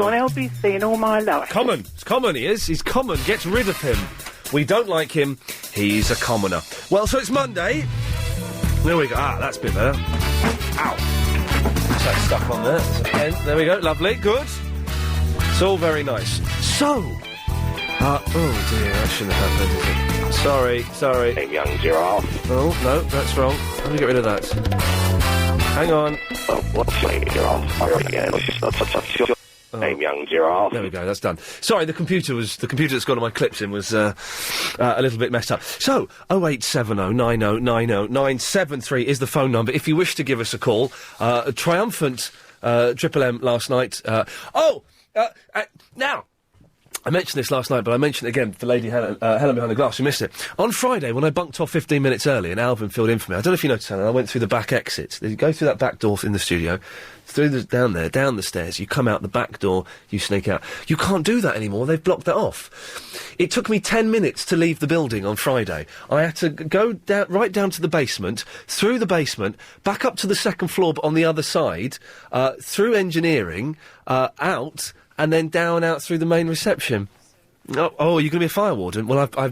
on LBC all my life. Common. It's common, he is. He's common. Get rid of him. We don't like him. He's a commoner. Well, so it's Monday. There we go. That's a bit better. Ow. That's that stuck on there. There's a pen. There we go. Lovely. Good. It's all very nice. So... oh, dear. That shouldn't have happened, is it? Sorry. Hey, young giraffe. Oh, no, that's wrong. Let me get rid of that. Hang on. Oh, what's a giraffe? Name young giraffe. There we go, that's done. Sorry, the computer that's got all my clips in was a little bit messed up. So, 0870 90 90 973 is the phone number if you wish to give us a call. A triumphant Triple M last night. Now, I mentioned this last night, but I mentioned it again for Lady Helen behind the glass, who missed it. On Friday, when I bunked off 15 minutes early and Alvin filled in for me, I don't know if you noticed, Helen, I went through the back exit. You go through that back door in the studio, down the stairs, you come out the back door, you sneak out. You can't do that anymore, they've blocked that off. It took me 10 minutes to leave the building on Friday. I had to go right down to the basement, through the basement, back up to the second floor, but on the other side, through engineering, out... and then out through the main reception. Oh, you're going to be a fire warden? Well, I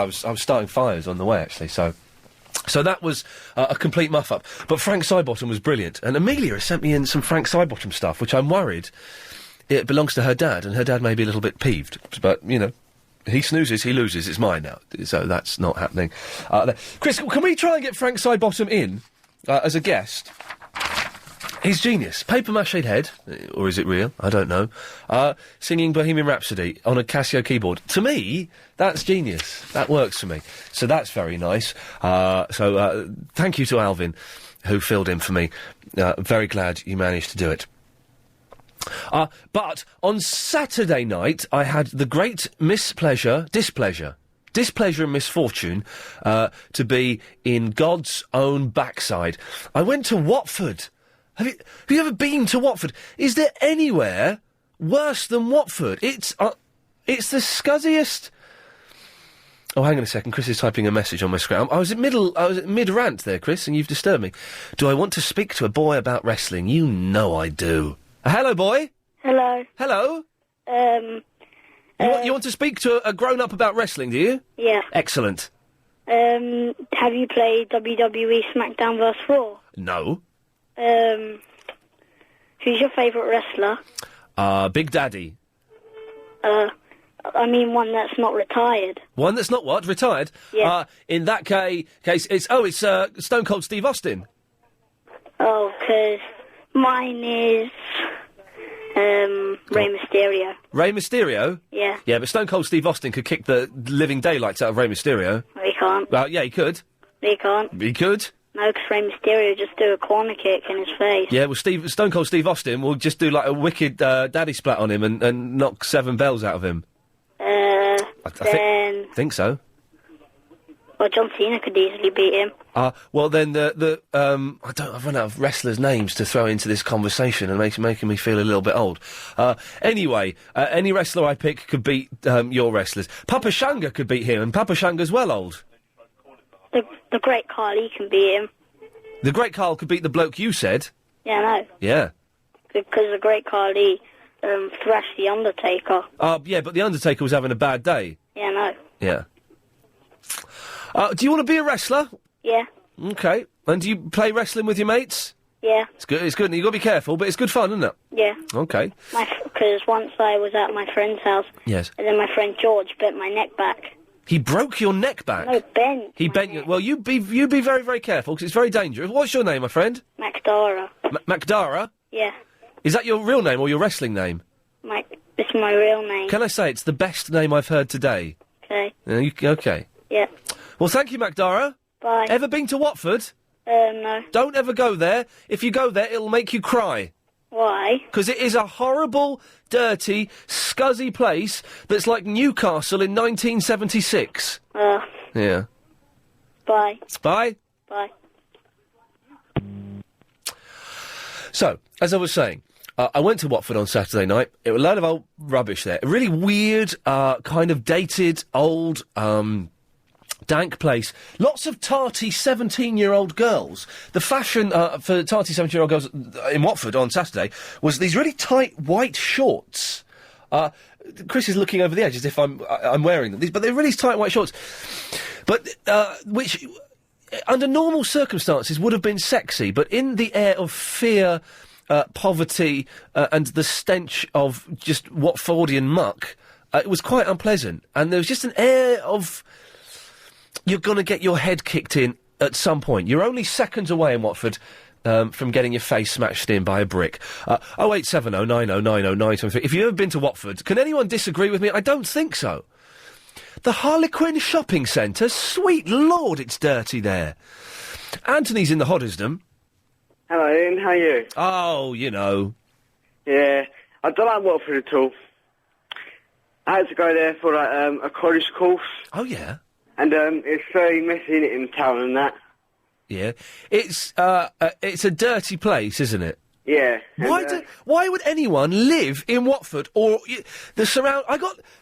was starting fires on the way, actually, so that was a complete muff-up. But Frank Sidebottom was brilliant, and Amelia has sent me in some Frank Sidebottom stuff, which I'm worried it belongs to her dad, and her dad may be a little bit peeved, but, you know, he snoozes, he loses, it's mine now, so that's not happening. Chris, can we try and get Frank Sidebottom in as a guest? He's genius. Papier-mâché head, or is it real? I don't know. Singing Bohemian Rhapsody on a Casio keyboard. To me, that's genius. That works for me. So that's very nice. Thank you to Alvin, who filled in for me. Very glad you managed to do it. But on Saturday night, I had the great displeasure and misfortune to be in God's own backside. I went to Watford. Have you ever been to Watford? Is there anywhere worse than Watford? It's the scuzziest... Oh, hang on a second. Chris is typing a message on my screen. I was at mid-rant there, Chris, and you've disturbed me. Do I want to speak to a boy about wrestling? You know I do. Hello, boy. Hello. Hello. You want to speak to a grown-up about wrestling, do you? Yeah. Excellent. Have you played WWE SmackDown vs. Raw? No. Who's your favourite wrestler? Big Daddy. I mean one that's not retired. One that's not what? Retired? Yeah. In that case, it's Stone Cold Steve Austin. Oh, 'cause mine is, Rey Mysterio. Rey Mysterio? Yeah. Yeah, but Stone Cold Steve Austin could kick the living daylights out of Rey Mysterio. No, he can't. Well, yeah, he could. He can't. He could? No, 'cause Rey Mysterio just do a corner kick in his face. Yeah, well, Stone Cold Steve Austin will just do like a wicked daddy splat on him and knock 7 bells out of him. I think so. Well, John Cena could easily beat him. Well, then I've run out of wrestlers' names to throw into this conversation and making me feel a little bit old. Anyway, any wrestler I pick could beat your wrestlers. Papa Shango could beat him, and Papa Shango's well old. The Great Khali can beat him. The Great Khali could beat the bloke you said. Yeah, I know. Yeah. Because the Great Khali thrashed the Undertaker. Yeah, but the Undertaker was having a bad day. Yeah, I know. Yeah. Do you want to be a wrestler? Yeah. Okay. And do you play wrestling with your mates? Yeah. It's good. You've got to be careful, but it's good fun, isn't it? Yeah. Okay. Because once I was at my friend's house. Yes. And then my friend George bent my neck back. He broke your neck back? No, bent. He bent you. Well, you be very, very careful, because it's very dangerous. What's your name, my friend? Macdara. Macdara? Yeah. Is that your real name or your wrestling name? It's my real name. Can I say it's the best name I've heard today? Okay. Okay. Yeah. Well, thank you, Macdara. Bye. Ever been to Watford? No. Don't ever go there. If you go there, it'll make you cry. Why? Because it is a horrible, dirty, scuzzy place that's like Newcastle in 1976. Yeah. Bye. Bye. Bye. So, as I was saying, I went to Watford on Saturday night. It was a load of old rubbish there. A really weird, kind of dated, old, Dank place. Lots of tarty 17-year-old girls. The fashion for tarty 17-year-old girls in Watford on Saturday was these really tight white shorts. Chris is looking over the edge as if I'm wearing them. But they're really tight white shorts. But, which, under normal circumstances would have been sexy, but in the air of fear, poverty, and the stench of just Watfordian muck, it was quite unpleasant. And there was just an air of... You're going to get your head kicked in at some point. You're only seconds away in Watford from getting your face smashed in by a brick. 0870 90 90 973. If you've ever been to Watford, can anyone disagree with me? I don't think so. The Harlequin Shopping Centre, sweet lord, it's dirty there. Anthony's in the Hoddesdon. Hello, Ian, how are you? Oh, you know. Yeah, I don't like Watford at all. I had to go there for a college course. Oh, yeah? And it's very messy in town and that. Yeah. It's a dirty place, isn't it? Yeah. Why would anyone live in Watford or the surround?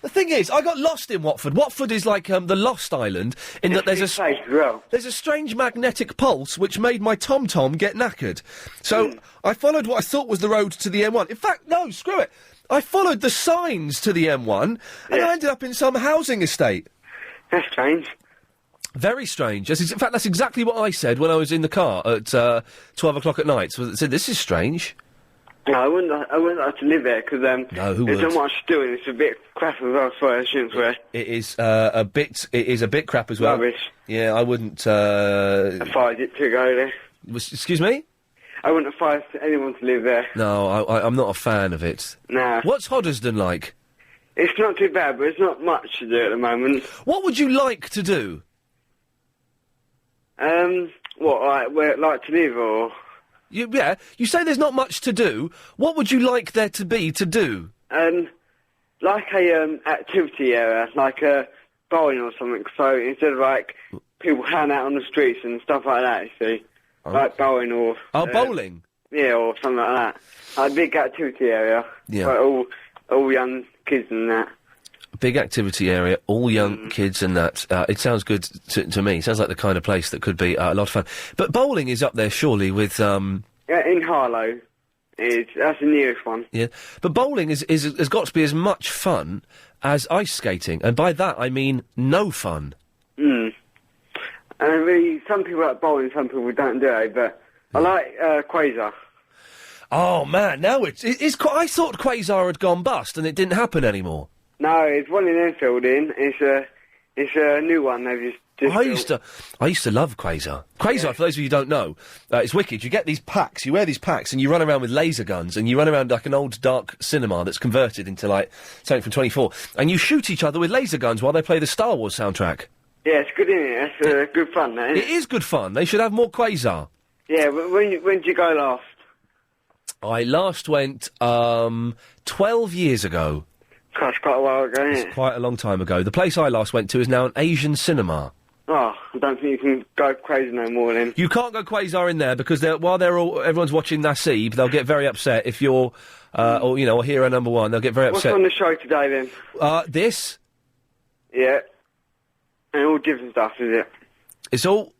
The thing is, I got lost in Watford. Watford is like the Lost Island in that there's a strange magnetic pulse which made my tom-tom get knackered. So I followed what I thought was the road to the M1. In fact, no, screw it. I followed the signs to the M1 and I ended up in some housing estate. That's strange. Very strange. In fact, that's exactly what I said when I was in the car at 12 o'clock at night. So I said, this is strange. No, I wouldn't like to live there, because there's not much to do, and it's a bit crap as well, so I shouldn't swear. It is a bit crap as well. Rubbish. Yeah, I wouldn't... advise it to go there. Excuse me? I wouldn't advise anyone to live there. No, I'm not a fan of it. Nah. What's Hoddesdon like? It's not too bad, but it's not much to do at the moment. What would you like to do? Where like to live, or? Yeah, you say there's not much to do. What would you like there to be to do? Like a activity area, like a bowling or something. So instead of like people hanging out on the streets and stuff like that, you see, like bowling or. Oh, bowling. Yeah, or something like that. Like a big activity area. Yeah. Like all young kids and that. Big activity area, all young kids and that. It sounds good to me. It sounds like the kind of place that could be a lot of fun. But bowling is up there, surely, with... Yeah, in Harlow. That's the nearest one. Yeah, but bowling has got to be as much fun as ice skating. And by that, I mean no fun. And really, some people like bowling, some people don't do it, but I like Quasar. Oh, man, now I thought Quasar had gone bust and it didn't happen anymore. No, it's one in Enfield. It's a new one. They've just I used to love Quasar. Quasar, for those of you who don't know, it's wicked. You get these packs, you wear these packs, and you run around with laser guns, and you run around like an old dark cinema that's converted into like something from 24, and you shoot each other with laser guns while they play the Star Wars soundtrack. Yeah, it's good, isn't it? It's good fun, isn't it? It is good fun. They should have more Quasar. Yeah, but when did you go last? I last went 12 years ago. That's quite a while ago, isn't it? It's quite a long time ago. The place I last went to is now an Asian cinema. Oh, I don't think you can go crazy no more then. You can't go Quasar in there because while everyone's watching Nasib, they'll get very upset if you're, or hero number one. They'll get very upset. What's on the show today then? This. Yeah. And all different stuff, is it? It's all.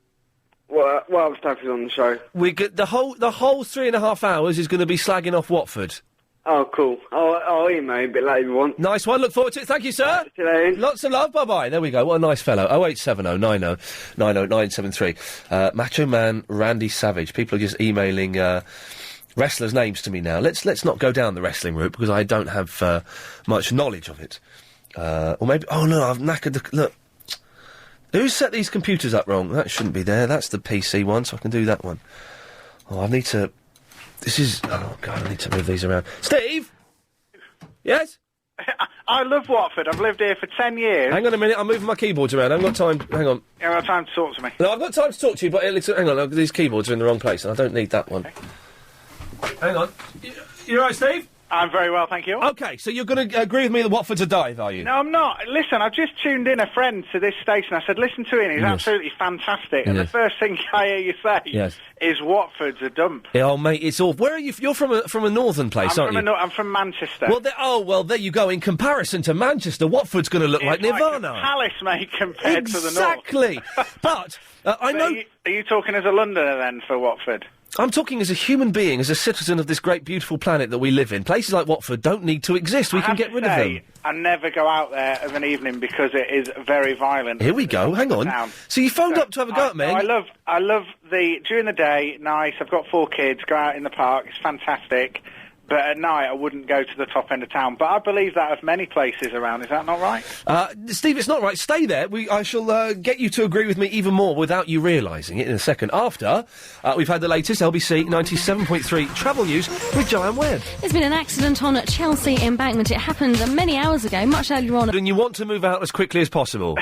What other stuff is on the show? We get the whole 3.5 hours is going to be slagging off Watford. Oh, cool. I'll email you a bit later if you want. Nice one. Look forward to it. Thank you, sir. Lots of love. Bye-bye. There we go. What a nice fellow. 0870 90 90 973. Macho Man Randy Savage. People are just emailing wrestlers' names to me now. Let's not go down the wrestling route because I don't have much knowledge of it. Or maybe... Oh, no, I've knackered the... Look. Who's set these computers up wrong? That shouldn't be there. That's the PC one, so I can do that one. Oh, I need to... This is... Oh, God, I need to move these around. Steve? Yes? I love Watford. I've lived here for 10 years. Hang on a minute, I'm moving my keyboards around. I haven't got time... Hang on. You haven't got time to talk to me? No, I've got time to talk to you, but hang on, these keyboards are in the wrong place, and I don't need that one. Hang on. You all right, Steve? I'm very well, thank you. OK, so you're going to agree with me that Watford's a dive, are you? No, I'm not. Listen, I've just tuned in a friend to this station. I said, listen to him, he's absolutely fantastic. And the first thing I hear you say is Watford's a dump. Yeah, oh, mate, it's all... Where are you? You're from a northern place, aren't you? I'm from Manchester. Well, there you go. In comparison to Manchester, Watford's going to look like Nirvana. Like Palace, mate, compared to the north. Exactly. But I know... Are you talking as a Londoner, then, for Watford? I'm talking as a human being, as a citizen of this great, beautiful planet that we live in. Places like Watford don't need to exist. We can get rid of them. I never go out there of an evening because it is very violent. Here we go. Hang on. Town. So you phoned up to have a go at me? I love during the day, nice. I've got 4 kids. Go out in the park. It's fantastic. But at night, I wouldn't go to the top end of town. But I believe that of many places around. Is that not right? Steve, it's not right. Stay there. I shall get you to agree with me even more without you realising it in a second. After we've had the latest LBC 97.3 travel news with Joanne Webb. There's been an accident on Chelsea Embankment. It happened many hours ago, much earlier on. And you want to move out as quickly as possible?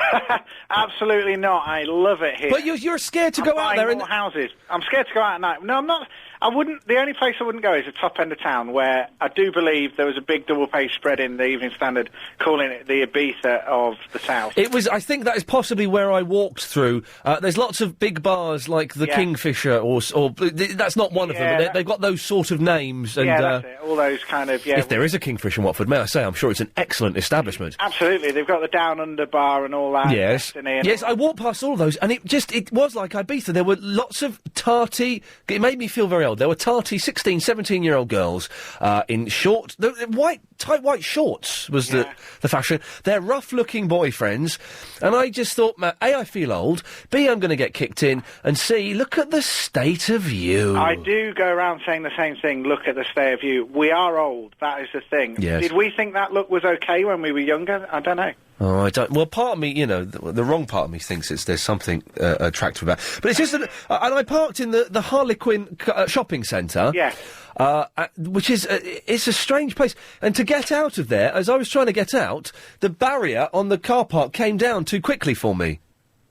Absolutely not. I love it here. But you're scared to go out there in houses. I'm scared to go out at night. No, I'm not. I wouldn't. The only place I wouldn't go is the top end of town, where I do believe there was a big double page spread in the Evening Standard calling it the Ibiza of the South. It was. I think that is possibly where I walked through. There's lots of big bars like the Kingfisher, or that's not one of them. But they've got those sort of names. And, that's it. All those kind of If there is a Kingfisher in Watford, may I say, I'm sure it's an excellent establishment. Absolutely, they've got the Down Under bar and all that. Yes, yes. I walked past all of those, and it was like Ibiza. There were lots of tarty. It made me feel very old. There were tarty 16, 17-year-old girls in short, tight white shorts was the fashion. They're rough-looking boyfriends, and I just thought, A, I feel old, B, I'm going to get kicked in, and C, look at the state of you. I do go around saying the same thing, look at the state of you. We are old, that is the thing. Yes. Did we think that look was okay when we were younger? I don't know. Oh, I don't... Well, part of me, the wrong part of me thinks there's something attractive about it. But it's just that... and I parked in the Harlequin shopping centre. Yes. Which is... it's a strange place. And to get out of there, as I was trying to get out, the barrier on the car park came down too quickly for me.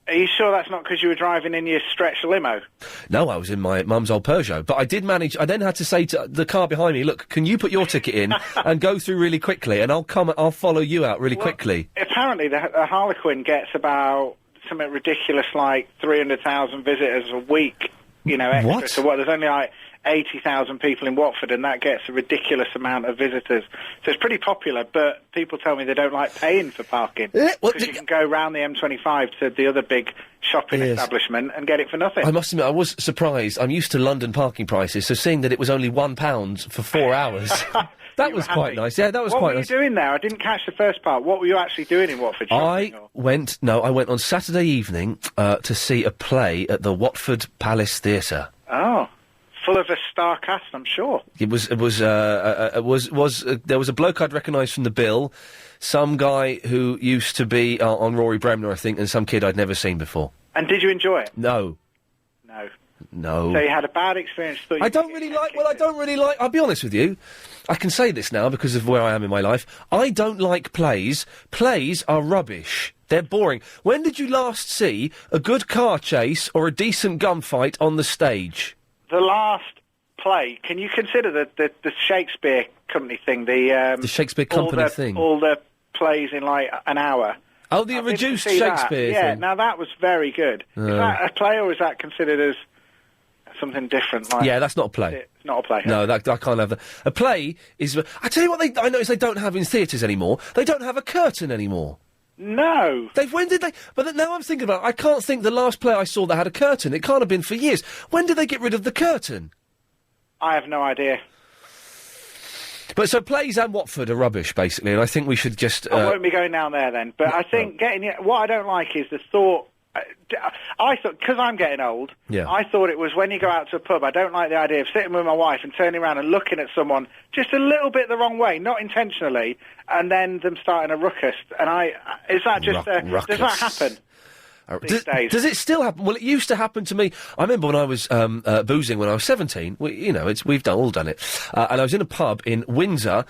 Are you sure that's not because you were driving in your stretch limo? No, I was in my mum's old Peugeot. But I did manage... I then had to say to the car behind me, look, can you put your ticket in and go through really quickly, and I'll follow you out really quickly. Apparently, the Harlequin gets about something ridiculous like 300,000 visitors a week, extra. What? So there's only like 80,000 people in Watford, and that gets a ridiculous amount of visitors. So it's pretty popular, but people tell me they don't like paying for parking. Because you can go round the M25 to the other big shopping establishment and get it for nothing. I must admit, I was surprised. I'm used to London parking prices, so seeing that it was only £1 for 4 hours... That was quite nice. Yeah, that was quite nice. What were you doing there? I didn't catch the first part. What were you actually doing in Watford? I went on Saturday evening to see a play at the Watford Palace Theatre. Oh, full of a star cast, I'm sure. There was a bloke I'd recognised from the bill, some guy who used to be on Rory Bremner, I think, and some kid I'd never seen before. And did you enjoy it? No. So you had a bad experience. I don't really like... I'll be honest with you. I can say this now because of where I am in my life. I don't like plays. Plays are rubbish. They're boring. When did you last see a good car chase or a decent gunfight on the stage? The last play. Can you consider the Shakespeare Company thing? The Shakespeare Company thing. All the plays in like an hour. Oh, the reduced Shakespeare thing. Yeah, now that was very good. Is that a play, or is that considered as something different? Yeah, that's not a play. It's not a play. No, I can't have that. A play is... I tell you what I notice they don't have in theatres anymore. They don't have a curtain anymore. No. When did they... But now I'm thinking about it, I can't think the last play I saw that had a curtain. It can't have been for years. When did they get rid of the curtain? I have no idea. But so plays and Watford are rubbish, basically, and I think we should just... I won't be going down there then. But I think what I don't like is the thought... I thought, because I'm getting old, I thought it was when you go out to a pub, I don't like the idea of sitting with my wife and turning around and looking at someone just a little bit the wrong way, not intentionally, and then them starting a ruckus. And is that just... does that happen? Does it still happen? Well, it used to happen to me. I remember when I was boozing when I was 17. We've all done it. And I was in a pub in Windsor,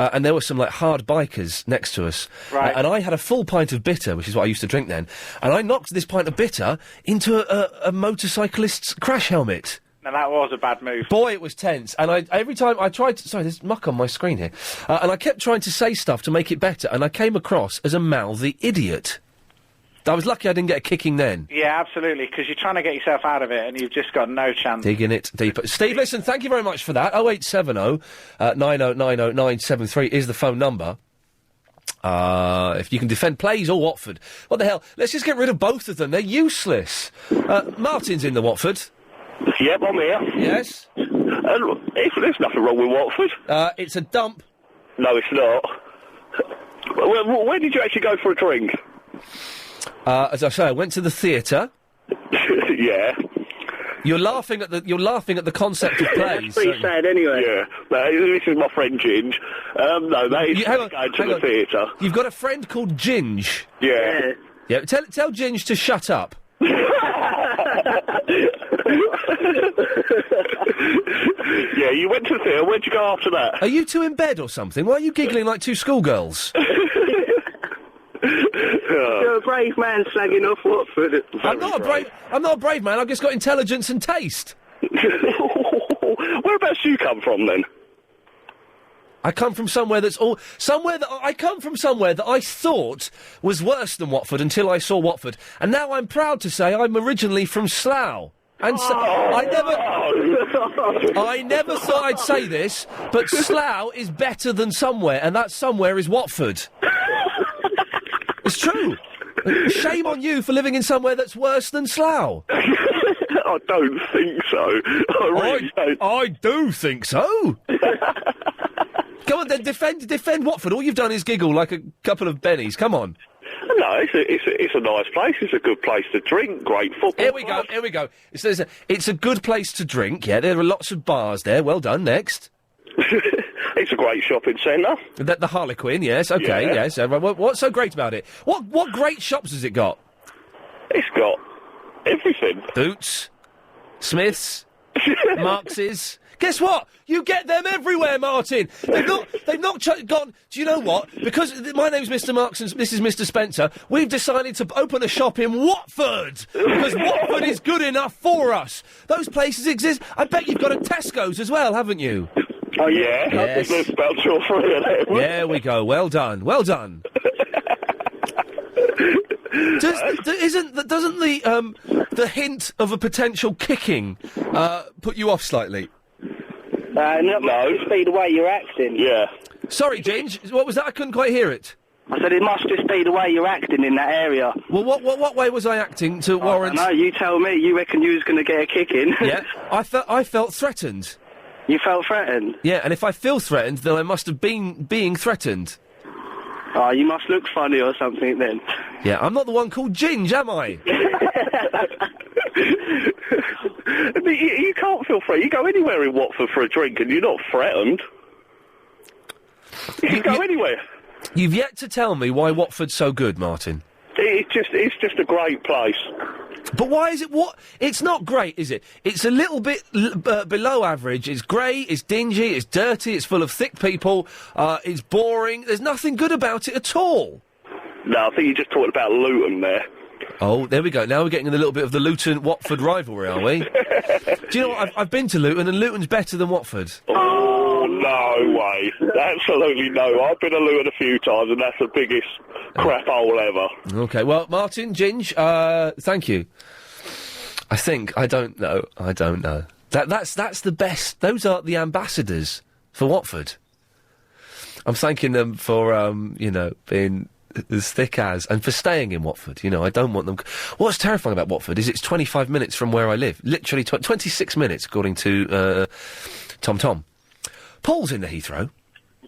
and there were some hard bikers next to us. Right. And I had a full pint of bitter, which is what I used to drink then. And I knocked this pint of bitter into a motorcyclist's crash helmet. No, that was a bad move. Boy, it was tense. And every time I tried to... Sorry, there's muck on my screen here. And I kept trying to say stuff to make it better, and I came across as a mouthy idiot. I was lucky I didn't get a kicking then. Yeah, absolutely, because you're trying to get yourself out of it, and you've just got no chance. Digging it deeper. Steve, listen, thank you very much for that. 0870 9090973 is the phone number. If you can defend Plays or Watford. What the hell? Let's just get rid of both of them. They're useless. Martin's in the Watford. Yep, I'm here. Yes? There's nothing wrong with Watford. It's a dump. No, it's not. Where did you actually go for a drink? As I say, I went to the theatre. Yeah. You're laughing at the concept of Plays. That's pretty sad anyway. Yeah. No, this is my friend Ginge. No, that is going to the theatre. You've got a friend called Ginge. Yeah. Yeah. Tell Ginge to shut up. Yeah, you went to the theatre. Where'd you go after that? Are you two in bed or something? Why are you giggling like two schoolgirls? You're a brave man slagging off Watford. I'm not a brave man. I've just got intelligence and taste. Whereabouts do you come from then? I come from somewhere that I thought was worse than Watford until I saw Watford, and now I'm proud to say I'm originally from Slough. And so, I never thought I'd say this, but Slough is better than somewhere, and that somewhere is Watford. It's true. Shame on you for living in somewhere that's worse than Slough. I don't think so. I do think so. Come on, then defend Watford. All you've done is giggle like a couple of bennies. Come on. No, it's a nice place. It's a good place to drink. Great football. Here we go. It's a good place to drink. Yeah, there are lots of bars there. Well done. Next. It's a great shopping centre. The Harlequin. Yes. Okay. Yeah. Yes. What's so great about it? What great shops has it got? It's got everything. Boots, Smiths, Marx's. Guess what? You get them everywhere, Martin. They've not gone. Do you know what? Because my name's Mr. Marks and this is Mr. Spencer. We've decided to open a shop in Watford because Watford is good enough for us. Those places exist. I bet you've got a Tesco's as well, haven't you? Oh yeah. Yes. I think there's about 2 or 3 of them. There we go. Well done. Well done. Doesn't the hint of a potential kicking put you off slightly? No. Just be the way you're acting. Yeah. Sorry, Ginge, what was that? I couldn't quite hear it. I said it must just be the way you're acting in that area. Well, what way was I acting to warrant... No, you tell me. You reckon you was going to get a kick in? Yeah, I felt threatened. You felt threatened? Yeah, and if I feel threatened, then I must have been being threatened. Oh, you must look funny or something then. Yeah, I'm not the one called Ginge, am I? You can't feel free. You go anywhere in Watford for a drink and you're not threatened. You can go anywhere. You've yet to tell me why Watford's so good, Martin. It's just a great place. But why is it It's not great, is it? It's a little bit below average. It's grey, it's dingy, it's dirty, it's full of thick people, it's boring. There's nothing good about it at all. No, I think you're just talking about Luton there. Oh, there we go. Now we're getting a little bit of the Luton-Watford rivalry, are we? Do you know what? I've been to Luton, and Luton's better than Watford. Oh, no way. Absolutely no. I've been to Luton a few times, and that's the biggest crap hole ever. OK, well, Martin, Ginge, thank you. I don't know. That's the best. Those are the ambassadors for Watford. I'm thanking them for, being... as thick as, and for staying in Watford. I don't want them... What's terrifying about Watford is it's 25 minutes from where I live. Literally 26 minutes, according to Tom. Paul's in the Heathrow.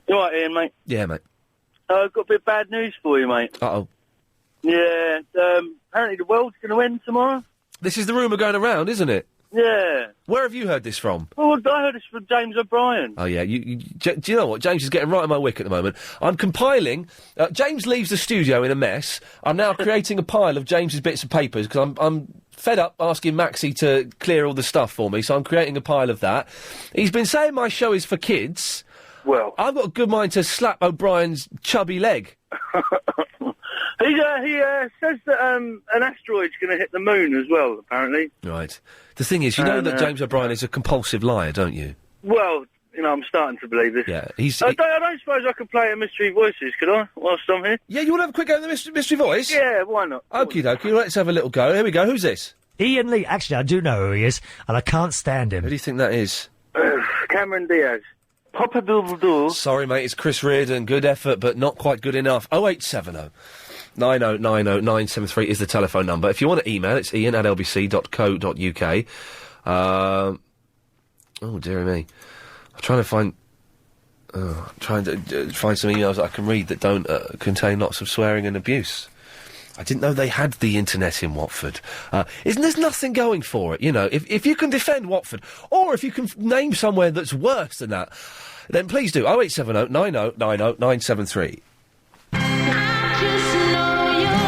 You all right, Ian, mate? Yeah, mate. I've got a bit of bad news for you, mate. Uh-oh. Yeah, apparently the world's going to end tomorrow. This is the rumour going around, isn't it? Yeah. Where have you heard this from? Well, I heard this from James O'Brien. Oh, yeah. Do you know what? James is getting right on my wick at the moment. I'm compiling... James leaves the studio in a mess. I'm now creating a pile of James's bits of papers, because I'm fed up asking Maxie to clear all the stuff for me, so I'm creating a pile of that. He's been saying my show is for kids. Well... I've got a good mind to slap O'Brien's chubby leg. He He says that an asteroid's going to hit the moon as well, apparently. Right. The thing is, you know that James O'Brien is a compulsive liar, don't you? Well, I'm starting to believe this. Yeah, I don't suppose I could play a Mystery Voices, could I, whilst I'm here? Yeah, you want to have a quick go at the mystery voice? Yeah, why not? Okie dokie, let's have a little go. Here we go, who's this? Ian Lee. Actually, I do know who he is, and I can't stand him. Who do you think that is? Cameron Diaz. Pop-a-doodle-doo. Sorry, mate, it's Chris Reardon. Good effort, but not quite good enough. 0870 9090 973 is the telephone number. If you want to email, it's iain@lbc.co.uk. Oh, dear me. I'm trying to find... trying to find some emails that I can read that don't contain lots of swearing and abuse. I didn't know they had the internet in Watford. There's nothing going for it, you know. If you can defend Watford, or if you can name somewhere that's worse than that, then please do. 0870 9090 973.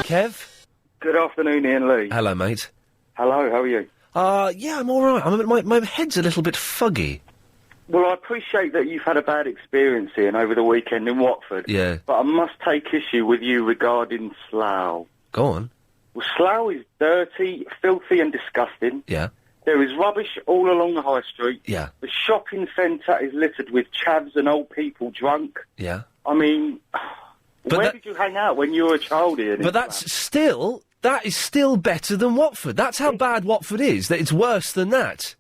Kev? Good afternoon, Ian Lee. Hello, mate. Hello, how are you? Yeah, I'm all right. My head's a little bit fuggy. Well, I appreciate that you've had a bad experience, Ian, over the weekend in Watford. Yeah. But I must take issue with you regarding Slough. Go on. Well, Slough is dirty, filthy and disgusting. Yeah. There is rubbish all along the high street. Yeah. The shopping centre is littered with chavs and old people drunk. Yeah. I mean, where did you hang out when you were a child, Ian? But that is still better than Watford. That's how bad Watford is, that it's worse than that.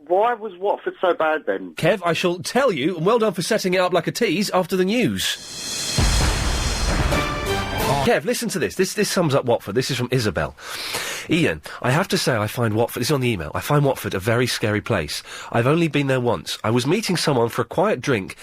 Why was Watford so bad then? Kev, I shall tell you, and well done for setting it up like a tease, after the news. Kev, listen to this. This sums up Watford. This is from Isabel. Ian, I have to say I find Watford... This is on the email. I find Watford a very scary place. I've only been there once. I was meeting someone for a quiet drink.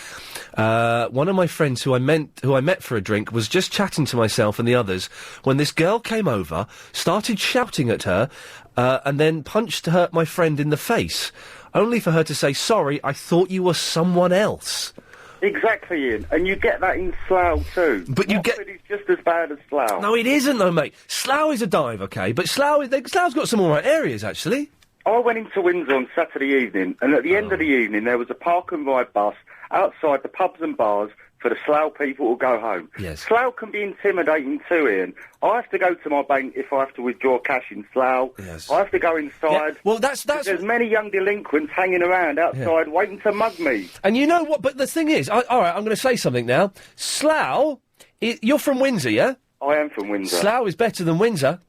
One of my friends who I met for a drink was just chatting to myself and the others when this girl came over, started shouting at her, and then punched my friend in the face, only for her to say, "Sorry, I thought you were someone else." Exactly, Ian. And you get that in Slough too. But Watford is just as bad as Slough. No, it isn't though, mate. Slough is a dive, okay? But Slough's got some alright areas, actually. I went into Windsor on Saturday evening, and at the end of the evening there was a park and ride bus outside the pubs and bars for the Slough people to go home. Yes. Slough can be intimidating too, Ian. I have to go to my bank if I have to withdraw cash in Slough. Yes. I have to go inside. Yeah. Well, that's... There's many young delinquents hanging around outside waiting to mug me. And you know what? But the thing is... all right, I'm going to say something now. Slough... You're from Windsor, yeah? I am from Windsor. Slough is better than Windsor.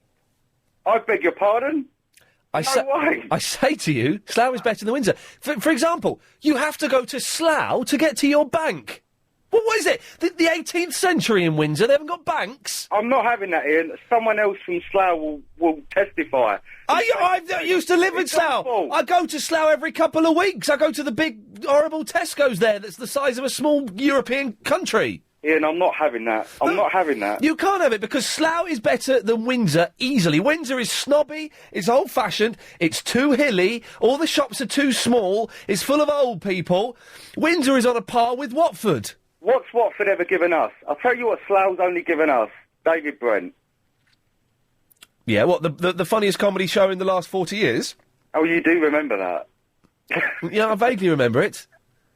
I beg your pardon? I say to you, Slough is better than Windsor. For example, you have to go to Slough to get to your bank. Well, what is it? The 18th century in Windsor, they haven't got banks? I'm not having that, Ian. Someone else from Slough will testify. I used to live in Slough. I go to Slough every couple of weeks. I go to the big, horrible Tesco's there that's the size of a small European country. Ian, I'm not having that. I'm not having that. You can't have it because Slough is better than Windsor easily. Windsor is snobby, it's old-fashioned, it's too hilly, all the shops are too small, it's full of old people. Windsor is on a par with Watford. What's Watford ever given us? I'll tell you what Slough's only given us. David Brent. Yeah, what, the funniest comedy show in the last 40 years? Oh, you do remember that? Yeah, I vaguely remember it.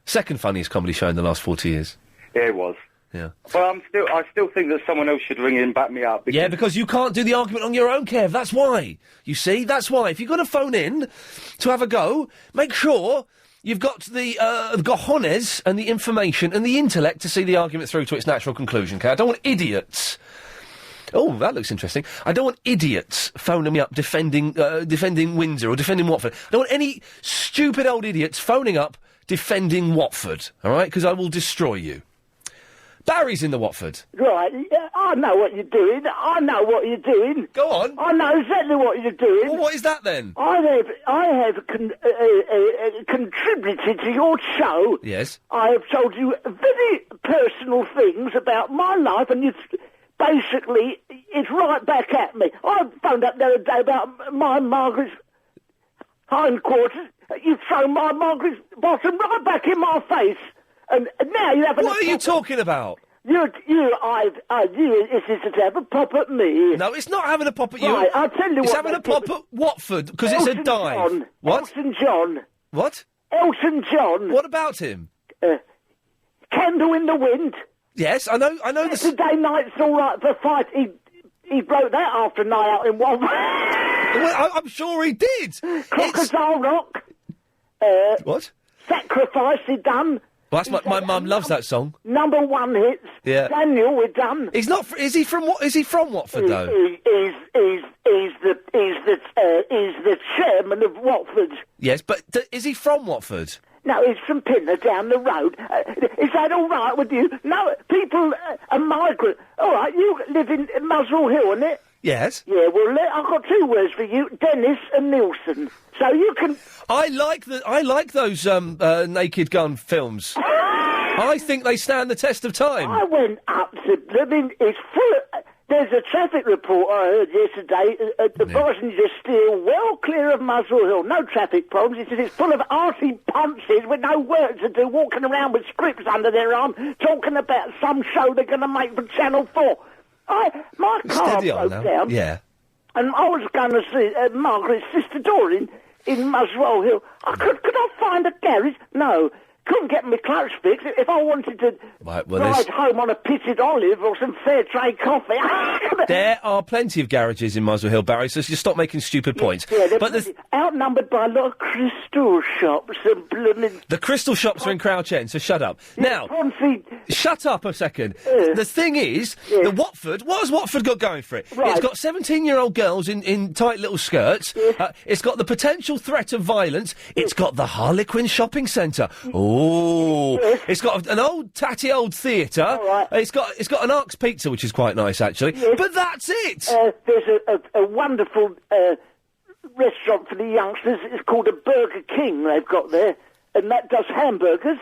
Second funniest comedy show in the last 40 years. Yeah, it was. Yeah. Well, I still think that someone else should ring in and back me up. Yeah, because you can't do the argument on your own, Kev. That's why. You see, that's why. If you're going to phone in to have a go, make sure you've got the cojones and the information and the intellect to see the argument through to its natural conclusion, okay? I don't want idiots. Oh, that looks interesting. I don't want idiots phoning me up defending Windsor or defending Watford. I don't want any stupid old idiots phoning up defending Watford, all right? Because I will destroy you. Barry's in the Watford. Right, I know what you're doing. I know what you're doing. Go on. I know exactly what you're doing. Well, what is that then? I have contributed to your show. Yes. I have told you very personal things about my life, and it's right back at me. I found out the other day about my Margaret's hindquarters. You've thrown my Margaret's bottom right back in my face. And now you have What are you talking about? You is to have a pop at me. No, it's not having a pop at you. Right, I'll tell you it's what. having a pop at Watford, because it's a dive. John. What? Elton John. What? Elton John. What about him? Candle in the Wind. Yes, I know. Saturday night's all right for fight. He wrote that after a night out in Watford. Well, I'm sure he did. Crocodile Rock. What? Sacrifice, he done. Well, that's my mum loves that song. Number 1 hits. Yeah. Daniel, we're done. He's not. Is he from Watford though? He's the chairman of Watford. Yes, but is he from Watford? No, he's from Pinner down the road. Is that all right with you? No, people are migrant. All right, you live in Muswell Hill, isn't it? Yes. Yeah, well, I've got 2 words for you, Dennis and Nielsen. So you can... I like those Naked Gun films. I think they stand the test of time. I went up to... I mean, it's full of... There's a traffic report I heard yesterday. The Bosnians are still well clear of Muswell Hill. No traffic problems. He said it's full of arty punches with no work to do, walking around with scripts under their arm, talking about some show they're going to make for Channel 4. My car broke down. Yeah. And I was going to see Margaret's sister Doreen in Muswell Hill. Could I find a garage? No. Couldn't get my clutch fixed. If I wanted to ride home on a pitted olive or some fair trade coffee... There are plenty of garages in Muswell Hill, Barry, so just stop making stupid points. Yeah, they're outnumbered by a lot of crystal shops and blooming... The crystal shops are in Crouch End, so shut up. Now, shut up a second. The thing is, the Watford... What has Watford got going for it? Right. It's got 17-year-old girls in tight little skirts. It's got the potential threat of violence. It's got the Harlequin shopping centre. Oh, it's got an old tatty old theatre. Right. It's got an Ark's Pizza, which is quite nice actually. Yes. But that's it. There's a wonderful restaurant for the youngsters. It's called a Burger King. They've got there, and that does hamburgers.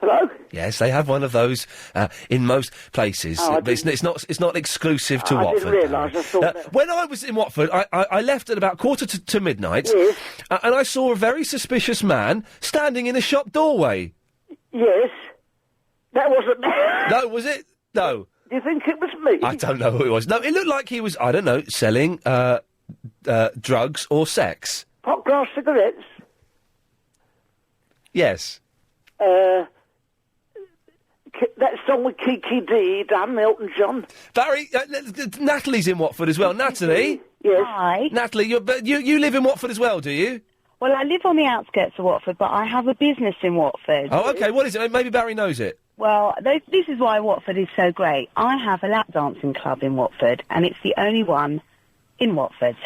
Hello? Yes, they have one of those in most places. But it's not exclusive to Watford. I didn't realise. I thought when I was in Watford, I left at about quarter to midnight, and I saw a very suspicious man standing in a shop doorway. Yes. That wasn't me. No, was it? No. Do you think it was me? I don't know who it was. No, it looked like he was, I don't know, selling drugs or sex. Hot grass cigarettes? Yes. That song with Kiki D done, Elton John. Barry, Natalie's in Watford as well. Natalie? Yes. Hi. Natalie, you live in Watford as well, do you? Well, I live on the outskirts of Watford, but I have a business in Watford. Oh, OK. What is it? Maybe Barry knows it. Well, this is why Watford is so great. I have a lap dancing club in Watford, and it's the only one in Watford.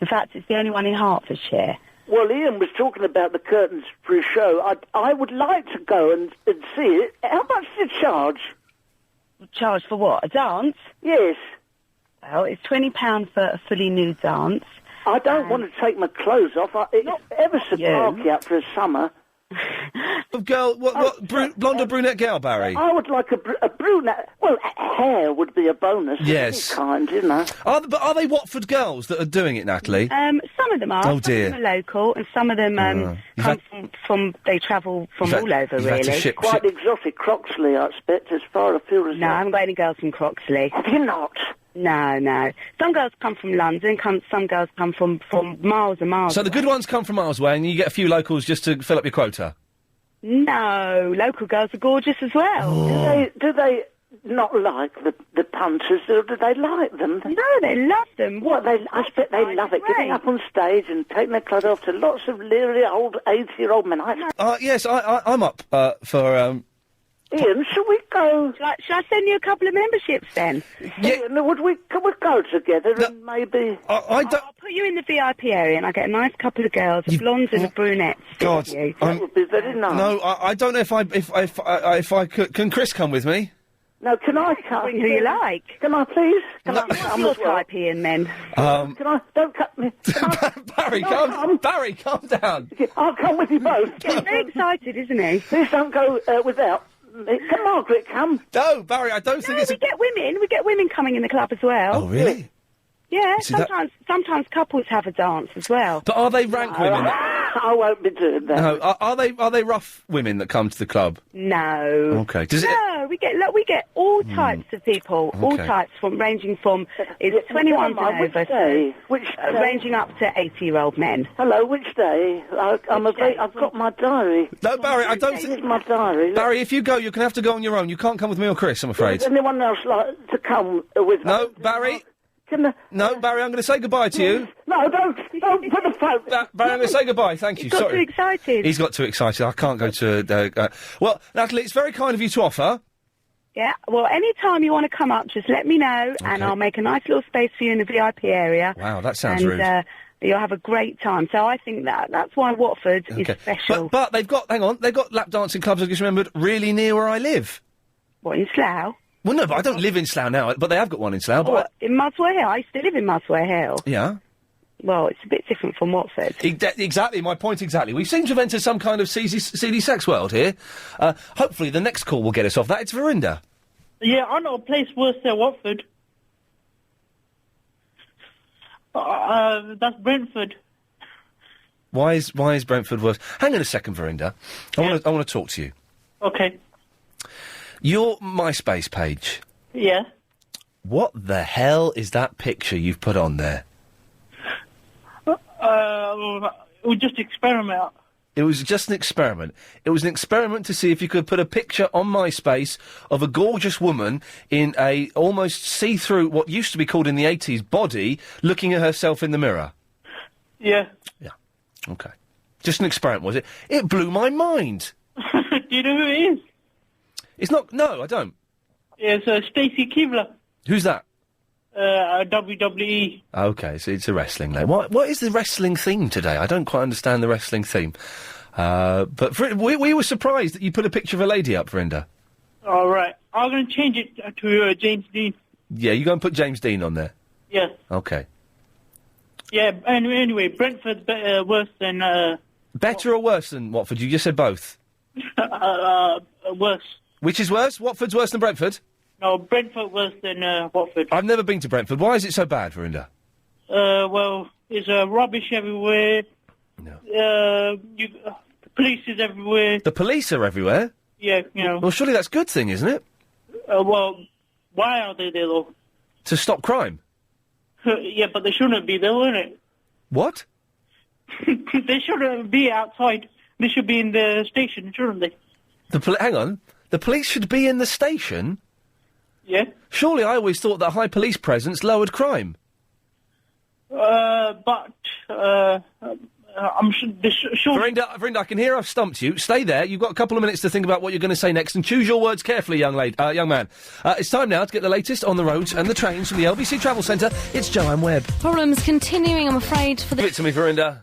In fact, it's the only one in Hertfordshire. Well, Ian was talking about the curtains for a show. I would like to go and see it. How much do you charge? Charge for what? A dance? Yes. Well, it's £20 for a fully nude dance. I don't want to take my clothes off. It's ever so darky up for a summer. Girl, blonde or brunette girl, Barry? I would like a brunette. Well, hair would be a bonus. Yes. Of any kind, you know. But are they Watford girls that are doing it, Natalie? Some of them are. Oh, dear. Some of them are local, and some of them they travel from all over, really. Quite exotic. Croxley, I expect, as far afield as No, I haven't got any girls from Croxley. Have you not? No. Some girls come from London, some girls come from miles and miles So the good ones come from miles away, and you get a few locals just to fill up your quota? No, local girls are gorgeous as well. Oh. Do they not like the punters, or do they like them? No, they love them. I expect they love it. Getting up on stage and taking their clothes off to lots of leery old 80-year-old men. Yes, I'm up for... Ian, shall we go? Shall I send you a couple of memberships then? Yeah. Ian, can we go together and maybe... I'll put you in the VIP area and I get a nice couple of girls, a blonde and a brunette. God, that would be very nice. No, I don't know if I could... Can Chris come with me? No, can I come? Bring who you like. Can I, please? I'm your type, Ian, men. Can I? Don't cut me. Barry, calm down. I'll come with you both. He's very excited, isn't he? Please don't go without... Can Margaret come? No, Barry, I don't think it's... We get women coming in the club as well. Oh, really? Yeah, See, that- sometimes couples have a dance as well. But are they rank women? I won't be doing that. No, are they rough women that come to the club? No. Okay. No, we get all types of people, all Okay. types ranging from 21 and over, day? Which day? ranging up to 80-year-old men. Hello, which day? I've got my diary. No, Barry, I don't think... Here's my diary. Barry, if you go, you can have to go on your own. You can't come with me or Chris, I'm afraid. Does anyone else like to come with? No, Barry. No, Barry, I'm going to say goodbye to you. No, don't put the phone. Barry, I'm going to say goodbye. Thank you. He's got Sorry. too excited. He's got too excited. I can't go to... Well, Natalie, it's very kind of you to offer. Yeah, well, any time you want to come up, just let me know, and I'll make a nice little space for you in the VIP area. Wow, that sounds rude. You'll have a great time. So I think that's why Watford is special. But they've got... Hang on. They've got lap dancing clubs, I just remembered, really near where I live. What, in Slough? Well, no, but I don't live in Slough now, but they have got one in Slough. What, in Muswell Hill? I used to live in Muswell Hill. Yeah. Well, it's a bit different from Watford. Exactly, my point exactly. We seem to have entered some kind of seedy sex world here. Hopefully the next call will get us off that. It's Verinda. Yeah, I know a place worse than Watford. That's Brentford. Why is Brentford worse? Hang on a second, Verinda. I want to talk to you. Okay. Your MySpace page. Yeah. What the hell is that picture you've put on there? We just experiment. It was just an experiment. It was an experiment to see if you could put a picture on MySpace of a gorgeous woman in a almost see-through, what used to be called in the 80s, body, looking at herself in the mirror. Yeah. Yeah. Okay. Just an experiment, was it? It blew my mind. Do you know who it is? It's not... No, I don't. It's Stacey Keebler. Who's that? WWE. Okay, so it's a wrestling name. What is the wrestling theme today? I don't quite understand the wrestling theme. But we were surprised that you put a picture of a lady up, Verinda. All right. I'm going to change it to James Dean. Yeah, you go and put James Dean on there. Yeah. Okay. Yeah, anyway, Brentford's worse than... Better or worse than Watford? You just said both. Worse. Which is worse? Watford's worse than Brentford? No, Brentford worse than Watford. I've never been to Brentford. Why is it so bad, Verinda? Well, there's rubbish everywhere. No. The police is everywhere. The police are everywhere? Yeah, you know. Well, surely that's a good thing, isn't it? Well, why are they there, though? To stop crime? Yeah, but they shouldn't be there, wouldn't it? What? They shouldn't be outside. They should be in the station, shouldn't they? Hang on. The police should be in the station? Yeah. Surely I always thought that high police presence lowered crime. But I'm sure... Verinda, I can hear I've stumped you. Stay there. You've got a couple of minutes to think about what you're going to say next, and choose your words carefully, young man. It's time now to get the latest on the roads and the trains from the LBC Travel Centre. It's Joanne Webb. Problems continuing, I'm afraid, for the... Give it to me, Verinda.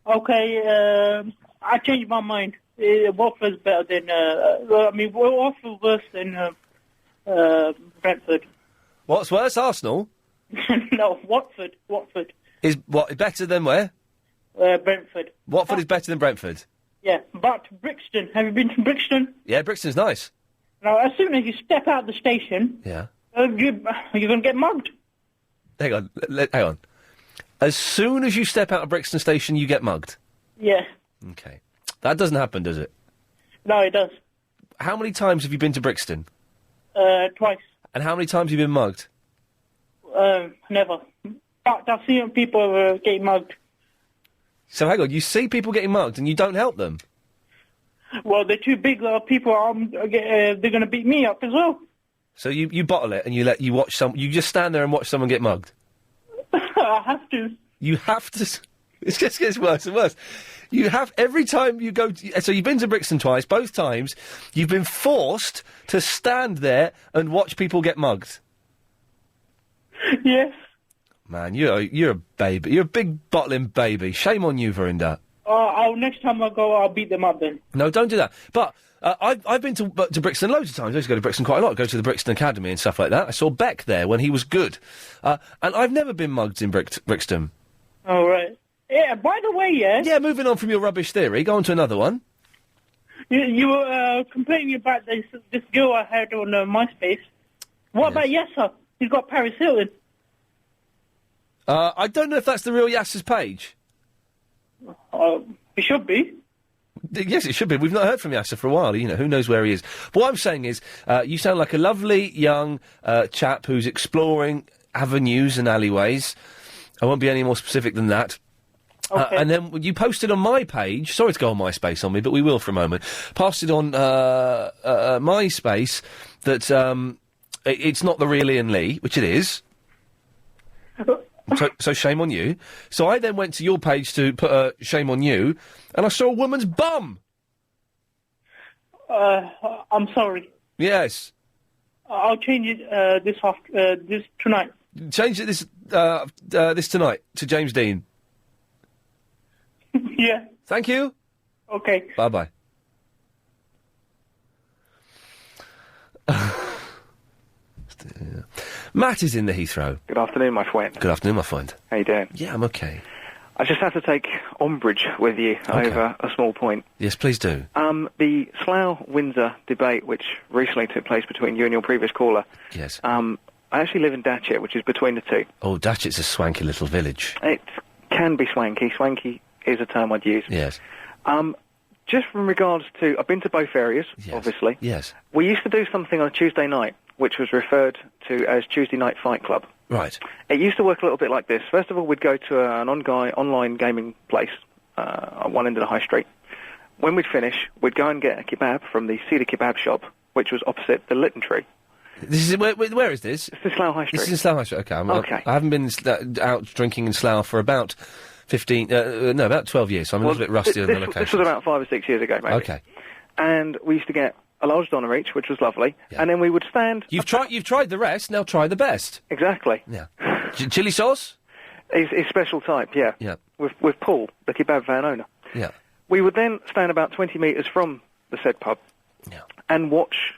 Okay, I changed my mind. Watford's better than... Watford's worse than Brentford. What's worse, Arsenal? No, Watford. Is what better than where? Brentford. Watford is better than Brentford? Yeah, but Brixton. Have you been to Brixton? Yeah, Brixton's nice. Now, as soon as you step out of the station... Yeah. You're going to get mugged. Hang on. Hang on. As soon as you step out of Brixton Station, you get mugged? Yeah. Okay. That doesn't happen, does it? No, it does. How many times have you been to Brixton? Twice. And how many times have you been mugged? Never. But I've seen people getting mugged. So hang on, you see people getting mugged and you don't help them? Well, they're too big. People they're going to beat me up as well. So you bottle it and you watch you just stand there and watch someone get mugged? I have to. You have to. It just gets worse and worse. You have, every time you go... So you've been to Brixton twice, both times, you've been forced to stand there and watch people get mugged. Yes. Man, you're a baby. You're a big bottling baby. Shame on you, Verinda. Next time I go, I'll beat them up then. No, don't do that. But I've been to Brixton loads of times. I used to go to Brixton quite a lot. Go to the Brixton Academy and stuff like that. I saw Beck there when he was good. And I've never been mugged in Brixton. Oh, right. Yeah, by the way, yeah... Yeah, moving on from your rubbish theory, go on to another one. You were complaining about this girl I had on MySpace. What about Yasser? He's got Paris Hilton. I don't know if that's the real Yasser's page. It should be. Yes, it should be. We've not heard from Yasser for a while. You know, who knows where he is. But what I'm saying is, you sound like a lovely young chap who's exploring avenues and alleyways. I won't be any more specific than that. Okay. And then you posted on my page, sorry to go on MySpace on me, but we will for a moment, posted on MySpace that it's not the real Iain Lee, which it is. So shame on you. So I then went to your page to put a shame on you, and I saw a woman's bum. I'm sorry. Yes. I'll change it this tonight. Change it this tonight to James Dean. Yeah. Thank you. Okay. Bye-bye. Matt is in the Heathrow. Good afternoon, my friend. Good afternoon, my friend. How you doing? Yeah, I'm okay. I just have to take umbrage with you over a small point. Yes, please do. The Slough-Windsor debate, which recently took place between you and your previous caller. Yes. I actually live in Datchet, which is between the two. Oh, Datchet's a swanky little village. It can be swanky. Swanky is a term I'd use. Yes. Just from regards to, I've been to both areas, obviously. Yes. We used to do something on a Tuesday night, which was referred to as Tuesday Night Fight Club. Right. It used to work a little bit like this. First of all, we'd go to an online gaming place at one end of the high street. When we'd finish, we'd go and get a kebab from the Cedar Kebab shop, which was opposite the Lytton Tree. This is where is this? It's in Slough High Street. This is in Slough High Street. Okay. Okay. I haven't been out drinking in Slough for about 12 years, so I'm a little bit rusty on the location. This was about 5 or 6 years ago, maybe. Okay. And we used to get a large doner each, which was lovely, and then we would stand... You've tried the rest, now try the best. Exactly. Yeah. Chili sauce? Is special type, yeah. Yeah. With Paul, the kebab van owner. Yeah. We would then stand about 20 metres from the said pub and watch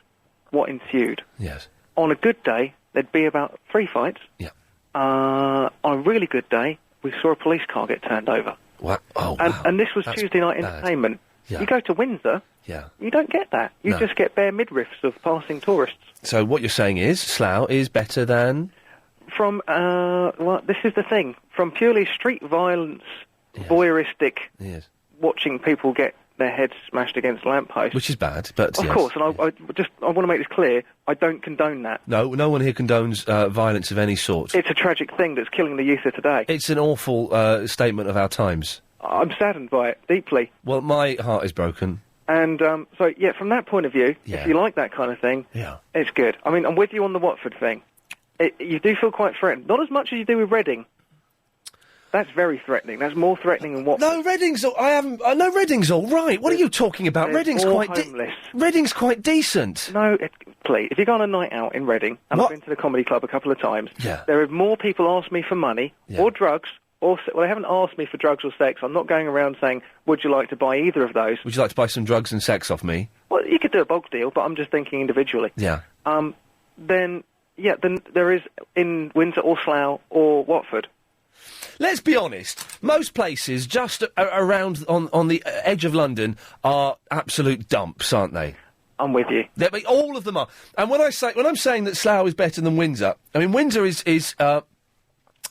what ensued. Yes. On a good day, there'd be about 3 fights. Yeah. On a really good day, we saw a police car get turned over. What? Oh, wow. And this was That's Tuesday night bad. entertainment. Yeah. You go to Windsor, you don't get that. You just get bare midriffs of passing tourists. So what you're saying is Slough is better than... From, well, this is the thing. From purely street violence, voyeuristic, watching people get their heads smashed against lampposts. Which is bad, but Of course, and I want to make this clear, I don't condone that. No one here condones violence of any sort. It's a tragic thing that's killing the youth of today. It's an awful statement of our times. I'm saddened by it, deeply. Well, my heart is broken. And, so, yeah, from that point of view, if you like that kind of thing, it's good. I mean, I'm with you on the Watford thing. You do feel quite threatened. Not as much as you do with Reading. That's very threatening. That's more threatening than Watford. No, Reading's... I know Reading's all right. What are you talking about? Reading's quite... Reading's quite decent. No, please. If you go on a night out in Reading, and I've been to the comedy club a couple of times, there are more people ask me for money, or drugs, or... Well, they haven't asked me for drugs or sex. I'm not going around saying, would you like to buy either of those? Would you like to buy some drugs and sex off me? Well, you could do a bulk deal, but I'm just thinking individually. Yeah. Then there is in Windsor or Slough or Watford. Let's be honest. Most places just around on the edge of London are absolute dumps, aren't they? I'm with you. All of them are. And when I'm saying that Slough is better than Windsor, I mean Windsor is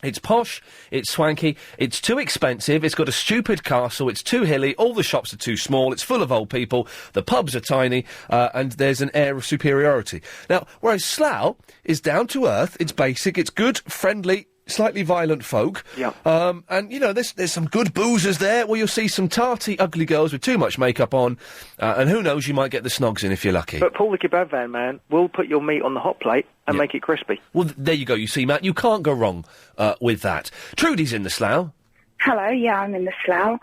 it's posh, it's swanky, it's too expensive, it's got a stupid castle, it's too hilly, all the shops are too small, it's full of old people, the pubs are tiny, and there's an air of superiority. Now, whereas Slough is down to earth, it's basic, it's good, friendly, slightly violent folk. Yeah. And, you know, there's some good boozers there where you'll see some tarty, ugly girls with too much makeup on, and who knows, you might get the snogs in if you're lucky. But Paul the kebab van man will put your meat on the hot plate and make it crispy. Well, there you go, you see, Matt, you can't go wrong with that. Trudy's in the Slough. Hello, yeah, I'm in the Slough.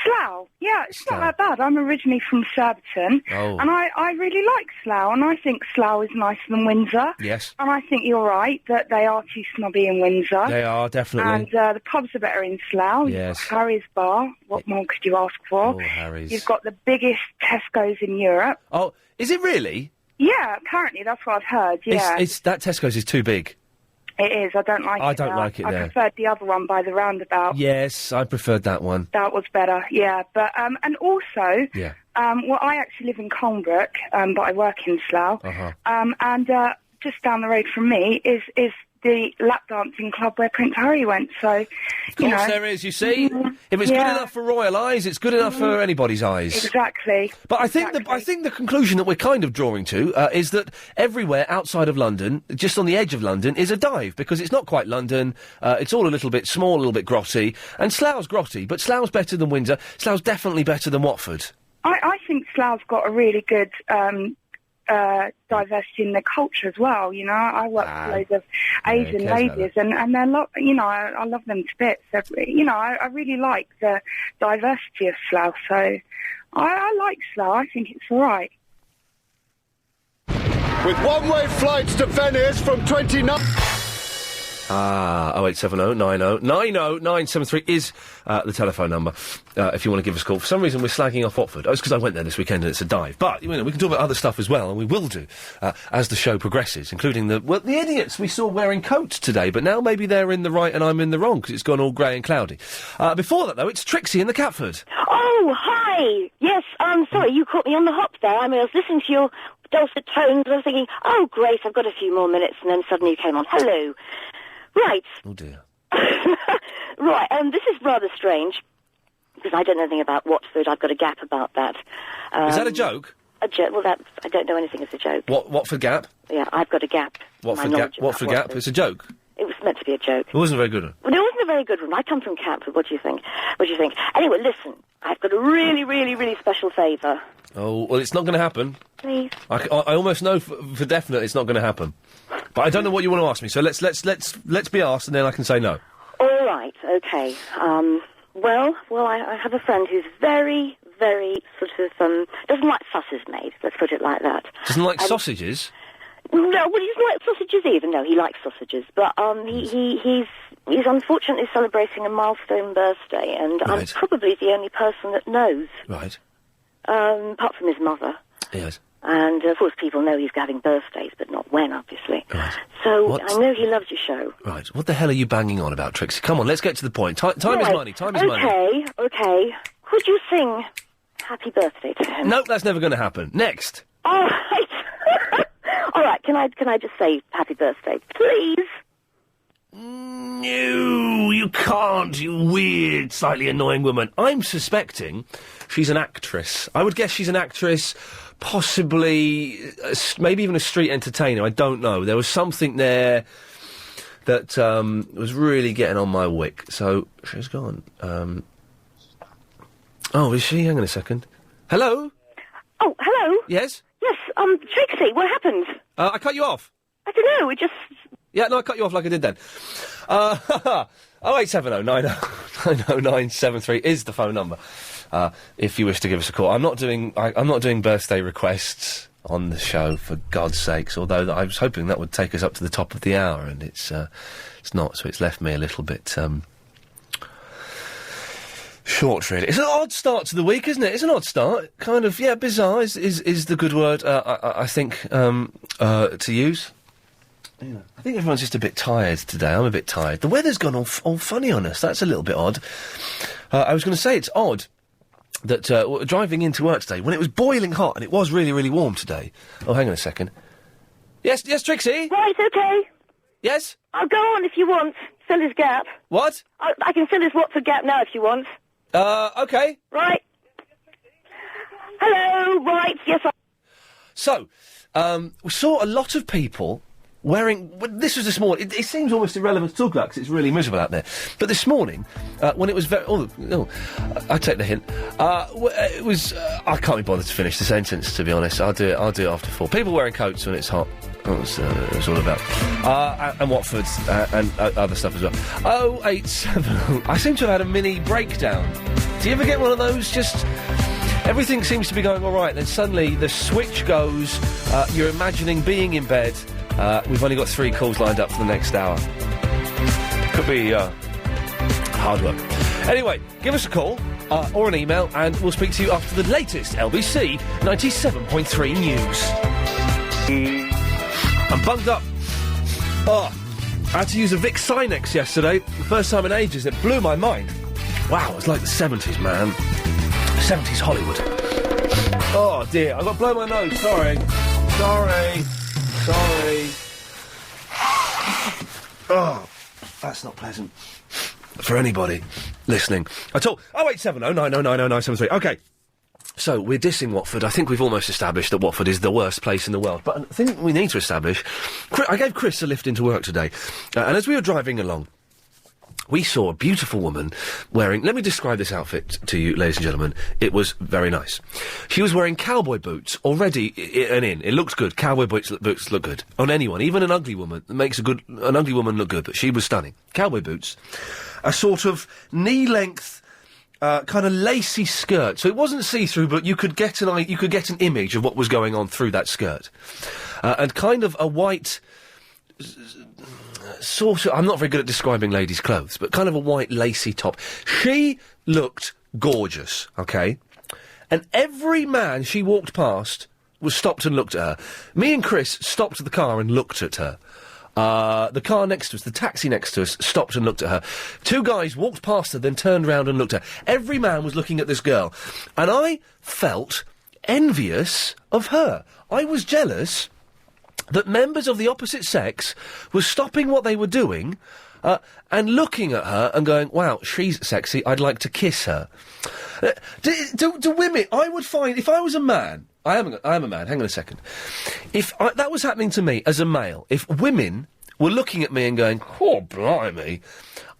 Slough, yeah, it's not that bad. I'm originally from Surbiton, and I really like Slough, and I think Slough is nicer than Windsor. Yes. And I think you're right that they are too snobby in Windsor. They are, definitely. And the pubs are better in Slough. Yes. You've got Harry's Bar. What more could you ask for? Oh, Harry's. You've got the biggest Tesco's in Europe. Oh, is it really? Yeah, apparently, that's what I've heard, yeah. That Tesco's is too big. It is, I don't like it. I don't like it there. I preferred the other one by the roundabout. Yes, I preferred that one. That was better, yeah. But, and also, well, I actually live in Colnbrook, but I work in Slough. Uh-huh. And just down the road from me is the lap dancing club where Prince Harry went. So, Of course there is, you see. If it's good enough for royal eyes, it's good enough for anybody's eyes. Exactly. But I think the conclusion that we're kind of drawing to is that everywhere outside of London, just on the edge of London, is a dive, because it's not quite London, it's all a little bit small, a little bit grotty, and Slough's grotty, but Slough's better than Windsor, Slough's definitely better than Watford. I think Slough's got a really good diversity in their culture as well. You know, I work with loads of Asian ladies, and they're I love them to bits. I really like the diversity of Slough, so I like Slough. I think it's all right. With one-way flights to Venice from 29... 0870 90 973 is the telephone number if you want to give us a call. For some reason we're slagging off Watford. Oh, it's because I went there this weekend and it's a dive. But, we can talk about other stuff as well, and we will do as the show progresses, including the idiots we saw wearing coats today, but now maybe they're in the right and I'm in the wrong because it's gone all grey and cloudy. Before that, though, it's Trixie in the Catford. Oh, hi! Yes, sorry, you caught me on the hop there. I was listening to your dulcet tones and I was thinking, oh, great, I've got a few more minutes, and then suddenly you came on. Hello. Right. Oh, dear. Right, this is rather strange, because I don't know anything about Watford. I've got a gap about that. Is that a joke? A joke? Well, I don't know anything as a joke. Watford gap? Yeah, I've got a gap. Watford gap? It's a joke? It was meant to be a joke. It wasn't a very good one. Well, it wasn't a very good one. I come from Catford. What do you think? Anyway, listen, I've got a really, really, really special favour. Oh, well, it's not going to happen. Please. I almost know for definite it's not going to happen. But I don't know what you want to ask me, so let's be asked, and then I can say no. All right, okay. Well, I have a friend who's very, very sort of doesn't like sausages made. Let's put it like that. Doesn't like sausages? No, well, he doesn't like sausages either. No, he likes sausages, but he's unfortunately celebrating a milestone birthday, and Right. I'm probably the only person that knows. Right. Apart from his mother. Yes. And, of course, people know he's having birthdays, but not when, obviously. Right. So, I know he loves your show. Right. What the hell are you banging on about, Trixie? Come on, let's get to the point. Time is money. Time is money. Okay. Could you sing Happy Birthday to him? Nope, that's never going to happen. Next. All right. All right, can I just say Happy Birthday, please? No, you can't, you weird, slightly annoying woman. I'm suspecting she's an actress. I would guess she's an actress, possibly, maybe even a street entertainer. I don't know. There was something there that was really getting on my wick. So, she's gone. Oh, is she? Hang on a second. Hello? Oh, hello? Yes? Yes, Trixie, what happened? I cut you off. I don't know, it just... Yeah, no, I cut you off like I did then. 0870 90 973 is the phone number. If you wish to give us a call. I'm not doing birthday requests on the show, for God's sakes, although I was hoping that would take us up to the top of the hour, and it's not, so it's left me a little bit short, really. It's an odd start to the week, isn't it? It's an odd start. Kind of, yeah, bizarre is the good word, I think, to use. Yeah. I think everyone's just a bit tired today. I'm a bit tired. The weather's gone all funny on us. That's a little bit odd. I was going to say it's odd that driving into work today, when it was boiling hot, and it was really, really warm today. Oh, hang on a second. Yes, Trixie? Right, okay. Yes? I'll go on if you want. Fill his gap. What? I can fill his Watford gap now if you want. Okay. Right. Hello, right, yes, So, we saw a lot of people wearing... This was this morning. It seems almost irrelevant to talk about because it's really miserable out there. But this morning, when it was very... I take the hint. It was... I can't be bothered to finish the sentence, to be honest. I'll do it after 4. People wearing coats when it's hot. That was it was all about. And Watford and other stuff as well. 087... I seem to have had a mini breakdown. Do you ever get one of those? Just... Everything seems to be going all right, then suddenly the switch goes, you're imagining being in bed. We've only got 3 calls lined up for the next hour. Could be hard work. Anyway, give us a call or an email, and we'll speak to you after the latest LBC 97.3 news. I'm bunged up. I had to use a Vicks Sinex yesterday. The first time in ages. It blew my mind. Wow, it was like the 70s, man. 70s Hollywood. Oh, dear. I've got to blow my nose. Sorry. Oh, that's not pleasant for anybody listening at all. 0870 9090 973. OK. So, we're dissing Watford. I think we've almost established that Watford is the worst place in the world. But I think we need to establish... I gave Chris a lift into work today, and as we were driving along, we saw a beautiful woman wearing... Let me describe this outfit to you, ladies and gentlemen. It was very nice. She was wearing cowboy boots already and in. It looks good. Cowboy boots look good on anyone, even an ugly woman. It makes an ugly woman look good, but she was stunning. Cowboy boots. A sort of knee-length... kind of lacy skirt, so it wasn't see-through, but you could get an image of what was going on through that skirt, and kind of a white sort of. I'm not very good at describing ladies' clothes, but kind of a white lacy top. She looked gorgeous, okay, and every man she walked past was stopped and looked at her. Me and Chris stopped the car and looked at her. The car next to us, the taxi next to us, stopped and looked at her. Two guys walked past her, then turned round and looked at her. Every man was looking at this girl. And I felt envious of her. I was jealous that members of the opposite sex were stopping what they were doing, and looking at her and going, wow, she's sexy, I'd like to kiss her. Do women... I would find... If I was a man... I am a man, hang on a second. If that was happening to me as a male, if women were looking at me and going, oh, blimey,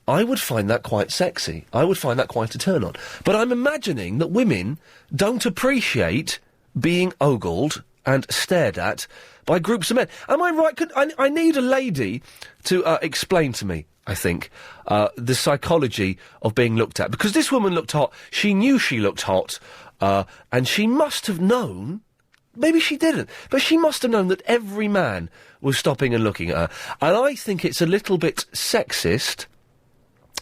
I would find that quite sexy. I would find that quite a turn-on. But I'm imagining that women don't appreciate being ogled and stared at by groups of men. Am I right? I need a lady to explain to me, I think, the psychology of being looked at. Because this woman looked hot, she knew she looked hot, and she must have known, maybe she didn't, but she must have known that every man was stopping and looking at her. And I think it's a little bit sexist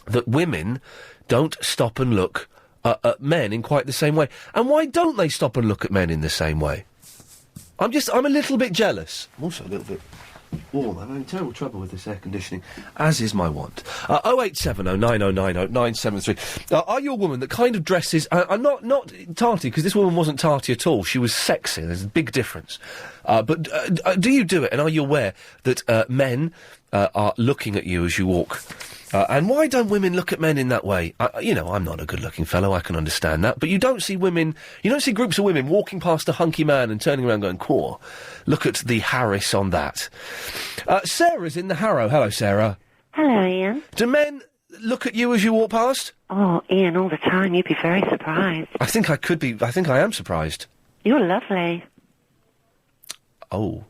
that women don't stop and look at men in quite the same way. And why don't they stop and look at men in the same way? I'm a little bit jealous. I'm also a little bit warm. I'm having terrible trouble with this air conditioning, as is my want. 0870 9090 973. Are you a woman that kind of dresses... I'm not tarty, because this woman wasn't tarty at all. She was sexy. There's a big difference. But do you do it, and are you aware that men are looking at you as you walk? And why don't women look at men in that way? I'm not a good-looking fellow, I can understand that, but you don't see groups of women walking past a hunky man and turning around going, "Cool, look at the Harris on that." Sarah's in the Harrow. Hello, Sarah. Hello, Ian. Do men look at you as you walk past? Oh, Ian, all the time. You'd be very surprised. I think I am surprised. You're lovely. Oh.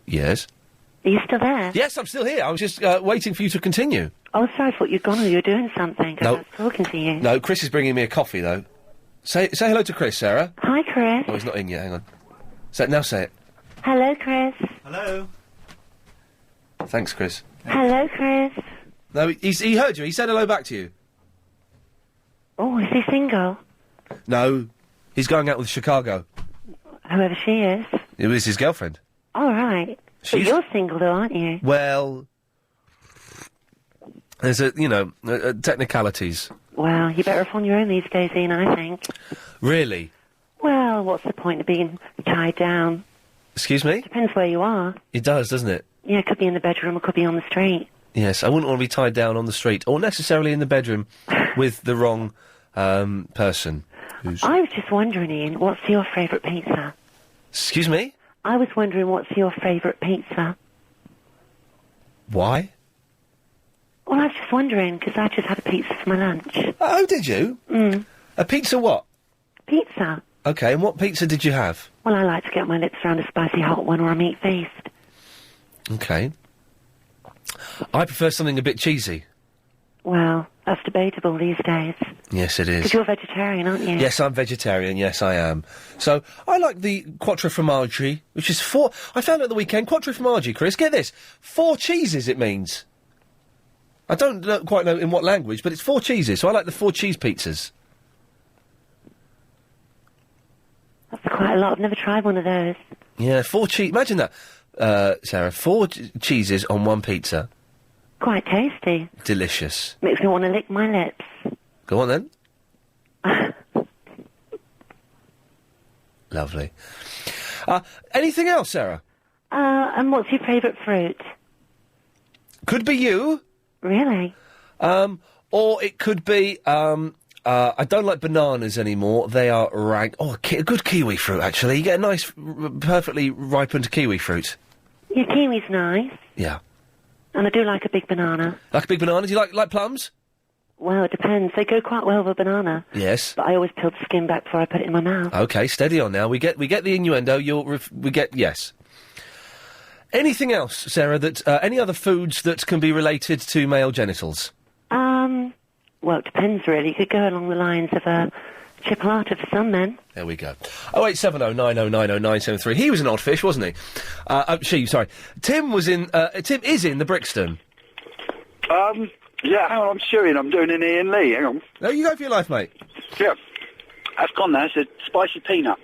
Yes? Are you still there? Yes, I'm still here. I was just waiting for you to continue. Oh, sorry, I thought you'd gone or you were doing something, 'cause I was talking to you. No, Chris is bringing me a coffee, though. Say hello to Chris, Sarah. Hi, Chris. Oh, he's not in yet, hang on. Now say it. Hello, Chris. Hello. Thanks, Chris. Hello, Chris. No, he heard you. He said hello back to you. Oh, is he single? No, he's going out with Chicago. Whoever she is. It was his girlfriend. All right. But you're single, though, aren't you? Well, there's technicalities. Well, you're better off on your own these days, Ian, I think. Really? Well, what's the point of being tied down? Excuse me? Depends where you are. It does, doesn't it? Yeah, it could be in the bedroom, it could be on the street. Yes, I wouldn't want to be tied down on the street, or necessarily in the bedroom, with the wrong person. I was just wondering, Ian, what's your favourite pizza? Excuse me? I was wondering what's your favourite pizza? Why? Well, I was just wondering, because I just had a pizza for my lunch. Oh, did you? A pizza what? Pizza. OK, and what pizza did you have? Well, I like to get my lips around a spicy hot one or a meat feast. OK. I prefer something a bit cheesy. Well, that's debatable these days. Yes, it is. Because you're vegetarian, aren't you? Yes, I'm vegetarian, yes, I am. So, I like the quattro formaggi, which is 4... I found out the weekend, quattro formaggi, Chris, get this, 4 cheeses it means. I don't quite know in what language, but it's 4 cheeses, so I like the 4 cheese pizzas. That's quite a lot. I've never tried one of those. Yeah, 4 cheese... Imagine that, Sarah, 4 cheeses on 1 pizza. Quite tasty. Delicious. Makes me want to lick my lips. Go on, then. Lovely. Anything else, Sarah? And what's your favourite fruit? Could be you. Really? Or it could be, I don't like bananas anymore. They are rank. Oh, a good kiwi fruit, actually. You get a nice, perfectly ripened kiwi fruit. Your kiwi's nice. Yeah. And I do like a big banana. Like a big banana? Do you like plums? Well, it depends. They go quite well with a banana. Yes. But I always peel the skin back before I put it in my mouth. Okay, steady on now. We get the innuendo. Yes. Anything else, Sarah, that, any other foods that can be related to male genitals? Well, it depends, really. You could go along the lines of chipolata for some men. There we go. 0870 90 90 973. He was an odd fish, wasn't he? Sorry. Tim is in the Brixton. Yeah, hang on, I'm chewing. I'm doing an Ian Lee. Hang on. No, you go for your life, mate. Yeah. That's gone now. It's a spicy peanut.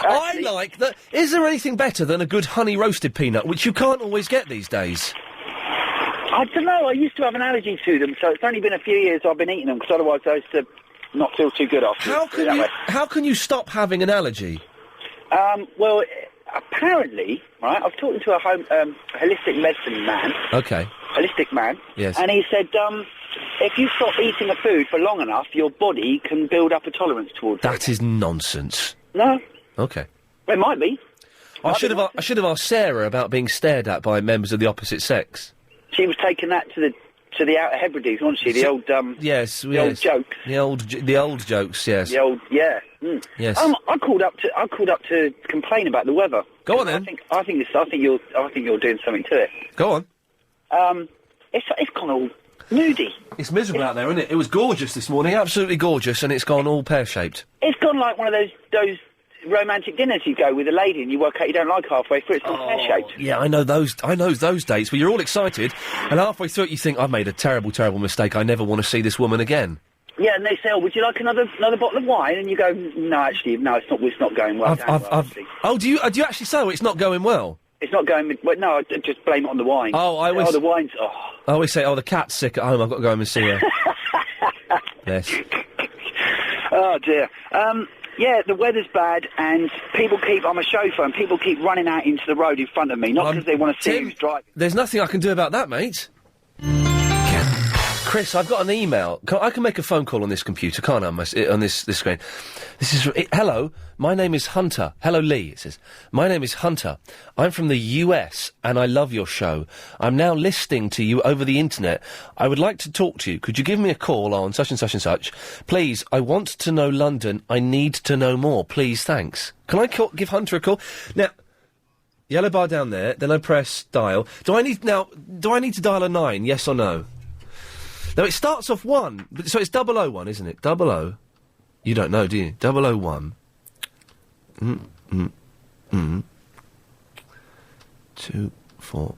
I like that. Is there anything better than a good honey roasted peanut, which you can't always get these days? I don't know. I used to have an allergy to them, so it's only been a few years I've been eating them, because otherwise I used to not feel too good after. How can you stop having an allergy? Well, apparently, right, I've talked to a holistic medicine man. Okay. Holistic man. Yes. And he said, if you stop eating a food for long enough, your body can build up a tolerance towards it. That is nonsense. No. Okay. It might be. I should have asked Sarah about being stared at by members of the opposite sex. She was taking that to the Outer Hebrides, wasn't she? The old old jokes. The old jokes, yes. Yeah. Mm. Yes. I called up to complain about the weather. Go on then. I think you're doing something to it. Go on. It's gone all moody. It's miserable out there, isn't it? It was gorgeous this morning, absolutely gorgeous, and it's gone all pear-shaped. It's gone like one of those romantic dinners you go with a lady and you work out you don't like halfway through. It's gone pear-shaped. Yeah, I know those dates where you're all excited, and halfway through it you think, I've made a terrible, terrible mistake. I never want to see this woman again. Yeah, and they say, would you like another bottle of wine? And you go, no, actually, no, it's not going well. Do you actually say it's not going well? It's not going... Well, no, I just blame it on the wine. Oh, the wine's... Oh. I always say, the cat's sick at home, I've got to go home and see her. Yes. Oh, dear. Yeah, the weather's bad, and I'm a chauffeur, and people keep running out into the road in front of me, not because they want to see who's driving. There's nothing I can do about that, mate. Chris, I've got an email. I can make a phone call on this computer, can't I, on this screen? This is... hello, my name is Hunter. Hello, Lee, it says. My name is Hunter. I'm from the US, and I love your show. I'm now listening to you over the internet. I would like to talk to you. Could you give me a call on such and such and such? Please, I want to know London. I need to know more. Please, thanks. Can I give Hunter a call? Now... Yellow bar down there, then I press dial. Do I need to dial a 9, yes or no? No, it starts off 1, so it's 001, isn't it? 00. You don't know, do you? 001. 2 4.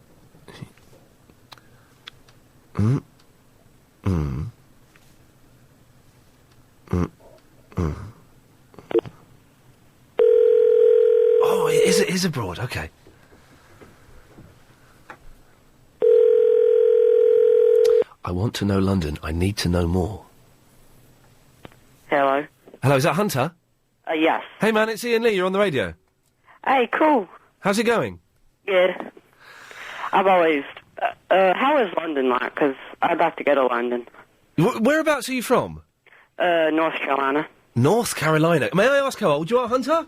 Oh, it is abroad. Okay. I want to know London. I need to know more. Hello. Hello, is that Hunter? Yes. Hey, man, it's Ian Lee. You're on the radio. Hey, cool. How's it going? Good. I've always... how is London like? Because I'd like to go to London. Whereabouts are you from? North Carolina. North Carolina. May I ask how old you are, Hunter?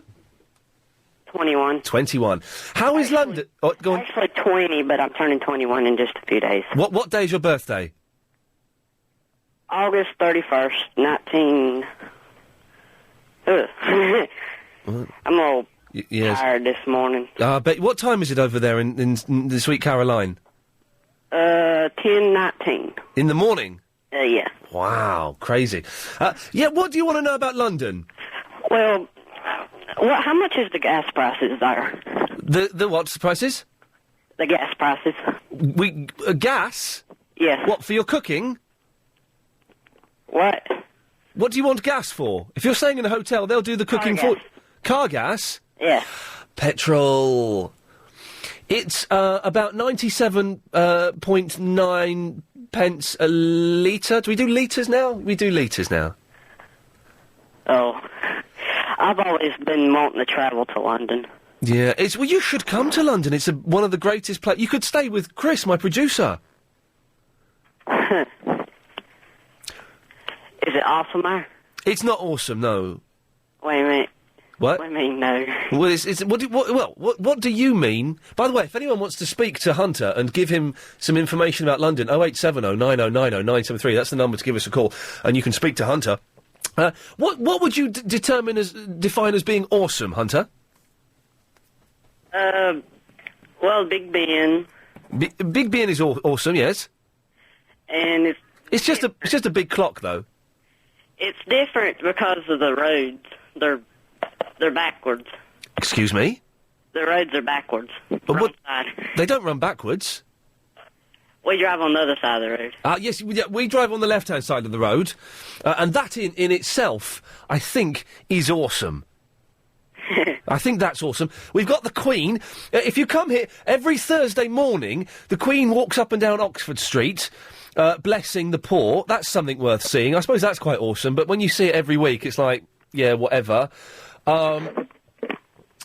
21. 21. How is London... Oh, go on. Actually 20, but I'm turning 21 in just a few days. What day is your birthday? August 31st, 19... I'm all tired this morning. But what time is it over there in the sweet Caroline? 10:19. In the morning? Yeah. Wow, crazy. Yeah, what do you want to know about London? Well, how much is the gas prices there? The what prices? The gas prices. Gas? Yes. What, for your cooking? What? What do you want gas for? If you're staying in a hotel, they'll do the cooking for... Car gas? Yeah. Petrol. It's about 97.9 pence a litre. Do we do litres now? We do litres now. Oh. I've always been wanting to travel to London. Yeah, well, you should come to London. It's one of the greatest places. You could stay with Chris, my producer. Is it awesome there? It's not awesome, no. Wait a minute. What? What do you mean, no? Well, what do you mean? By the way, if anyone wants to speak to Hunter and give him some information about London, 0870 9090 973, that's the number to give us a call, and you can speak to Hunter. What would you define as being awesome, Hunter? Well, Big Ben. Big Ben is awesome, yes. And it's just a big clock, though. It's different because of the roads. They're backwards. Excuse me? The roads are backwards. But what? They don't run backwards. We drive on the other side of the road. Yes, we drive on the left-hand side of the road, and that in itself, I think, is awesome. I think that's awesome. We've got the Queen. If you come here, every Thursday morning, the Queen walks up and down Oxford Street, blessing the poor. That's something worth seeing. I suppose that's quite awesome, but when you see it every week, it's like, yeah, whatever. Hello?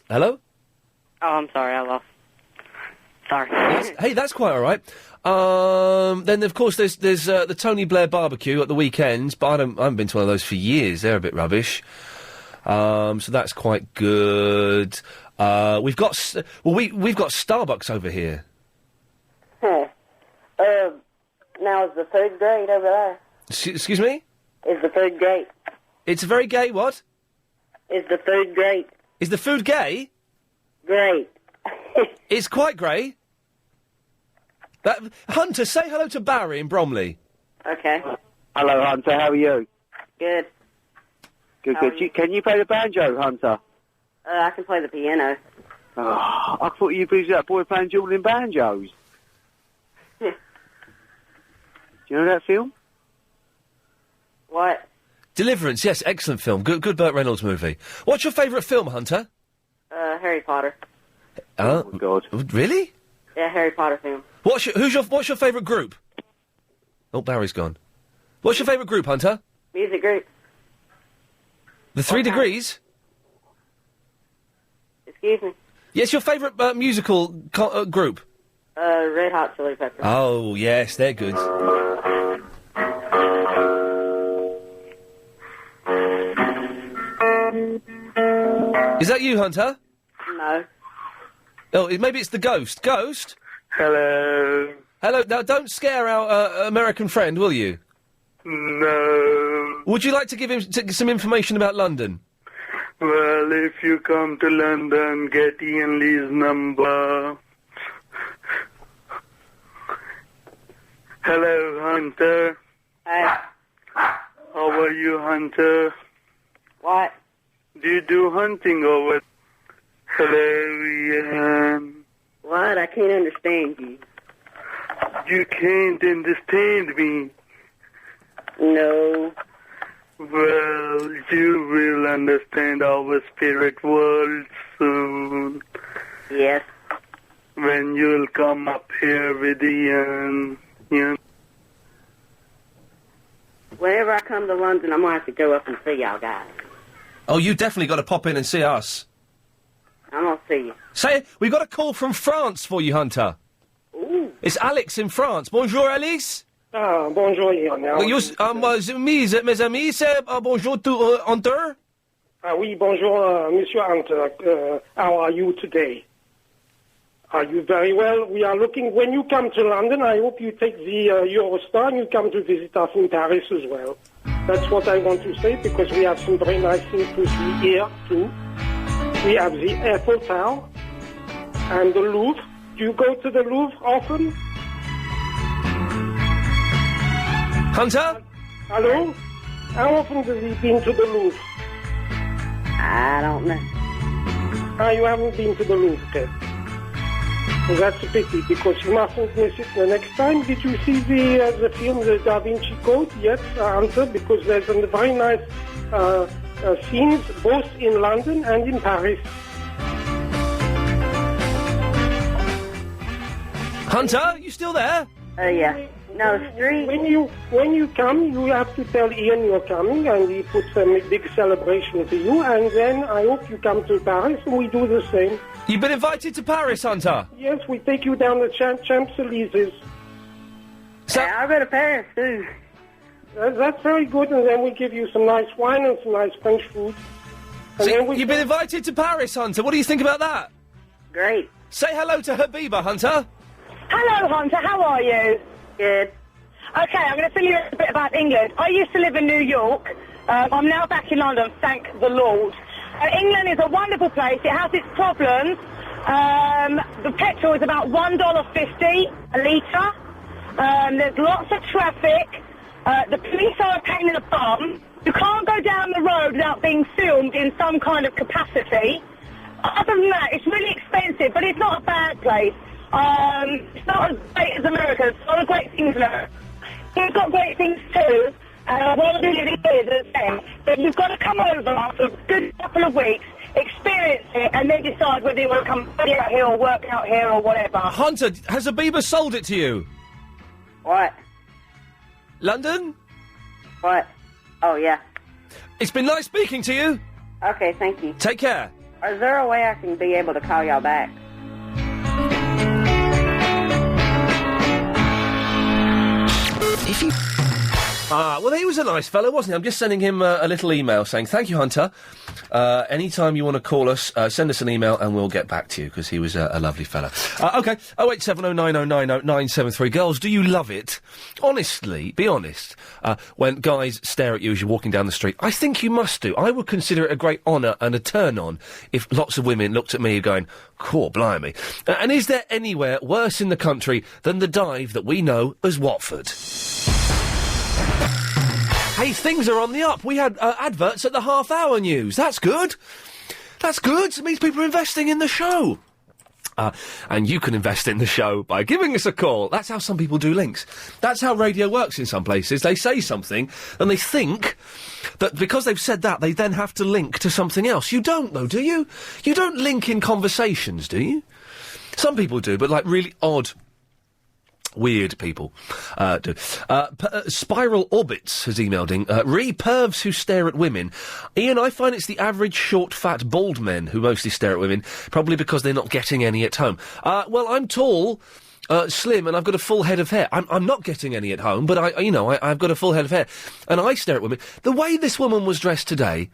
Oh, I'm sorry, I lost. Sorry. Hey, that's quite all right. Then, of course, there's the Tony Blair barbecue at the weekends, but I haven't been to one of those for years. They're a bit rubbish. So that's quite good. We've got Starbucks over here. Now is the food great over there? Excuse me? Is the food great? It's very gay. What? Is the food great? Is the food gay? Great. It's quite grey. Hunter, say hello to Barry in Bromley. Okay. Hello, Hunter. How are you? Good. Good. Can you play the banjo, Hunter? I can play the piano. Oh, I thought you was that boy playing dueling banjos. Yeah. Do you know that film? What? Deliverance, yes, excellent film. Good Burt Reynolds movie. What's your favourite film, Hunter? Harry Potter. Oh, God. Really? Yeah, Harry Potter film. What's your favourite group? Oh, Barry's gone. What's your favourite group, Hunter? Music group. The 3 Degrees? Excuse me? Yes, your favourite musical group? Red Hot Chili Peppers. Oh, yes, they're good. Is that you, Hunter? No. Oh, maybe it's the ghost. Ghost? Hello. Hello. Now, don't scare our American friend, will you? No. Would you like to give him some information about London? Well, if you come to London, get Ian Lee's number. Hello, Hunter. Hi. How are you, Hunter? What? Do you do hunting or what? Hello, Ian. What? I can't understand you. You can't understand me. No. Well, you will understand our spirit world soon. Yes. When you'll come up here with Ian. Whenever I come to London, I'm going to have to go up and see y'all guys. Oh, you definitely got to pop in and see us. I'm going to see you. Say, we got a call from France for you, Hunter. Ooh. It's Alex in France. Bonjour, Alice. Ah, bonjour, Ian. Mes amis, c'est bonjour to Hunter. Oui, bonjour, Monsieur Hunter. How are you today? Are you very well? We are looking, when you come to London, I hope you take the Eurostar and you come to visit us in Paris as well. That's what I want to say, because we have some very nice things to see here, too. We have the Eiffel Tower and the Louvre. Do you go to the Louvre often? Hunter? Hello? How often have you been to the Louvre? I don't know. You haven't been to the Louvre, okay. Well, that's a pity, because you mustn't miss it the next time. Did you see the film, The Da Vinci Code, yet, Hunter? Because there's a very nice scenes both in London and in Paris. Hunter, you still there? Yeah. No, street. When you come, you have to tell Ian you're coming, and he puts a big celebration to you, and then I hope you come to Paris, and we do the same. You've been invited to Paris, Hunter? Yes, we take you down the Champs-Élysées. So, yeah, I'll go to Paris, too. That's very good, and then we give you some nice wine and some nice French food. So you've been invited to Paris, Hunter. What do you think about that? Great. Say hello to Habiba, Hunter. Hello, Hunter. How are you? Good. Okay, I'm going to tell you a bit about England. I used to live in New York. I'm now back in London, thank the Lord. England is a wonderful place. It has its problems. The petrol is about $1.50 a litre. There's lots of traffic. The police are a pain in the bum. You can't go down the road without being filmed in some kind of capacity. Other than that, it's really expensive, but it's not a bad place. It's not as great as America. There's a lot of great things there. We've got great things too. One of the living here is the same. But you've got to come over after a good couple of weeks, experience it, and then decide whether you want to come study out here or work out here or whatever. Hunter, has Habiba sold it to you? What? London? What? Oh, yeah. It's been nice speaking to you. Okay, thank you. Take care. Is there a way I can be able to call y'all back? If you... well, he was a nice fellow, wasn't he? I'm just sending him a little email saying, thank you, Hunter. Anytime you want to call us, send us an email and we'll get back to you, because he was a lovely fella. OK, 08709090973. Girls, do you love it? Honestly, be honest. When guys stare at you as you're walking down the street, I think you must do. I would consider it a great honour and a turn-on if lots of women looked at me going, cool, blimey. And is there anywhere worse in the country than the dive that we know as Watford? Hey, things are on the up. We had adverts at the half-hour news. That's good. That's good. It means people are investing in the show. And you can invest in the show by giving us a call. That's how some people do links. That's how radio works in some places. They say something, and they think that because they've said that, they then have to link to something else. You don't, though, do you? You don't link in conversations, do you? Some people do, but, like, really odd... weird people do. Spiral Orbits has emailed in. Pervs who stare at women. Ian, I find it's the average short, fat, bald men who mostly stare at women, probably because they're not getting any at home. Well, I'm tall, slim, and I've got a full head of hair. I'm not getting any at home, but I've got a full head of hair. And I stare at women. The way this woman was dressed today...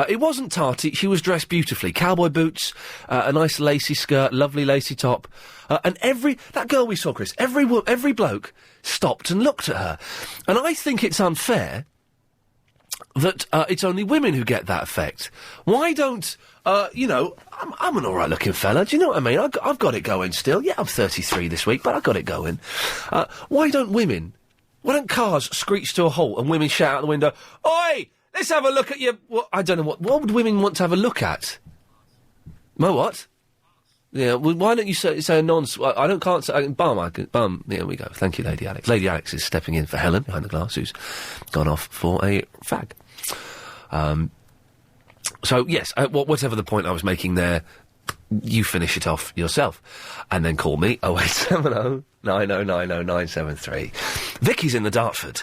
it wasn't tarty, she was dressed beautifully. Cowboy boots, a nice lacy skirt, lovely lacy top. And that girl we saw, Chris, every bloke stopped and looked at her. And I think it's unfair that it's only women who get that effect. Why don't, I'm an alright looking fella, do you know what I mean? I've got it going still. Yeah, I'm 33 this week, but I've got it going. Why don't cars screech to a halt and women shout out the window, "Oi! Let's have a look at your..." Well, I don't know, what would women want to have a look at? My what? Yeah, well, why don't you say a can't say... Bum. There we go. Thank you, Lady Alex. Lady Alex is stepping in for Helen, behind the glass, who's gone off for a fag. So, yes, whatever the point I was making there, you finish it off yourself. And then call me, 0870 9090973. Vicky's in the Dartford.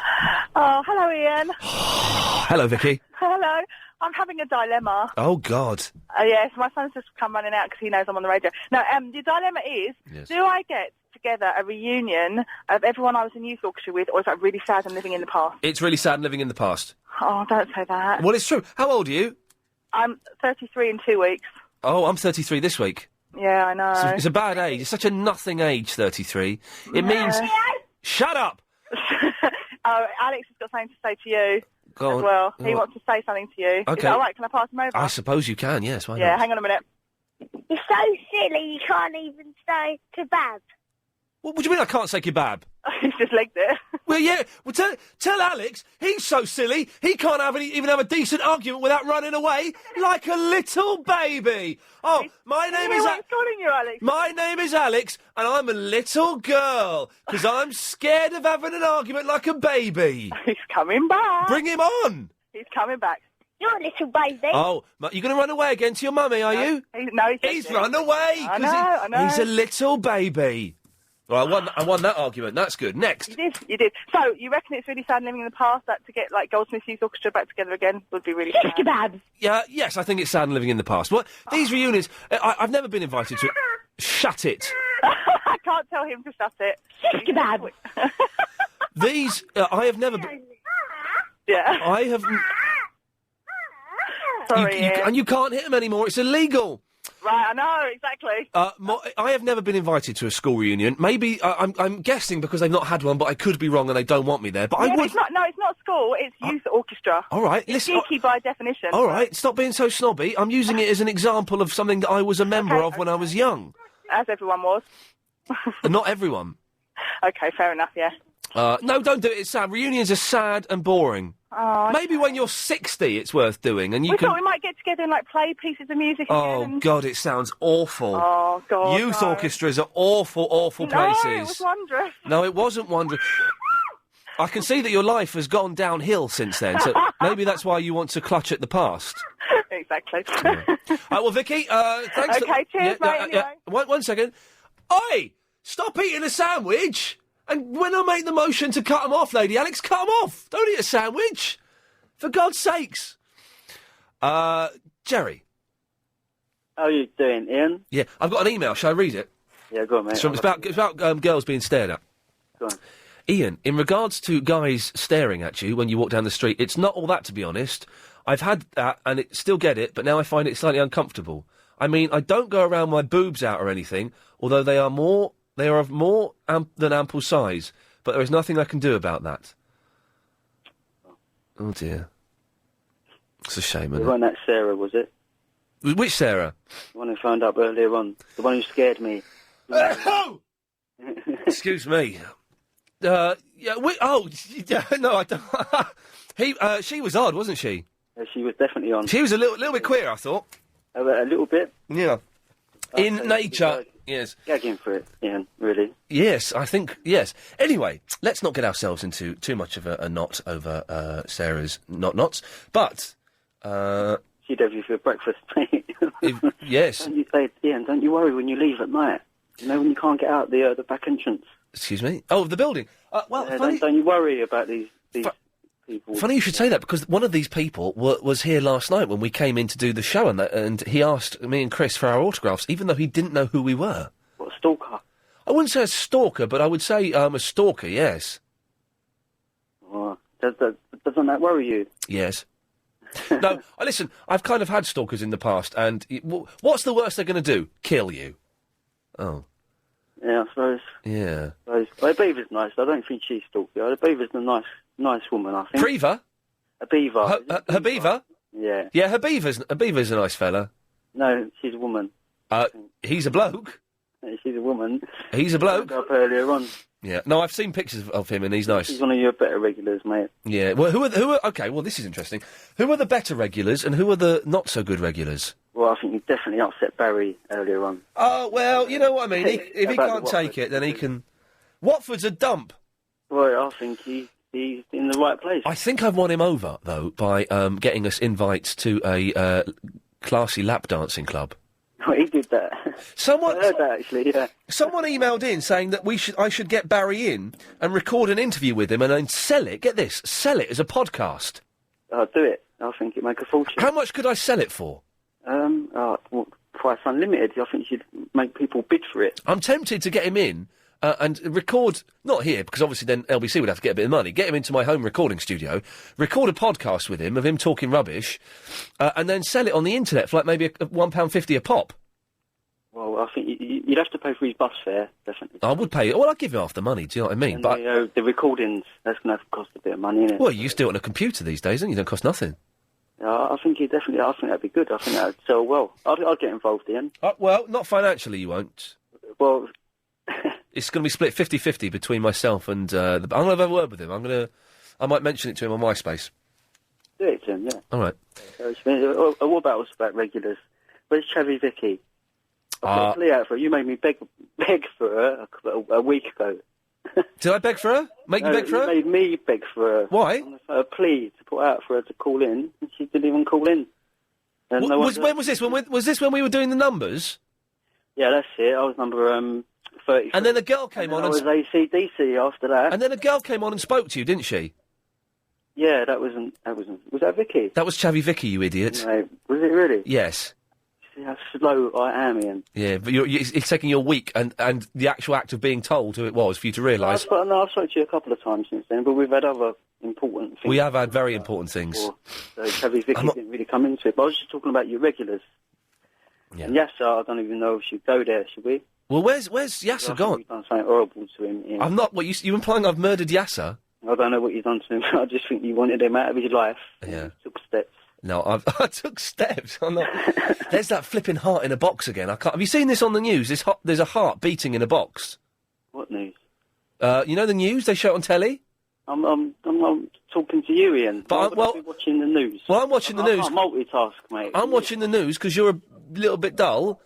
Oh, hello, Ian. Hello, Vicky. Hello. I'm having a dilemma. Oh, God. Yes, my son's just come running out because he knows I'm on the radio. No, the dilemma is, do I get together a reunion of everyone I was in youth orchestra with, or is that really sad and living in the past? It's really sad and living in the past. Oh, don't say that. Well, it's true. How old are you? I'm 33 in 2 weeks. Oh, I'm 33 this week. Yeah, I know. It's a bad age. It's such a nothing age, 33. It means... Shut up! Oh, Alex has got something to say to you Go as on. well. He wants to say something to you. Okay. Is that all right? Can I pass him over? I suppose you can, yes. Why yeah, not? hang on a minute. You're so silly you can't even say kebab. What do you mean I can't say kebab? He's just legged it. Well, yeah. Well, tell Alex he's so silly he can't even have a decent argument without running away like a little baby. Oh, my name is calling you, Alex. My name is Alex, and I'm a little girl because I'm scared of having an argument like a baby. He's coming back. Bring him on. He's coming back. You're a little baby. Oh, you're going to run away again to your mummy, are you? He's run away. I know. He's a little baby. Well, I won that argument. That's good. Next. You did. So, you reckon it's really sad living in the past that to get, like, Goldsmiths Youth Orchestra back together again would be really sad? Kebabs. Yeah, yes, I think it's sad living in the past. Well, these reunions, I've never been invited to... Shut it. I can't tell him to shut it. Kebabs. These, I have never been... Yeah. I have... Sorry, and you can't hit them anymore. It's illegal. Right, I know, exactly. I have never been invited to a school reunion. Maybe I'm guessing because they've not had one, but I could be wrong and they don't want me there. But I would. It's not school. It's youth orchestra. All right, it's listen. geeky by definition. All right, stop being so snobby. I'm using it as an example of something that I was a member of when I was young. As everyone was. Not everyone. Okay, fair enough. Yeah. No, don't do it. It's sad. Reunions are sad and boring. Oh, maybe when you're 60, it's worth doing, and you we can. thought we might get together and like play pieces of music. Oh again. God, it sounds awful. Oh God. Youth no. orchestras are awful, awful places. No, it was wondrous. No, it wasn't wondrous. I can see that your life has gone downhill since then, so maybe that's why you want to clutch at the past. Exactly. Well, Vicky, thanks. Okay, cheers, mate. Anyway. One second. Oi! Stop eating a sandwich! And when I make the motion to cut them off, Lady Alex, cut them off! Don't eat a sandwich! For God's sakes! Jerry. How are you doing, Ian? Yeah, I've got an email. Shall I read it? Yeah, go on, mate. It's about girls being stared at. Go on. Ian, in regards to guys staring at you when you walk down the street, it's not all that, to be honest. I've had that, and still get it, but now I find it slightly uncomfortable. I mean, I don't go around my boobs out or anything, although they are of more than ample size, but there is nothing I can do about that. Oh, dear. It's a shame, isn't The one that Sarah, was it? Which Sarah? The one who phoned up earlier on. The one who scared me. Excuse me. No, I don't. She was odd, wasn't she? Yeah, she was definitely on. She was a little bit queer, I thought. A little bit? Yeah. In nature, yes. Gagging for it, Ian, really. Yes, I think, yes. Anyway, let's not get ourselves into too much of a knot over Sarah's knots, but... She'd have you for breakfast, mate. Yes. Don't you say, Ian, don't you worry when you leave at night. You know, when you can't get out the back entrance. Excuse me? Oh, the building. Funny... Don't you worry about these people. Funny you should say that, because one of these people was here last night when we came in to do the show, and he asked me and Chris for our autographs, even though he didn't know who we were. What, a stalker? I wouldn't say a stalker, but I would say a stalker, yes. Oh, doesn't that worry you? Yes. No, listen, I've kind of had stalkers in the past, and what's the worst they're going to do? Kill you. Oh. Yeah, I suppose. Yeah. Beaver's nice. I don't think she's stalking you. Beaver's a nice woman, I think. Preeva? A beaver. Her beaver? Yeah. Yeah, her beaver's a nice fella. No, she's a woman. He's a bloke. She's a woman. He's a bloke. Up earlier on. Yeah. No, I've seen pictures of him, and he's nice. He's one of your better regulars, mate. Yeah. Well, who are? Okay. Well, this is interesting. Who are the better regulars, and who are the not so good regulars? Well, I think you definitely upset Barry earlier on. Oh well, you know what I mean. If he can't take it, then he can. Watford's a dump. Well, I think he's in the right place. I think I've won him over though by getting us invites to a classy lap dancing club. Oh, he did that. Someone I heard that actually. Yeah. Someone emailed in saying that I should get Barry in and record an interview with him and then sell it. Get this, sell it as a podcast. I'll do it. I think it'd make a fortune. How much could I sell it for? Well, price unlimited. I think you should make people bid for it. I'm tempted to get him in and record, not here, because obviously then LBC would have to get a bit of money, get him into my home recording studio, record a podcast with him, of him talking rubbish, and then sell it on the internet for like maybe £1.50 a pop. Well, I think you'd have to pay for his bus fare, definitely. I would pay, well, I'd give him half the money, do you know what I mean? And but the recordings, that's going to cost a bit of money, innit? Well, you used to do it on a computer these days, don't you? Don't cost nothing. I think that'd be good. I think that'd sell well. I'd get involved, Ian. Well, not financially, you won't. Well... It's going to be split 50-50 between myself and... I'm going to have a word with him. I might mention it to him on MySpace. Do it to him, yeah. All right. What about regulars? Where's Chavy Vicky? I put a plea out for her. You made me beg for her a week ago. Did I beg for her? Make you beg for her? You made me beg for her. Why? A plea to put out for her to call in, and she didn't even call in. And when was this? Was this when we were doing the numbers? Yeah, that's it. I was number 33. And then a girl came and on I and... was AC/DC after that. And then a girl came on and spoke to you, didn't she? Yeah, that wasn't... Was that Vicky? That was Chavy Vicky, you idiot. No, was it really? Yes. See how slow I am, Ian. Yeah, but it's taking you a week, and the actual act of being told who it was for you to realise. I've spoken to you a couple of times since then, but we've had other important things. We have had very important things. So Chavy Vicky didn't really come into it, but I was just talking about your regulars. Yeah. And Yasser, I don't even know if she'd go there, should we? Well, where's Yasser gone? You've done something horrible to him, Ian. I'm not... What, you implying I've murdered Yasser? I don't know what you've done to him. I just think you wanted him out of his life. Yeah. You took steps. No, I took steps. I'm not... There's that flipping heart in a box again. I can't... Have you seen this on the news? There's a heart beating in a box. What news? You know the news? They show it on telly? I'm talking to you, Ian. But I'll be watching the news. Well, I'm watching the news. I can't multitask, mate. I'm watching the news because you're a little bit dull.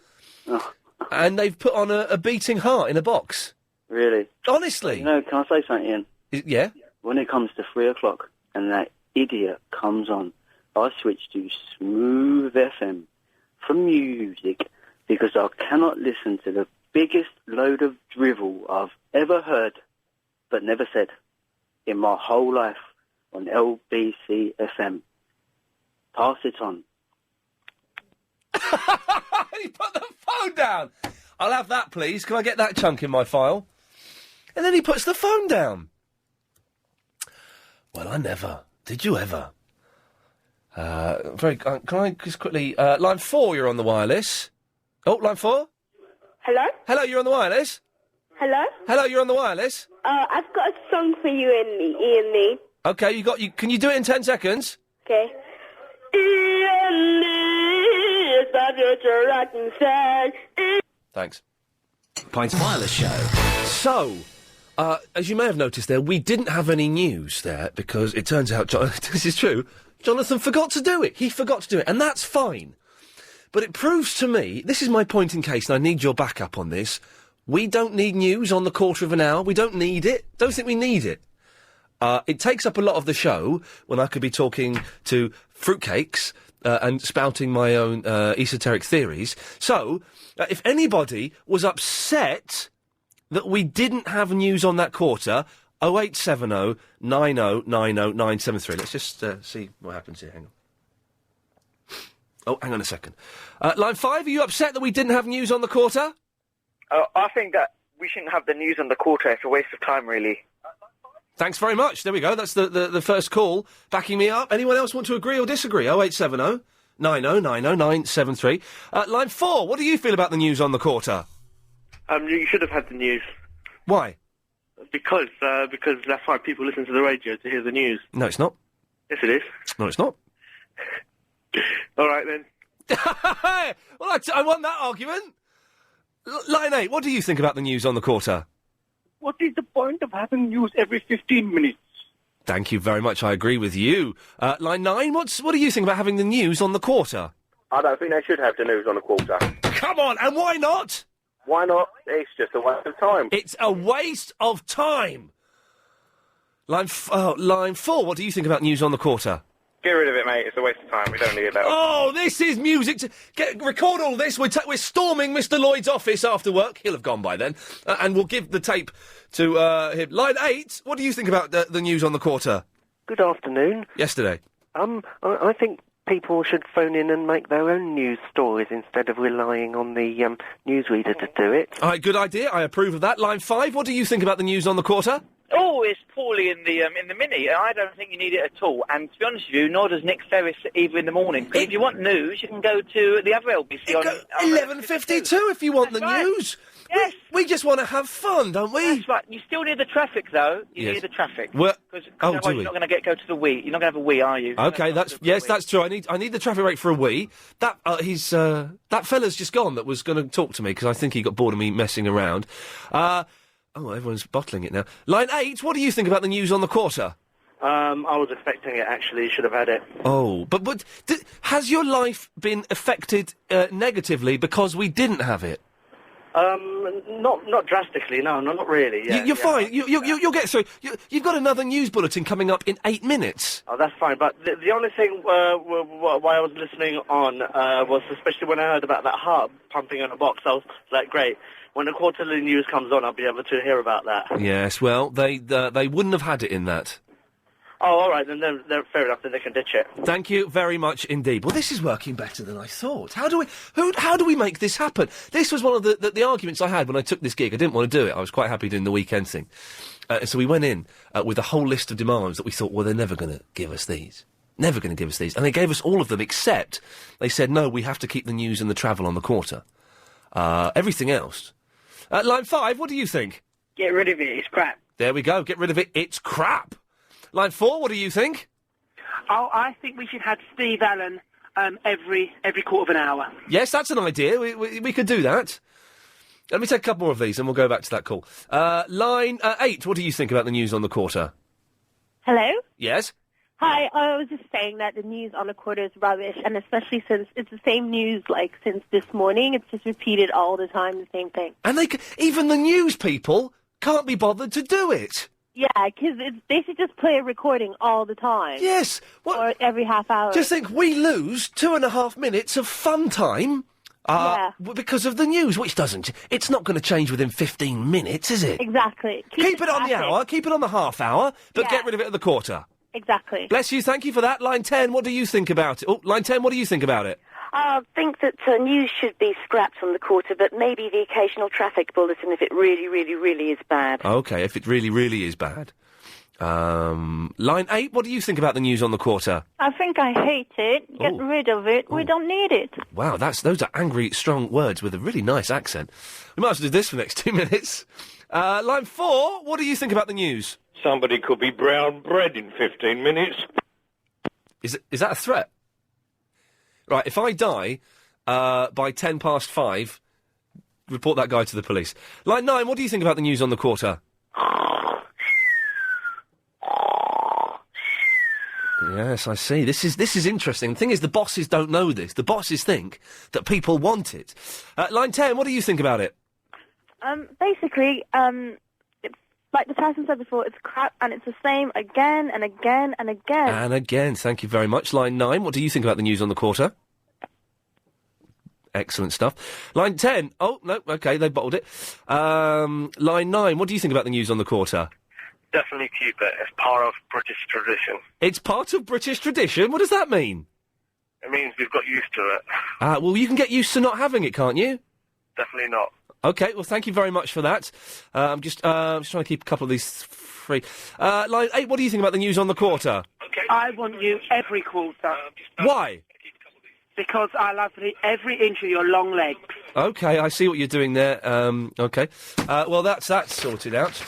And they've put on a beating heart in a box. Really? Honestly. You know, can I say something, Ian? Yeah? When it comes to 3 o'clock and that idiot comes on, I switch to Smooth FM for music because I cannot listen to the biggest load of drivel I've ever heard but never said in my whole life on LBC FM. Pass it on. He put the phone down. I'll have that, please. Can I get that chunk in my file? And then he puts the phone down. Well, I never. Did you ever? Can I just quickly... line 4, you're on the wireless. Oh, line 4? Hello? Hello, you're on the wireless. Hello? Hello, you're on the wireless. I've got a song for you, Ian Lee. Okay, can you do it in 10 seconds? Okay. Ian Lee, it's the future I can say. Thanks. Pints Wireless Show. So, as you may have noticed there, we didn't have any news there because it turns out, this is true, Jonathan forgot to do it. He forgot to do it, and that's fine. But it proves to me, this is my point in case, and I need your backup on this, we don't need news on the quarter of an hour. We don't need it. Don't think we need it. It takes up a lot of the show when I could be talking to fruitcakes and spouting my own esoteric theories. So, if anybody was upset that we didn't have news on that quarter, 0870 90 90 973. Let's just see what happens here. Hang on. Oh, hang on a second. Line 5, are you upset that we didn't have news on the quarter? I think that we shouldn't have the news on the quarter. It's a waste of time, really. Thanks very much. There we go. That's the first call backing me up. Anyone else want to agree or disagree? 0870 90 90 973. Line 4, what do you feel about the news on the quarter? You should have had the news. Why? Because that's why people listen to the radio, to hear the news. No, it's not. Yes, it is. No, it's not. All right, then. Well, I won that argument. Line 8, what do you think about the news on the quarter? What is the point of having news every 15 minutes? Thank you very much. I agree with you. Line 9, what do you think about having the news on the quarter? I don't think they should have the news on the quarter. Come on, and why not? Why not? It's just a waste of time. It's a waste of time. Line 4, what do you think about news on the quarter? Get rid of it, mate. It's a waste of time. We don't need that. Oh, this is music to... record all this. We're storming Mr. Lloyd's office after work. He'll have gone by then. And we'll give the tape to him. Line 8, what do you think about the news on the quarter? Good afternoon. Yesterday. I think people should phone in and make their own news stories instead of relying on the newsreader to do it. All right, good idea. I approve of that. Line 5, what do you think about the news on the quarter? Oh, it's poorly in the mini. I don't think you need it at all. And to be honest with you, nor does Nick Ferris either in the morning. If you want news, you can go to the other LBC on 11:52 if you want the news. Yes. We just want to have fun, don't we? That's right. You still need the traffic, though. You Yes. need the traffic. Well, Because do otherwise we? you're not going to go to the Wii. You're not going to have a Wii, are you? Okay, that's true. I need the traffic rate for a wee. That that fella's just gone. That was going to talk to me because I think he got bored of me messing around. Oh, everyone's bottling it now. Line 8, what do you think about the news on the quarter? I was expecting it, actually. Should have had it. Oh, but has your life been affected negatively because we didn't have it? Not drastically. No, not really. Yeah, You're fine. You'll get through. You've got another news bulletin coming up in 8 minutes. Oh, that's fine. But the only thing why I was listening on was especially when I heard about that heart pumping in a box. I was like, great. When the quarterly news comes on, I'll be able to hear about that. Yes. Well, they wouldn't have had it in that. Oh, all right, then they're fair enough. Then they can ditch it. Thank you very much indeed. Well, this is working better than I thought. How do we make this happen? This was one of the arguments I had when I took this gig. I didn't want to do it. I was quite happy doing the weekend thing. So we went in with a whole list of demands that we thought, well, they're never going to give us these. Never going to give us these. And they gave us all of them, except they said, no, we have to keep the news and the travel on the quarter. Everything else. Line 5, what do you think? Get rid of it. It's crap. There we go. Get rid of it. It's crap. Line 4, what do you think? Oh, I think we should have Steve Allen every quarter of an hour. Yes, that's an idea. We could do that. Let me take a couple more of these and we'll go back to that call. Line 8, what do you think about the news on the quarter? Hello? Yes? Hi, I was just saying that the news on the quarter is rubbish, and especially since it's the same news, since this morning. It's just repeated all the time, the same thing. And even the news people can't be bothered to do it. Yeah, because they should just play a recording all the time. Yes. Or every half hour. Just think, we lose 2.5 minutes of fun time because of the news, which it's not going to change within 15 minutes, is it? Exactly. Keep it on the hour, keep it on the half hour, but get rid of it at the quarter. Exactly. Bless you, thank you for that. Line 10, what do you think about it? Oh, Line 10, what do you think about it? I think that news should be scrapped on the quarter, but maybe the occasional traffic bulletin if it really, really, really is bad. OK, if it really, really is bad. Line 8, what do you think about the news on the quarter? I think I hate it. Get rid of it. We don't need it. Wow, those are angry, strong words with a really nice accent. We might as well do this for the next 2 minutes. Line 4, what do you think about the news? Somebody could be brown bread in 15 minutes. Is that a threat? Right, if I die by 5:10, report that guy to the police. Line 9, what do you think about the news on the quarter? Yes, I see. This is interesting. The thing is, the bosses don't know this. The bosses think that people want it. Line 10, what do you think about it? Basically, it's like the person said before, it's crap, and it's the same again and again and again. And again, thank you very much. Line 9, what do you think about the news on the quarter? Excellent stuff. Line 10, oh, no, OK, they bottled it. Line 9, what do you think about the news on the quarter? Definitely keep it. It's part of British tradition. It's part of British tradition? What does that mean? It means we've got used to it. Well, you can get used to not having it, can't you? Definitely not. OK, well, thank you very much for that. I'm just trying to keep a couple of these free. Line 8, what do you think about the news on the quarter? Okay. I want you every quarter. Why? Because I love every inch of your long legs. OK, I see what you're doing there. OK. Well, that's sorted out.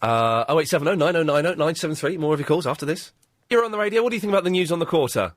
0870 9090 973. More of your calls after this. You're on the radio. What do you think about the news on the quarter?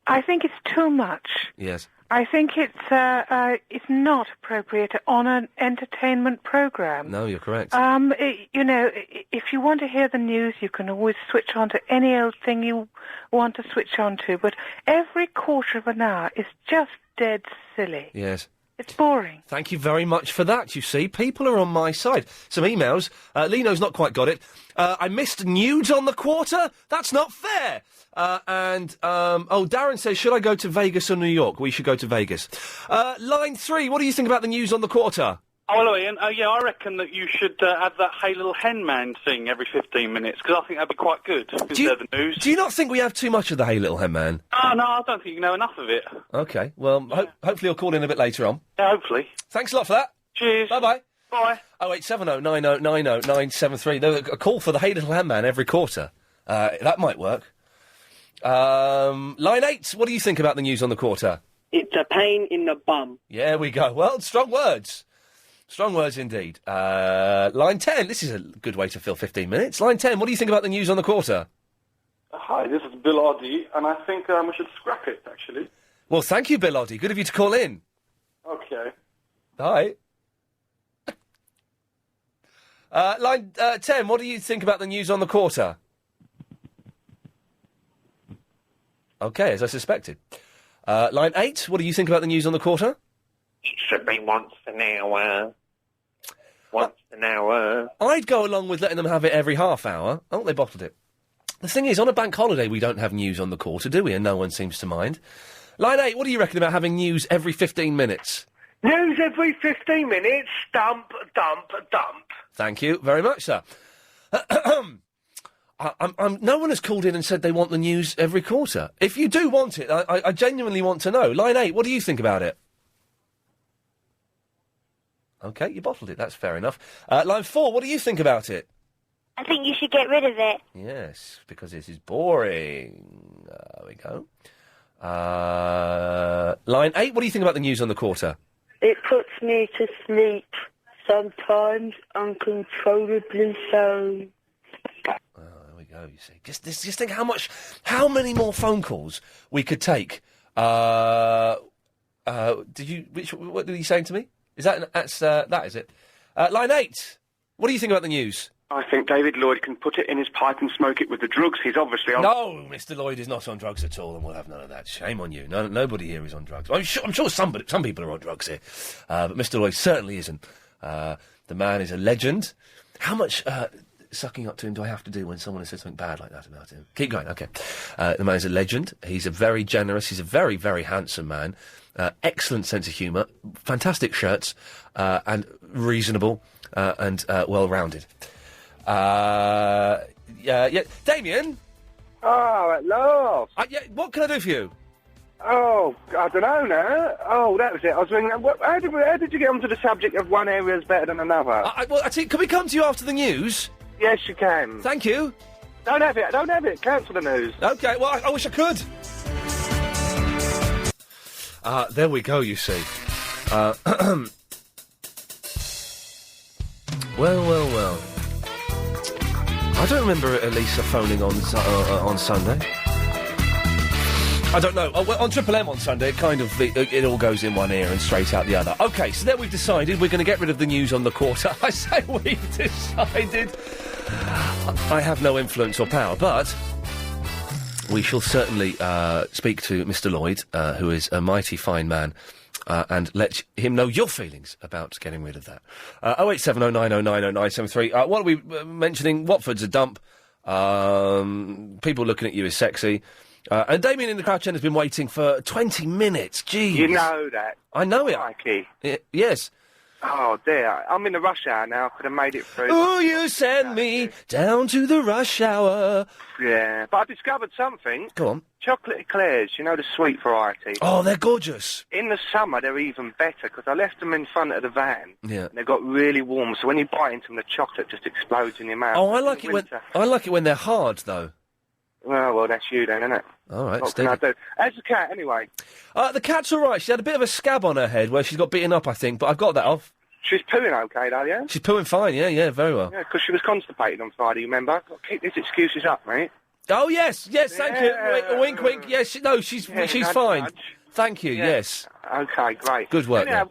I think it's too much. Yes. I think it's not appropriate on an entertainment programme. No, you're correct. If you want to hear the news, you can always switch on to any old thing you want to switch on to, but every quarter of an hour is just dead silly. Yes. It's boring. Thank you very much for that, you see. People are on my side. Some emails. Lino's not quite got it. I missed nudes on the quarter? That's not fair! Darren says, should I go to Vegas or New York? We should go to Vegas. Line 3, what do you think about the news on the quarter? Oh, hello, Ian. Yeah, I reckon that you should have that Hey Little Hen Man thing every 15 minutes, because I think that'd be quite good. The news. Do you not think we have too much of the Hey Little Hen Man? Oh, no, I don't think you know enough of it. OK, well, hopefully you'll call in a bit later on. Yeah, hopefully. Thanks a lot for that. Cheers. Bye-bye. Bye. 0870 9090 973. There's a call for the Hey Little Hen Man every quarter. That might work. Line 8, what do you think about the news on the quarter? It's a pain in the bum. Yeah, we go. Well, strong words. Strong words indeed. Line 10, this is a good way to fill 15 minutes. Line 10, what do you think about the news on the quarter? Hi, this is Bill Oddie, and I think we should scrap it, actually. Well, thank you, Bill Oddie. Good of you to call in. Okay. Hi. Line 10, what do you think about the news on the quarter? OK, as I suspected. Line 8, what do you think about the news on the quarter? It should be once an hour. Once an hour. I'd go along with letting them have it every half hour. Oh, they bottled it. The thing is, on a bank holiday, we don't have news on the quarter, do we? And no one seems to mind. Line 8, what do you reckon about having news every 15 minutes? News every 15 minutes. Dump, dump, dump. Thank you very much, sir. No one has called in and said they want the news every quarter. If you do want it, I genuinely want to know. Line 8, what do you think about it? OK, you bottled it. That's fair enough. Line 4, what do you think about it? I think you should get rid of it. Yes, because this is boring. There we go. Line 8, what do you think about the news on the quarter? It puts me to sleep, sometimes uncontrollably so. There we go, you see. Just think how many more phone calls we could take. What are you saying to me? Is that, that is it? Line 8, what do you think about the news? I think David Lloyd can put it in his pipe and smoke it with the drugs. He's obviously on... No, Mr. Lloyd is not on drugs at all, and we'll have none of that. Shame on you. No, nobody here is on drugs. I'm sure some people are on drugs here, but Mr. Lloyd certainly isn't. The man is a legend. How much sucking up to him do I have to do when someone has said something bad like that about him? Keep going, OK. The man is a legend. He's a very generous, he's a very, very handsome man. Excellent sense of humour, fantastic shirts, and reasonable and well-rounded. Yeah, Damien? Oh, at last. Yeah, what can I do for you? Oh, I don't know now. Oh, that was it. I was ringing. How did you get onto the subject of one area is better than another? Well, I think, can we come to you after the news? Yes, you can. Thank you. Don't have it. Cancel the news. OK, well, I wish I could. There we go, you see. Well. I don't remember Elisa phoning on Sunday. I don't know. Well, on Triple M on Sunday, it all goes in one ear and straight out the other. OK, so then we've decided we're going to get rid of the news on the quarter. I say we've decided. I have no influence or power, but we shall certainly speak to Mr. Lloyd, who is a mighty fine man, and let him know your feelings about getting rid of that. 08709090973. What are we mentioning? Watford's a dump. People looking at you as sexy. And Damien in the Crouch End has been waiting for 20 minutes. Jeez. You know that. I know it. Yes. Oh, dear. I'm in the rush hour now. I could have made it through. Oh, you send me down to the rush hour. Yeah. But I discovered something. Go on. Chocolate eclairs, you know, the sweet variety. Oh, they're gorgeous. In the summer, they're even better, because I left them in front of the van. Yeah. And they got really warm, so when you bite into them, the chocolate just explodes in your mouth. Oh, I like it when they're hard, though. Well, that's you then, isn't it? All right, what can I do? How's the cat, anyway? The cat's all right. She had a bit of a scab on her head where she's got beaten up, I think, but I've got that off. She's pooing okay, though, yeah? She's pooing fine, yeah, very well. Yeah, because she was constipated on Friday, you remember? Keep these excuses up, mate. Oh, yes, thank you. Wink, wink. Yes, she's fine. Nudge. Thank you, yes. Okay, great. Good work, I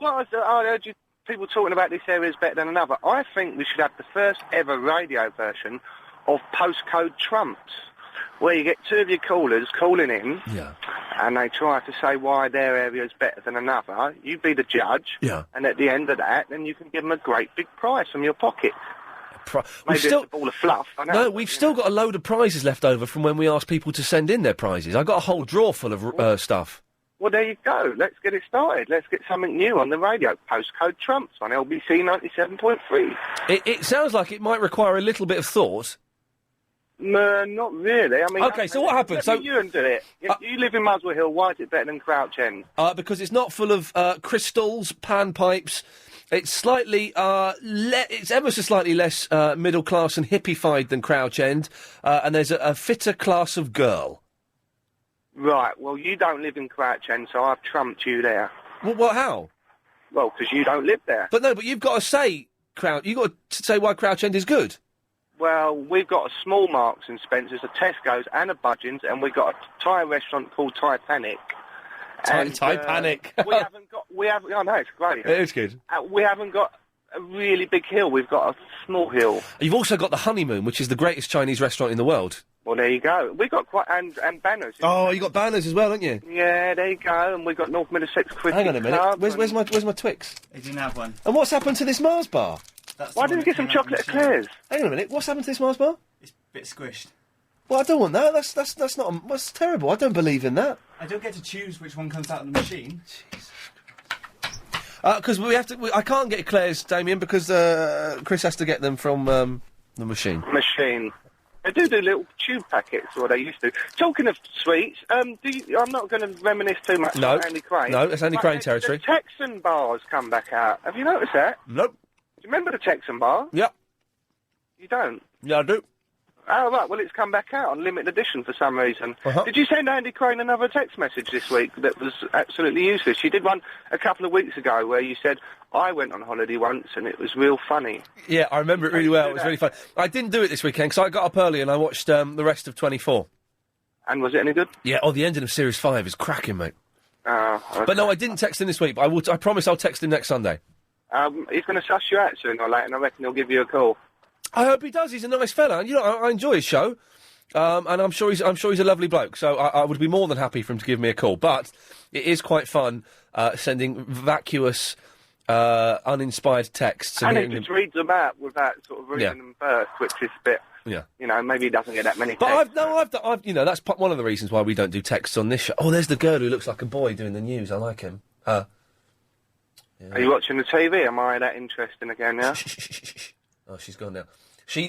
heard you people talking about this area is better than another. I think we should have the first ever radio version of Postcode Trumps, where you get two of your callers calling in, and they try to say why their area is better than another. You be the judge, and at the end of that, then you can give them a great big prize from your pocket. Maybe it's a ball of fluff. I know. No, we've still got a load of prizes left over from when we asked people to send in their prizes. I got a whole drawer full of stuff. Well, there you go. Let's get it started. Let's get something new on the radio. Postcode Trumps on LBC 97.3. It sounds like it might require a little bit of thought. No, not really. I mean, okay, so what happens? So you and do it. You live in Muswell Hill. Why is it better than Crouch End? Because it's not full of crystals, panpipes. It's slightly, it's ever so slightly less middle class and hippified than Crouch End, and there's a fitter class of girl. Right. Well, you don't live in Crouch End, so I've trumped you there. Well, how? Well, because you don't live there. But you've got to say you've got to say why Crouch End is good. Well, we've got a small Marks and Spencer's, a Tesco's, and a Budgeons, and we've got a Thai restaurant called Titanic. Titanic. I know, it's great. It is good. We haven't got a really big hill. We've got a small hill. You've also got the Honeymoon, which is the greatest Chinese restaurant in the world. Well, there you go. We got quite and banners. Oh, you got banners as well, haven't you? Yeah, there you go. And we got North Middlesex Cricket Hang on a minute. Club Where's my Twix? He didn't have one. And what's happened to this Mars bar? Why didn't we get some chocolate eclairs? Hang on a minute. What's happened to this Mars bar? It's a bit squished. Well, I don't want that. That's not. That's terrible. I don't believe in that. I don't get to choose which one comes out of the machine. Because we have to. I can't get eclairs, Damien, because Chris has to get them from the machine. Machine. They do little tube packets, or they used to. Talking of sweets, I'm not going to reminisce too much No. about Andy Crane. No, it's Andy But Crane territory. The Texan bars come back out. Have you noticed that? Nope. Do you remember the Texan bar? Yep. You don't? Yeah, I do. Oh, right. Well, it's come back out on limited edition for some reason. Uh-huh. Did you send Andy Crane another text message this week that was absolutely useless? You did one a couple of weeks ago where you said, I went on holiday once and it was real funny. Yeah, I remember it really well. It was really fun. I didn't do it this weekend because I got up early and I watched the rest of 24. And was it any good? Yeah, the ending of Series 5 is cracking, mate. Okay. But no, I didn't text him this week, but I promise I'll text him next Sunday. He's going to suss you out sooner or later, and I reckon he'll give you a call. I hope he does. He's a nice fella. You know, I enjoy his show, and I'm sure he's a lovely bloke. So I would be more than happy for him to give me a call. But it is quite fun sending vacuous, uninspired texts. And he hearing just reads them out without sort of reading them first, which is a bit. Yeah. You know, maybe he doesn't get that many But texts. I've you know, that's one of the reasons why we don't do texts on this show. Oh, there's the girl who looks like a boy doing the news. I like him. Are you watching the TV? Am I that interesting again now? Oh, she's gone now.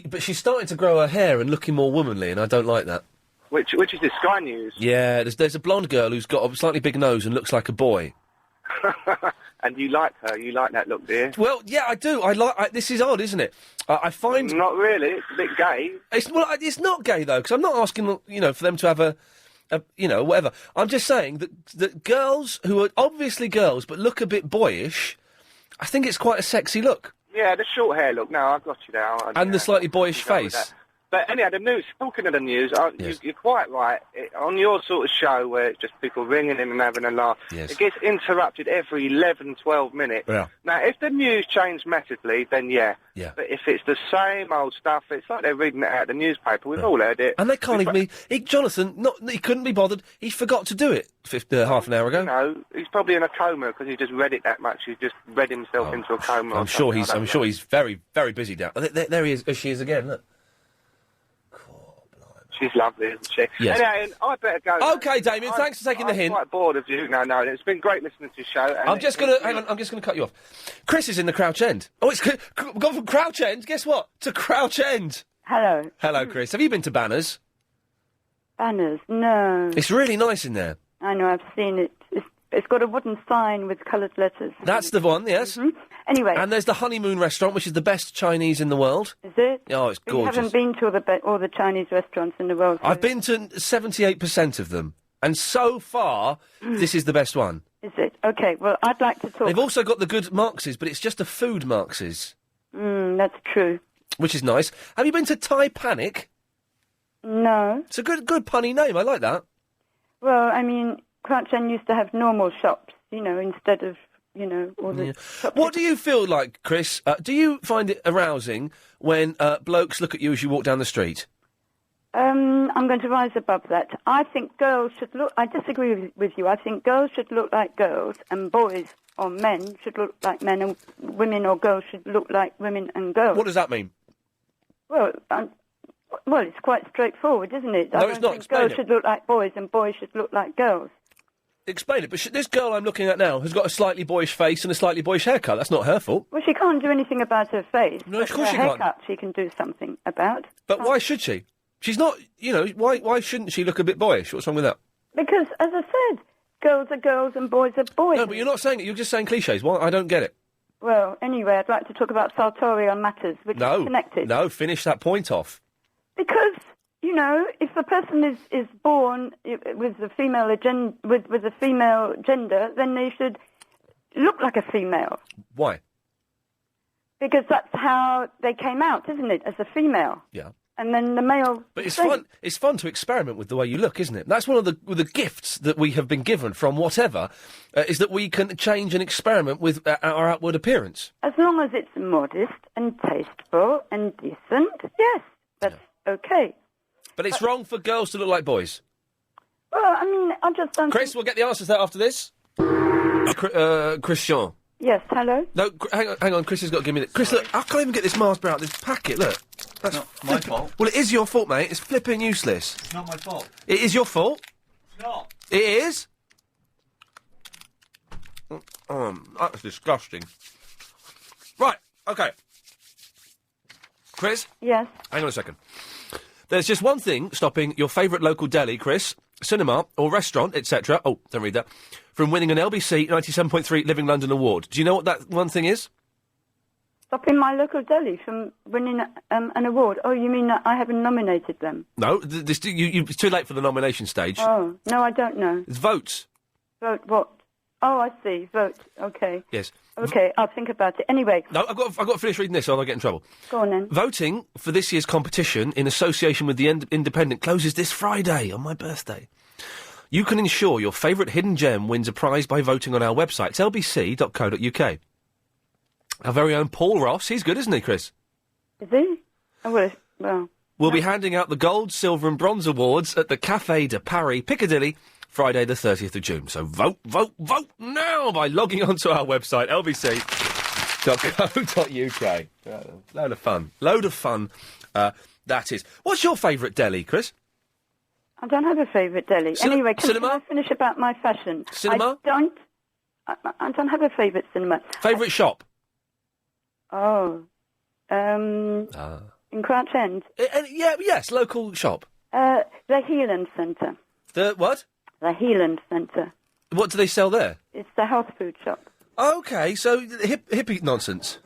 But she's starting to grow her hair and looking more womanly, and I don't like that. Which is this, Sky News? Yeah, there's a blonde girl who's got a slightly big nose and looks like a boy. And you like her? You like that look, do you? Well, yeah, I do. This is odd, isn't it? I find... Not really. It's a bit gay. It's not gay, though, because I'm not asking, for them to have a whatever. I'm just saying that girls who are obviously girls but look a bit boyish, I think it's quite a sexy look. Yeah, the short hair look. No, I've got you there. And the slightly boyish face. But anyhow, the news, talking of the news, you're quite right. On your sort of show where it's just people ringing in and having a laugh, it gets interrupted every 11, 12 minutes. Yeah. Now, if the news changed massively, then yeah. Yeah. But if it's the same old stuff, it's like they're reading it out of the newspaper. We've all heard it. And they can't even be... Jonathan, he couldn't be bothered. He forgot to do it half an hour ago. No, he's probably in a coma because he just read it that much. He's just read himself into a coma. I'm sure he's very, very busy down. There he is. She is again. Look. She's lovely, isn't she? Yes. Anyway, I better go. Okay, Damien, thanks for taking the hint. I'm quite bored of you. No, it's been great listening to your show. And I'm just going to cut you off. Chris is in the Crouch End. Oh, it's gone from Crouch End, guess what? To Crouch End. Hello. Hello, Chris. Have you been to Banners? Banners? No. It's really nice in there. I know, I've seen it. It's got a wooden sign with coloured letters. That's the one, yes. Mm-hmm. Anyway. And there's the Honeymoon Restaurant, which is the best Chinese in the world. Is it? Oh, it's gorgeous. You haven't been to all the Chinese restaurants in the world. I've been to 78% of them. And so far, this is the best one. Is it? Okay, well, I'd like to talk... They've also got the good Marx's, but it's just a food Marx's. That's true. Which is nice. Have you been to Thai Panic? No. It's a good punny name. I like that. Well, I mean, Crouch End used to have normal shops, instead of, all the... Yeah. What do you feel like, Chris? Do you find it arousing when blokes look at you as you walk down the street? I'm going to rise above that. I think girls should look... I disagree with you. I think girls should look like girls, and boys or men should look like men, and women or girls should look like women and girls. What does that mean? Well, it's quite straightforward, isn't it? No, it's not. Explain girls it. should look like boys, and boys should look like girls. Explain it. But this girl I'm looking at now has got a slightly boyish face and a slightly boyish haircut. That's not her fault. Well, she can't do anything about her face. No, of but course her she can't. haircut she can do something about. But why should she? She's not, why shouldn't she look a bit boyish? What's wrong with that? Because, as I said, girls are girls and boys are boys. No, but you're not saying it. You're just saying cliches. Why? I don't get it. Well, anyway, I'd like to talk about sartorial matters, which is connected. No, finish that point off. Because, you know, if a person is born with a female with a female gender, then they should look like a female. Why? Because that's how they came out, isn't it, as a female? Yeah. And then the male... But it's fun. It's fun to experiment with the way you look, isn't it? That's one of the gifts that we have been given from whatever, is that we can change and experiment with our outward appearance. As long as it's modest and tasteful and decent, yes, that's okay. But it's wrong for girls to look like boys. Well, I mean, I just don't... Chris, we'll get the answers there after this. Christian. Yes, hello? No, hang on. Chris has got to give me... Chris, look, I can't even get this Mars bar out of this packet, look. That's not my fault. Well, it is your fault, mate. It's flipping useless. It's not my fault. It is your fault. It's not. It is? That's disgusting. Right, okay. Chris? Yes? Hang on a second. There's just one thing stopping your favourite local deli, Chris, cinema or restaurant, etc. Oh, don't read that. From winning an LBC 97.3 Living London Award. Do you know what that one thing is? Stopping my local deli from winning an award. Oh, you mean that I haven't nominated them? No, it's too late for the nomination stage. Oh, no, I don't know. It's votes. Vote what? Oh, I see. Vote. Okay. Yes. Okay, I'll think about it. Anyway. No, I've got to finish reading this or I'll get in trouble. Go on then. Voting for this year's competition in association with the Independent closes this Friday on my birthday. You can ensure your favourite hidden gem wins a prize by voting on our website. It's lbc.co.uk. Our very own Paul Ross. He's good, isn't he, Chris? Is he? Oh, well. We'll be handing out the gold, silver and bronze awards at the Café de Paris, Piccadilly, Friday the 30th of June. So vote now by logging onto our website, lbc.co.uk. Load of fun, that is. What's your favourite deli, Chris? I don't have a favourite deli. Anyway, can I finish about my fashion? Cinema? I don't have a favourite cinema. Favourite shop? Oh. In Crouch End? Yes, local shop. The Healand Centre. The what? The Healand Centre. What do they sell there? It's the health food shop. Okay, so hippie nonsense.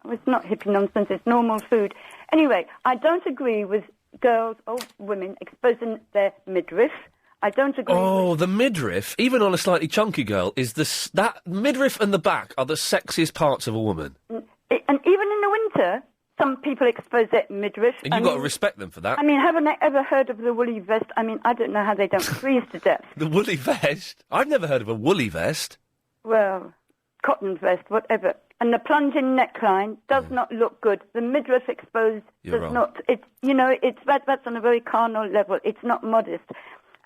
Oh, it's not hippie nonsense, it's normal food. Anyway, I don't agree with girls or women exposing their midriff. I don't agree with... the midriff, even on a slightly chunky girl, is that midriff and the back are the sexiest parts of a woman. And even in the winter, some people expose their midriff. And you've got to respect them for that. I mean, haven't I ever heard of the woolly vest? I mean, I don't know how they don't freeze to death. The woolly vest? I've never heard of a woolly vest. Well, cotton vest, whatever. And the plunging neckline does not look good. The midriff exposed does not. It's that's on a very carnal level. It's not modest.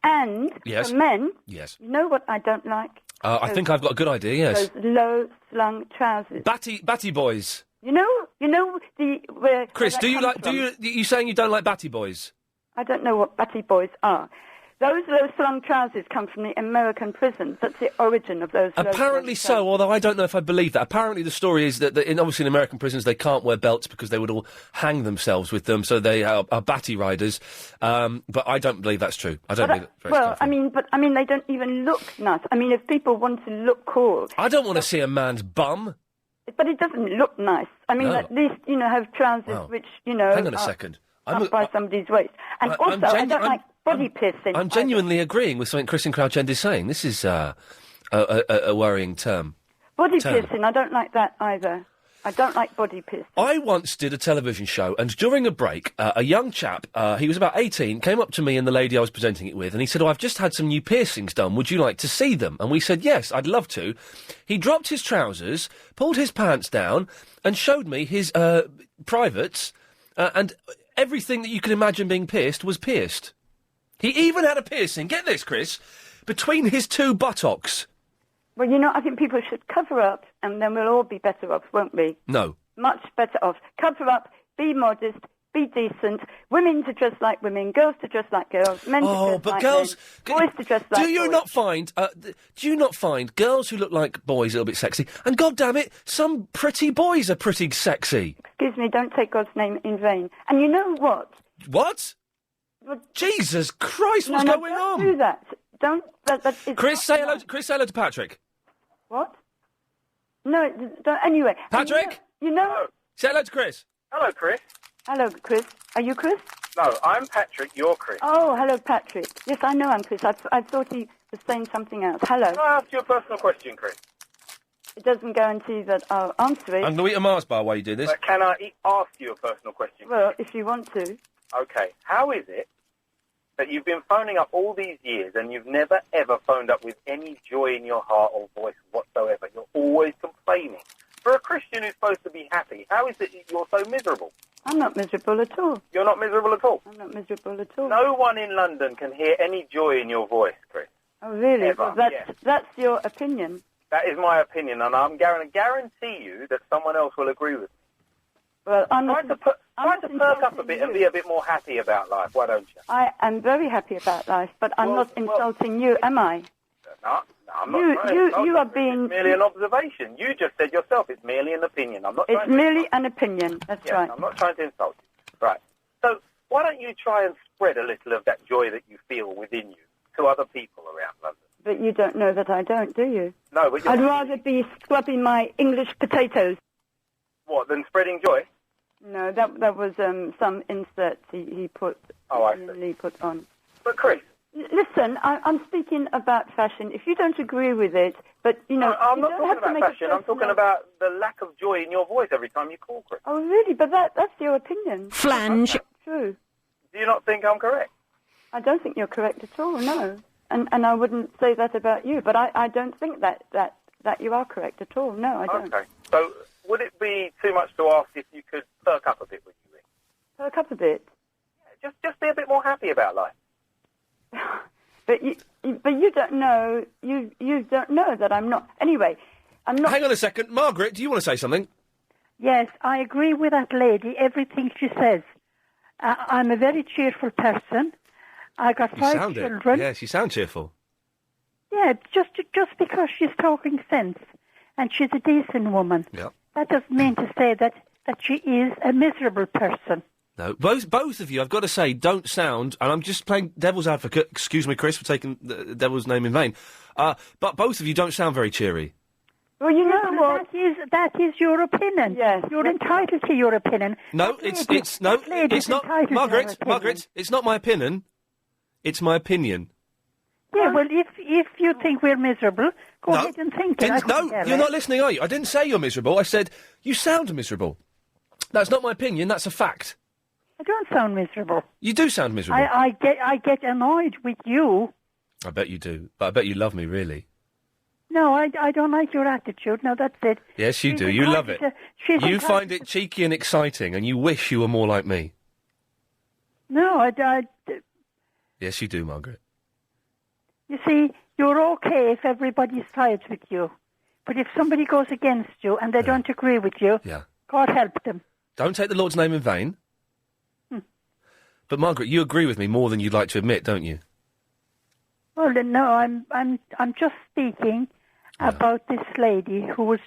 And yes. for men, yes. You know what I don't like? I think I've got a good idea. Yes. Those low slung trousers. Batty boys. You know where. Chris, you saying you don't like batty boys? I don't know what batty boys are. Those low-slung trousers come from the American prisons. That's the origin of those. Apparently so, although I don't know if I believe that. Apparently the story is that obviously in American prisons they can't wear belts because they would all hang themselves with them, so they are batty riders. But I don't believe that's true. I don't believe that's well, I mean, they don't even look nice. I mean, if people want to look cool... I don't want to see a man's bum. But it doesn't look nice. I mean, at least, have trousers which, Hang on a second. Up by somebody's waist. And I don't like body piercing. I'm genuinely agreeing with something Chris in Crouch End is saying. This is a worrying term. Body piercing, I don't like that either. I don't like body piercing. I once did a television show, and during a break, a young chap, he was about 18, came up to me and the lady I was presenting it with, and he said, I've just had some new piercings done. Would you like to see them? And we said, yes, I'd love to. He dropped his trousers, pulled his pants down, and showed me his privates, and everything that you can imagine being pierced was pierced. He even had a piercing, get this, Chris, between his two buttocks. Well, I think people should cover up, and then we'll all be better off, won't we? No. Much better off. Cover up, be modest, be decent. Women to dress like women, girls to dress like girls, men to dress like girls, men, boys to dress like boys. Do you not find girls who look like boys a little bit sexy? And God damn it, some pretty boys are pretty sexy. Excuse me, don't take God's name in vain. And you know what? What? Jesus Christ, what's going on? Don't do that. Don't. Chris, say hello to Patrick. What? No, don't, anyway. Patrick? Say hello to Chris. Hello, Chris. Hello, Chris. Are you Chris? No, I'm Patrick, you're Chris. Oh, hello, Patrick. Yes, I know I'm Chris. I thought he was saying something else. Hello. Can I ask you a personal question, Chris? It doesn't guarantee that I'll answer it. I'm going to eat a Mars bar while you do this. But can I ask you a personal question? Well, if you want to. Okay. How is it that you've been phoning up all these years and you've never, ever phoned up with any joy in your heart or voice whatsoever? You're always complaining. For a Christian who's supposed to be happy, how is it that you're so miserable? I'm not miserable at all. You're not miserable at all? I'm not miserable at all. No one in London can hear any joy in your voice, Chris. Oh, really? Ever, Well, yes. that's your opinion. That is my opinion, and I'm going to guarantee you that someone else will agree with me. Well, Try to perk up a bit and be a bit more happy about life, why don't you? I am very happy about life, but I'm not insulting you, am I? No, I'm not trying to insult You are being... It's merely an observation. You just said yourself it's merely an opinion. I'm not It's trying to merely an opinion, that's right. I'm not trying to insult you. Right. So why don't you try and spread a little of that joy that you feel within you to other people around London? But you don't know that I don't, do you? No, but you're... I'd rather be scrubbing my English potatoes. What, than spreading joy? No, that was some inserts he put. Oh, I Lee put on. But Chris, listen, I'm speaking about fashion. If you don't agree with it, but you know, I'm you not don't talking have to about make a fashion. I'm talking personal- about the lack of joy in your voice every time you call, Chris. Oh, really? But that's your opinion. Flange. That's true. Do you not think I'm correct? I don't think you're correct at all. No, and I wouldn't say that about you. But I don't think that you are correct at all. No, I don't. Okay. So would it be too much to ask if you could perk up a bit with you? Perk up a bit. Just be a bit more happy about life. But you don't know. You don't know that I'm not. Anyway, I'm not. Hang on a second. Margaret, do you want to say something? Yes, I agree with that lady, everything she says. I'm a very cheerful person. I got You 5 sound children. it. Yes, you sound cheerful. Yeah, just because she's talking sense and she's a decent woman. Yeah. That doesn't mean to say that she is a miserable person. No, both of you, I've got to say, don't sound, and I'm just playing devil's advocate, excuse me, Chris, for taking the devil's name in vain, but both of you don't sound very cheery. Well, you know what? That is your opinion. Yes. You're entitled to your opinion. No, it's not, Margaret, it's not my opinion, it's my opinion. Yeah, well, if you think we're miserable, go ahead and think it. No, you're not listening, are you? I didn't say you're miserable, I said, you sound miserable. That's not my opinion, that's a fact. I don't sound miserable. You do sound miserable. I get annoyed with you. I bet you do, but I bet you love me, really. No, I don't like your attitude. No, that's it. Yes, you She's do, you love it. entitled to- You find it cheeky and exciting, and you wish you were more like me. No, Yes, you do, Margaret. you see, you're okay if everybody sides with you. But if somebody goes against you and they don't agree with you, God help them. Don't take the Lord's name in vain. But Margaret, you agree with me more than you'd like to admit, don't you? Well, then, no, I'm just speaking about this lady who was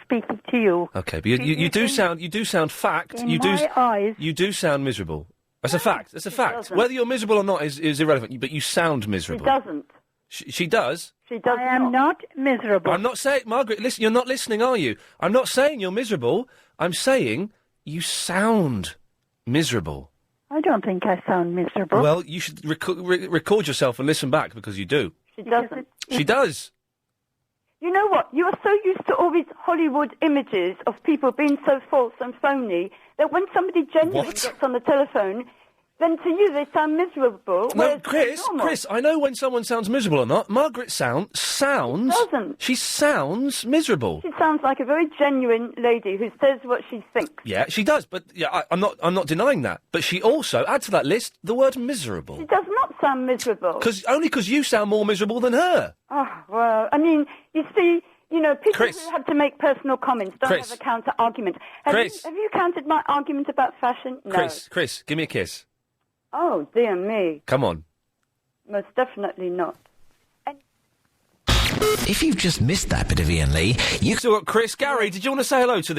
speaking to you. Okay, but you do sound fact. In You my eyes, you do sound miserable. That's a fact. That's a fact. doesn't. Whether you're miserable or not is irrelevant. But you sound She miserable. doesn't. She does. She does. I am not miserable. I'm not saying, Margaret. Listen, you're not listening, are you? I'm not saying you're miserable. I'm saying you sound miserable. I don't think I sound miserable. Well, you should record yourself and listen back because you do. She doesn't. She does. You know what? You are so used to all these Hollywood images of people being so false and phony that when somebody genuinely What? gets on the telephone, then to you they sound miserable. No, whereas they're normal. Chris, I know when someone sounds miserable or not. Margaret sounds... She doesn't. She sounds miserable. She sounds like a very genuine lady who says what she thinks. Yeah, she does, but yeah, I'm not denying that. But she also, add to that list, the word miserable. She does not sound miserable. Only because you sound more miserable than her. Oh, well, I mean, you see, you know, people Chris. who have to make personal comments don't Chris. have a counter-argument. Have you counted my argument about fashion? No. Chris, give me a kiss. Oh, dear me. Come on. Most definitely not. If you've just missed that bit of Iain Lee, you... So, Chris, Gary, did you want to say hello to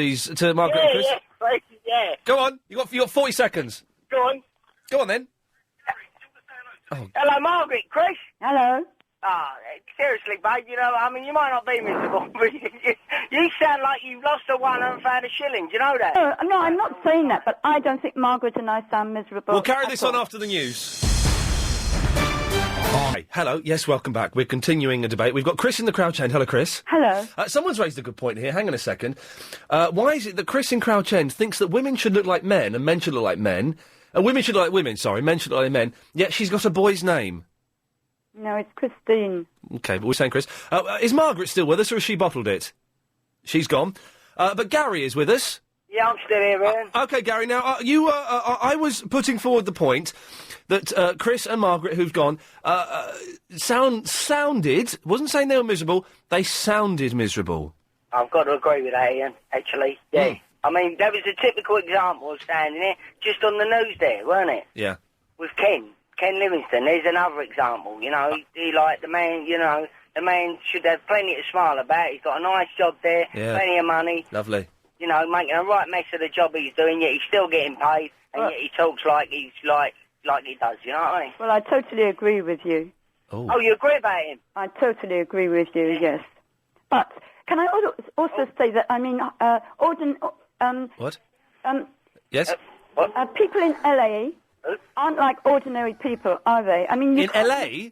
Margaret and Chris? Yeah. Go on, you got 40 seconds. Go on. Go on, then. Hello, Margaret. Chris? Hello. Ah, seriously, babe, you know, I mean, you might not be miserable, but you sound like you've lost a one and found a shilling. Do you know that? No, I'm not saying that, but I don't think Margaret and I sound miserable. We'll carry this at on all. after the news. Hi. Hello, yes, welcome back. We're continuing a debate. We've got Chris in the Crouch End. Hello, Chris. Hello. Someone's raised a good point here. Hang on a second. Why is it that Chris in Crouch End thinks that women should look like men and men should look like men? Women should look like women, sorry. Men should look like men. Yet she's got a boy's name. No, it's Christine. Okay, but we're saying Chris. Is Margaret still with us, or has she bottled it? She's gone. But Gary is with us. Yeah, I'm still here, Ian. Okay, Gary. Now, I was putting forward the point that Chris and Margaret, who've gone, sounded. Wasn't saying they were miserable. They sounded miserable. I've got to agree with that, Ian, actually. Yeah. I mean, that was a typical example of standing there, just on the news there, weren't it? Yeah. With Ken Livingstone. There's another example, you know. He like, the man, you know, the man should have plenty to smile about. He's got a nice job there, plenty of money. Lovely. You know, making a right mess of the job he's doing, yet he's still getting paid, and yet he talks like he's like he does, you know what I mean? Well, I totally agree with you. Oh, you agree about him? I totally agree with you, yes. But can I also say that, I mean, What? Yes? People in LA aren't like ordinary people, are they? I mean, In LA?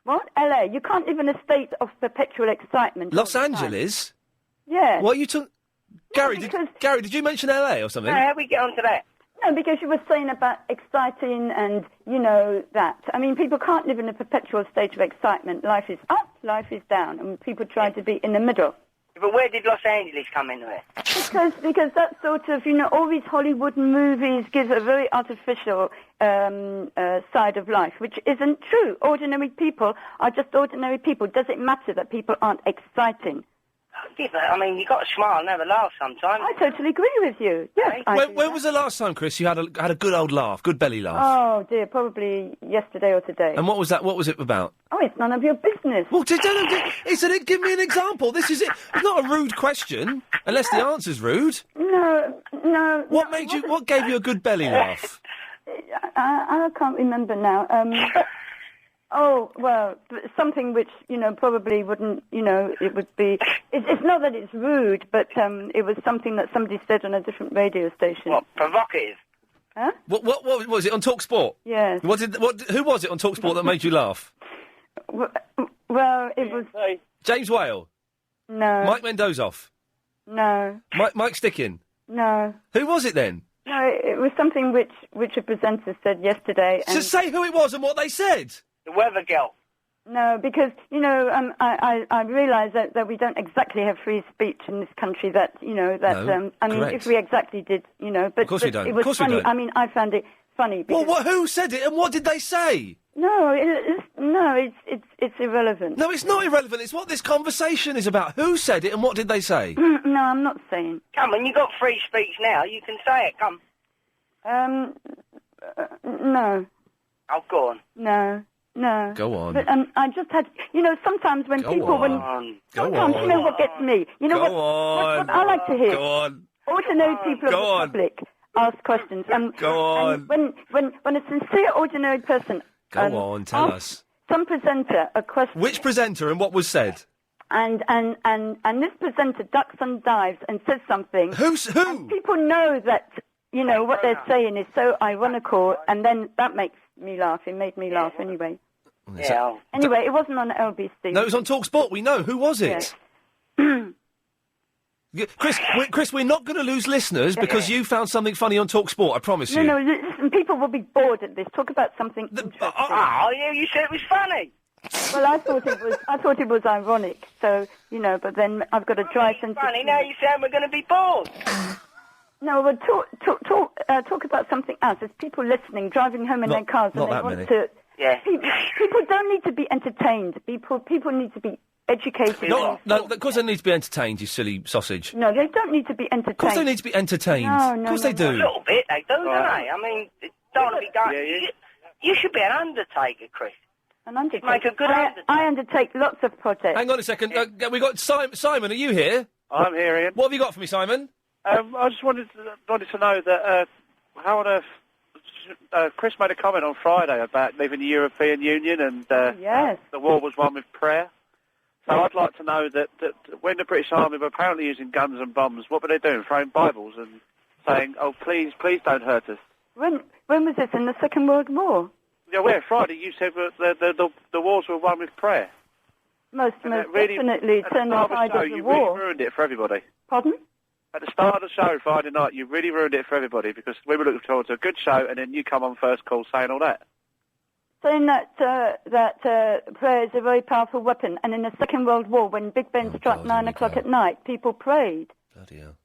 What? LA? You can't live in a state of perpetual excitement. Los Angeles? Yeah. What are you talking... Gary, did you mention LA or something? How we get on to that? No, because you were saying about exciting and, you know, that. I mean, people can't live in a perpetual state of excitement. Life is up, life is down, and people try to be in the middle. But where did Los Angeles come into it? Because that sort of, you know, all these Hollywood movies give a very artificial side of life, which isn't true. Ordinary people are just ordinary people. Does it matter that people aren't exciting? Yeah, but, I mean, you've got to smile and have a laugh sometimes. I totally agree with you. Yes. When was the last time, Chris, you had a good old laugh, good belly laugh? Oh, dear, probably yesterday or today. And what was that? What was it about? Oh, it's none of your business. Well, give me an example. This is it. It's not a rude question, unless the answer's rude. No. What gave you a good belly laugh? I can't remember now. Oh, well, something which, you know, probably wouldn't, you know, it would be... It's not that it's rude, but it was something that somebody said on a different radio station. What, provocative? Huh? What was it, on Talk Sport? Yes. Who was it on Talk Sport that made you laugh? Well, it was... James Whale? No. Mike Mendozoff? No. Mike Stickin? No. Who was it then? No, it was something which a presenter said yesterday. So say who it was and what they said. The weather girl. No, because, you know, I realise that we don't exactly have free speech in this country. That, you know, that No, I mean, correct. if we exactly did, you know, but Of course we don't. It was Of course we funny. don't. I mean, I found it funny. Well, who said it and what did they say? No, it's irrelevant. No, it's not irrelevant. It's what this conversation is about. Who said it and what did they say? No, I'm not saying. Come on, you got free speech now. You can say it. Come. No. Oh, go on. No. Go on. But I just had, you know, sometimes when Go people, on. sometimes, you know what gets me? You know Go what I like to hear? Go on. Ordinary people Go of the on. public ask questions. Go on. And when a sincere ordinary person Go on, tell us. some presenter a question, Which presenter and what was said? and this presenter ducks and dives and says something. Who? And people know that, you know, what they're saying is so ironical, and then that makes me laugh. It made me laugh anyway. Yeah. Anyway, it wasn't on LBC. No, it was on Talk Sport. We know. Who was it? Chris, we're not going to lose listeners because you found something funny on Talk Sport. I promise you. No, listen, people will be bored at this. Talk about something interesting. Oh, you said it was funny. Well, I thought it was ironic. So, you know, but then I've got a dry sense. Funny. Now you saying we're going to be bored. No, well, talk about something else. There's people listening, driving home in their cars, and not they that want many. to. Yeah. People don't need to be entertained. People need to be educated. No, of course they need to be entertained, you silly sausage. No, they don't need to be entertained. Of course they need to be entertained. No, of course they do. A little bit, they do, don't they? I mean, they don't want to be going... You should be an undertaker, Chris. An undertaker? Make a good undertaker. I undertake lots of projects. Hang on a second. We got Simon, are you here? I'm here, Ian. What have you got for me, Simon? I just wanted to know that how on earth Chris made a comment on Friday about leaving the European Union and yes. the war was won with prayer. So I'd like to know that when the British Army were apparently using guns and bombs, what were they doing? Throwing Bibles and saying, "Oh, please don't hurt us." When was this? In the Second World War? Yeah, well, Friday you said that the wars were won with prayer. Most definitely turn the tide of the you war. really ruined it for everybody. Pardon? At the start of the show Friday night, you really ruined it for everybody because we were looking forward to a good show, and then you come on first call saying all that. Saying that prayer is a very powerful weapon, and in the Second World War, when Big Ben struck 9 o'clock at night, people prayed. Bloody hell.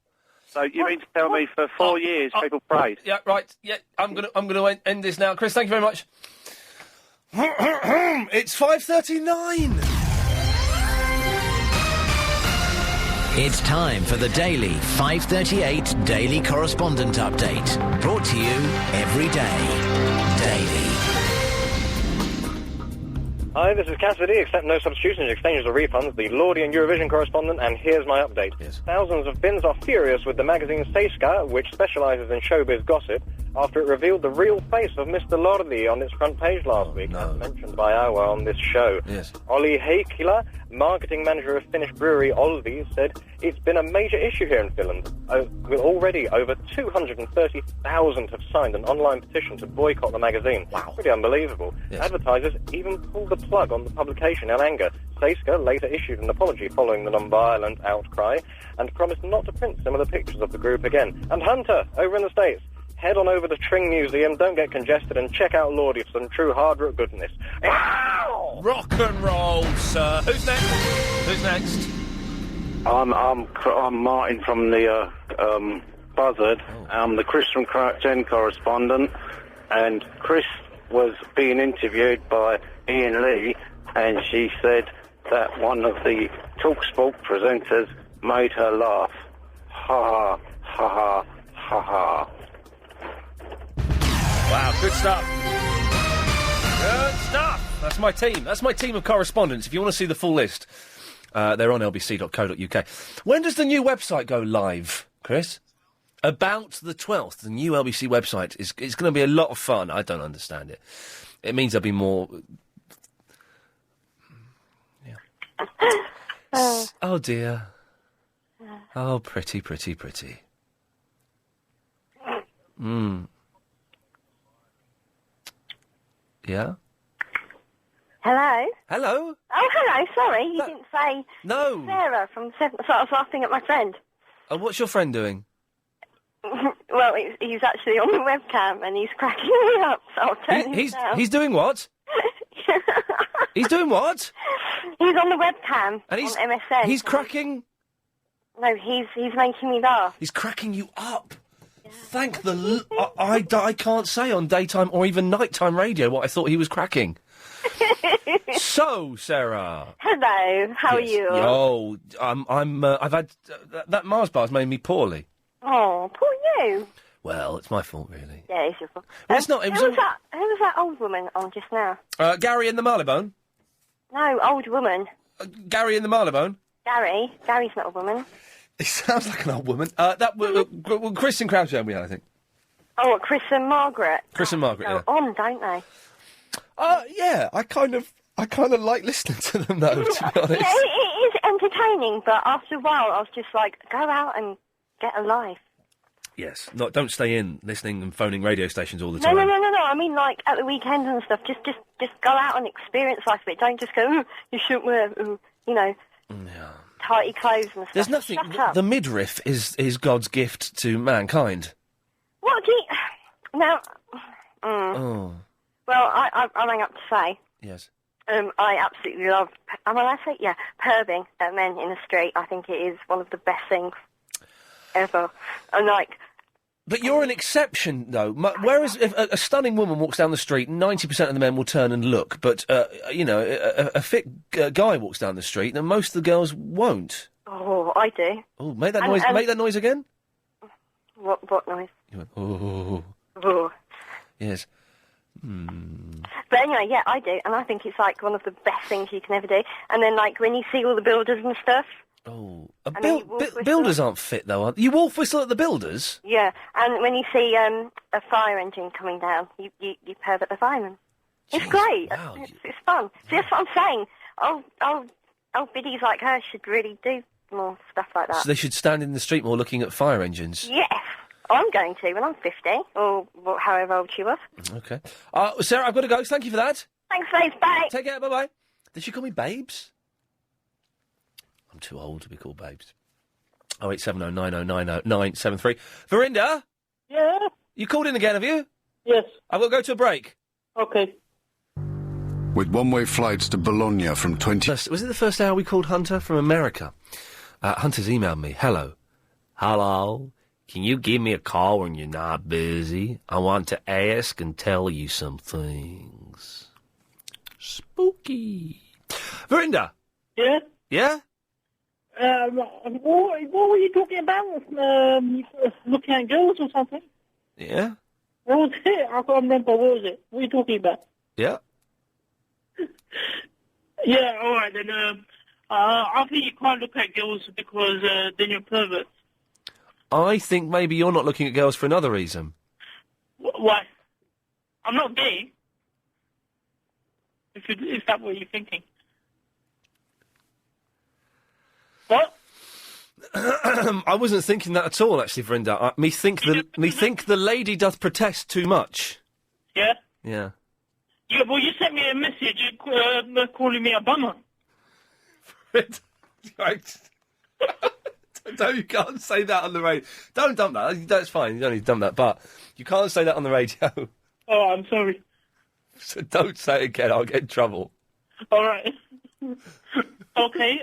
So you mean to tell me for 4 years people prayed? Yeah, right. Yeah, I'm gonna end this now. Chris, thank you very much. It's 5:39. It's time for the daily 538 Daily Correspondent Update. Brought to you every day. Daily. Hi, this is Cassidy. Accept no substitutions, exchanges or refunds. The Lordy and Eurovision correspondent, and here's my update. Yes. Thousands of Finns are furious with the magazine Seiska, which specialises in showbiz gossip, after it revealed the real face of Mr. Lordi on its front page last week, as mentioned by Awa on this show. Yes. Olli Heikkilä, marketing manager of Finnish brewery Olvi, said it's been a major issue here in Finland. With already over 230,000 have signed an online petition to boycott the magazine. Wow. Pretty unbelievable. Yes. Advertisers even pulled the plug on the publication in anger. Seiska later issued an apology following the non-violent outcry and promised not to print similar pictures of the group again. And Hunter, over in the States, head on over to Tring Museum, don't get congested, and check out Lordy for some true hard rock goodness. Rock and roll, sir. Who's next? Who's next? I'm Martin from the Buzzard. I'm the Chris from Crouch End correspondent, and Chris was being interviewed by Iain Lee, and she said that one of the TalkSport presenters made her laugh. Ha ha ha ha ha ha. Wow, good stuff. Good stuff. That's my team. That's my team of correspondents. If you want to see the full list, they're on lbc.co.uk. When does the new website go live, Chris? About the 12th. The new LBC website is going to be a lot of fun. I don't understand it. It means there'll be more... Yeah. Oh, dear. Oh, pretty, pretty, pretty. Yeah? Hello? Hello? Oh, hello, sorry, you didn't say... No. Sarah from the 7th, so I was laughing at my friend. Oh, what's your friend doing? Well, he's actually on the webcam and he's cracking me up, so I'll turn him down. He's doing what? He's doing what? He's on the webcam And he's, on MSN. He's cracking... No, he's making me laugh. He's cracking you up. Thank the... I can't say on daytime or even nighttime radio what I thought he was cracking. So, Sarah. Hello, how are you? Oh, I've had... that Mars bar's made me poorly. Oh, poor you. Well, it's my fault, really. Yeah, it's your fault. Well, it's not... It was who was that old woman on just now? Gary in the Marylebone? No, old woman. Gary in the Marylebone? Gary's not a woman. It sounds like an old woman. Chris and Crouch we had, I think. Oh, Chris and Margaret. Chris and Margaret, Go on, don't they? Yeah, I kind of like listening to them, though, to be honest. Yeah, it is entertaining, but after a while I was just like, go out and get a life. Yes, don't stay in listening and phoning radio stations all the No, time. no. I mean, like, at the weekends and stuff, just go out and experience life a bit. Don't just go, you shouldn't wear, tighty clothes and stuff. There's nothing... Shut up. The midriff is God's gift to mankind. What do you... Now... Oh. Well, I rang up to say... Yes. I absolutely love... perving at men in the street. I think it is one of the best things ever. And, like... But you're an exception, though. Whereas if a stunning woman walks down the street, 90% of the men will turn and look. But, a fit guy walks down the street, and most of the girls won't. Oh, I do. Oh, make that noise. Make that noise again. What noise? You went, oh. Oh. Yes. But anyway, yeah, I do, and I think it's like one of the best things you can ever do. And then, like, when you see all the builders and stuff. Oh, builders aren't fit though, aren't they? You wolf whistle at the builders? Yeah, and when you see a fire engine coming down, you pervert the fireman. It's great. Wow, it's fun. See, that's what I'm saying. Old biddies like her should really do more stuff like that. So they should stand in the street more looking at fire engines. Yes. I'm going to when I'm 50, or however old she was. Okay. Sarah, I've got to go. Thank you for that. Thanks, babes. Bye. Take care. Bye-bye. Did she call me babes? I'm too old to be called babes. 0870 9090 973. Verinda? Yeah? You called in again, have you? Yes. I've got to go to a break. Okay. With one-way flights to Bologna from 20... Was it the first hour we called Hunter from America? Hunter's emailed me. Hello. Can you give me a call when you're not busy? I want to ask and tell you some things. Spooky. Verinda. Yeah? Yeah? What were you talking about? Looking at girls or something? Yeah? What was it? I can't remember. What was it? What were you talking about? Yeah? Yeah, all right, then. I think you can't look at girls because then you're perverts. I think maybe you're not looking at girls for another reason. Why? I'm not gay. Is that what you're thinking? What? I wasn't thinking that at all, actually, Verinda. Me think the lady doth protest too much. Yeah? Yeah. Yeah, well, you sent me a message calling me a bummer. Right. No, you can't say that on the radio. Don't dump that. That's fine. You don't need to dump that. But you can't say that on the radio. Oh, I'm sorry. So don't say it again. I'll get in trouble. All right. Okay.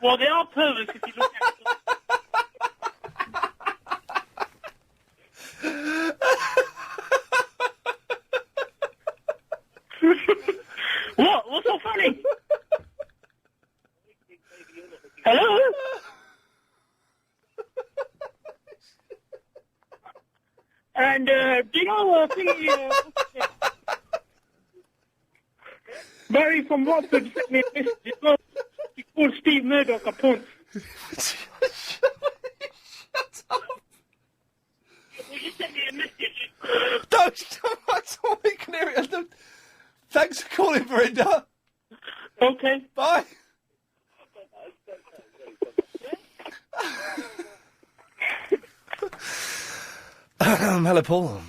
Well, they are perverts if you look at What? What's so funny? Hello? And, do you know, Barry from Watford sent me a message. He called Steve Murdoch a punk. Shut up. Well, you sent me a message. Don't stop. That's all we can hear it. Thanks for calling, Verinda. Okay. Bye. Hello, Paul.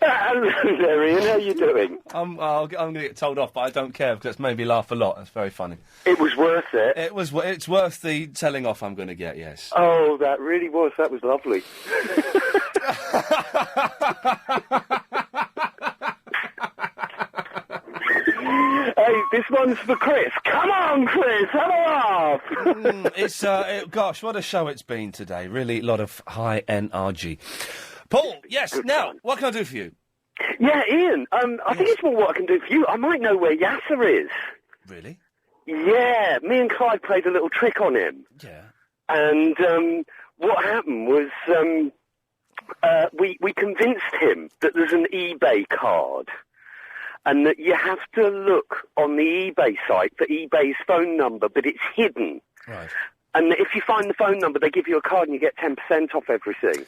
Hello there, Ian. How are you doing? I'm going to get told off, but I don't care because it's made me laugh a lot. That's very funny. It was worth it. It's worth the telling off I'm going to get, yes. Oh, that really was. That was lovely. Hey, this one's for Chris. Come on, Chris, have a laugh. Gosh, what a show it's been today. Really, a lot of high NRG. Paul, yes, Good now, fun. what can I do for you? Yeah, Ian, I think it's more what I can do for you. I might know where Yasser is. Really? Yeah, me and Clive played a little trick on him. Yeah. And what happened was we convinced him that there's an eBay card and that you have to look on the eBay site for eBay's phone number, but it's hidden. Right. And if you find the phone number, they give you a card and you get 10% off everything.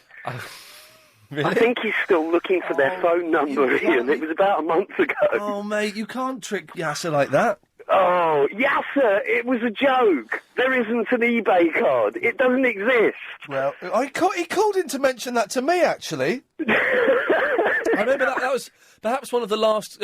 Really? I think he's still looking for their phone number, Ian. It was about a month ago. Oh, mate, you can't trick Yasser like that. Oh, Yasser, it was a joke. There isn't an eBay card. It doesn't exist. Well, he called in to mention that to me, actually. I remember that was perhaps one of the last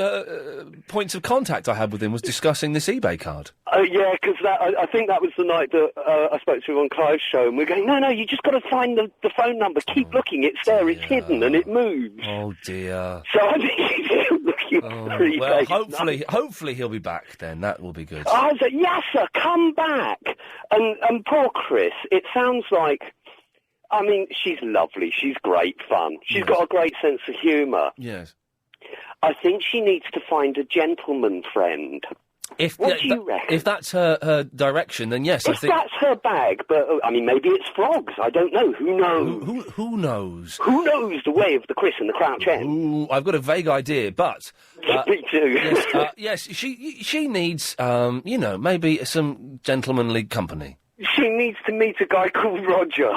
points of contact I had with him was discussing this eBay card. Yeah, because I think that was the night that I spoke to him on Clive's show, and we're going, no, you just got to find the phone number. Keep looking, it's there, it's hidden, and it moves. Oh, dear. So I think he's still looking for eBay. Well, hopefully he'll be back then. That will be good. I was like, Yasser, come back. And poor Chris, it sounds like, I mean, she's lovely, she's great fun. She's got a great sense of humour. Yes. I think she needs to find a gentleman friend. What do you reckon? If that's her direction, then yes, I If think... that's her bag, but, I mean, maybe it's frogs. I don't know. Who knows? Who knows? Who knows the way of the Chris and the Crouch End? Ooh, I've got a vague idea, but... Me too. Yes, she needs, maybe some gentlemanly company. She needs to meet a guy called Roger.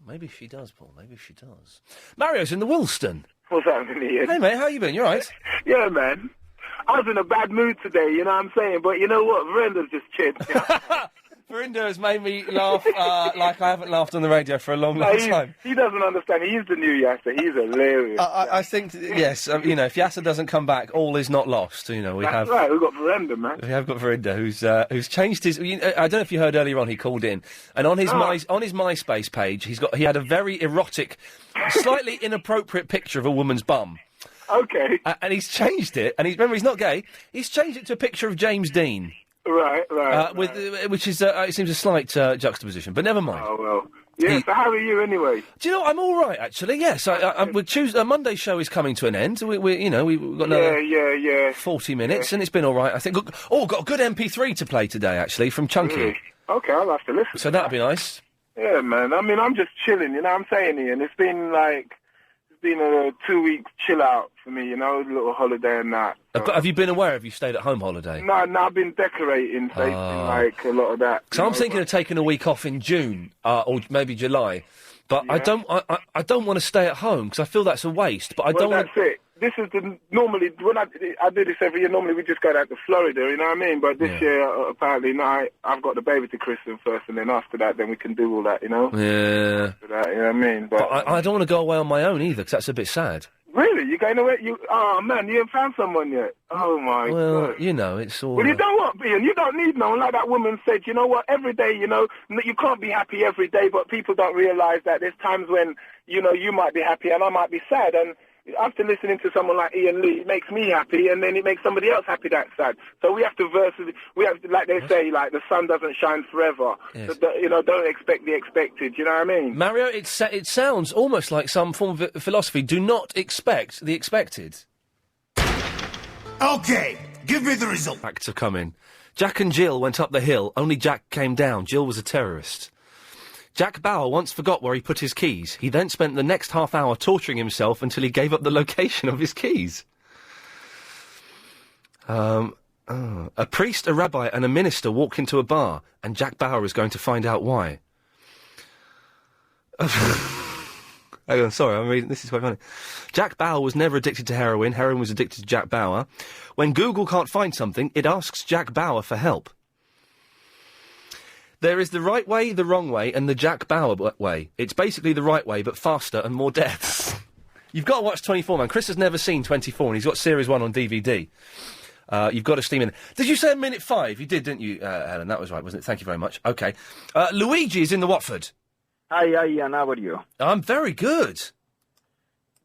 Maybe she does, Paul. Maybe she does. Mario's in the Woolston. What's happening, Ian? Hey, mate, how you been? You all right? Yeah, man. I was in a bad mood today, you know what I'm saying? But you know what? Veranda's just chilled. You know? Verinda has made me laugh like I haven't laughed on the radio for a long time. He doesn't understand. He's the new Yasser. He's hilarious. I think, yes, if Yasser doesn't come back, all is not lost. That's right. We've got Veranda, man. We have got Verinda, who's changed his. I don't know if you heard earlier on. He called in, and on his MySpace page, he had a very erotic, slightly inappropriate picture of a woman's bum. Okay. And he's changed it, and remember he's not gay. He's changed it to a picture of James Dean. Right. Which is, it seems a slight juxtaposition, but never mind. Oh, well. Yeah, so how are you anyway? Do you know, I'm all right, actually, yes. Monday's show is coming to an end. We've got another 40 minutes, and it's been all right, I think. Got a good MP3 to play today, actually, from Chunky. Really? Okay, I'll have to listen. So that'll be nice. Yeah, man. I mean, I'm just chilling, you know what I'm saying, Ian? It's been a 2-week chill out for me, a little holiday and that. But have you been aware? Have you stayed at home holiday? No, I've been decorating, so it's been a lot of that. So I'm thinking of taking a week off in June, or maybe July. But I don't want to stay at home, because I feel that's a waste. But That's it. This is normally, when I do this every year, normally we just go down to Florida, you know what I mean? But this year, apparently, I've got the baby to christen first, and then after that, then we can do all that, Yeah. After that, you know what I mean? But I don't want to go away on my own either, because that's a bit sad. Really? You're going away? Oh, man, you haven't found someone yet? Oh, my God. Well, it's all... Well, you know what, Ian? You don't need no one. Like that woman said, you know what? Every day, you can't be happy every day, but people don't realise that there's times when, you might be happy and I might be sad. And after listening to someone like Ian Lee, it makes me happy, and then it makes somebody else happy that's sad. So we have to like they say, like, the sun doesn't shine forever. Yes. So, don't expect the expected, you know what I mean? Mario, it sounds almost like some form of philosophy. Do not expect the expected. OK, give me the result. Back to come in. Jack and Jill went up the hill, only Jack came down. Jill was a terrorist. Jack Bauer once forgot where he put his keys. He then spent the next half hour torturing himself until he gave up the location of his keys. A priest, a rabbi and a minister walked into a bar, and Jack Bauer is going to find out why. Hang on, sorry, I'm reading. This is quite funny. Jack Bauer was never addicted to heroin. Heroin was addicted to Jack Bauer. When Google can't find something, it asks Jack Bauer for help. There is the right way, the wrong way, and the Jack Bauer way. It's basically the right way, but faster and more deaths. You've got to watch 24, man. Chris has never seen 24, and he's got Series 1 on DVD. You've got to steam in. Did you say a minute 5? You did, didn't you, Helen? That was right, wasn't it? Thank you very much. OK. Luigi is in the Watford. Hi, Ian. How are you? I'm very good.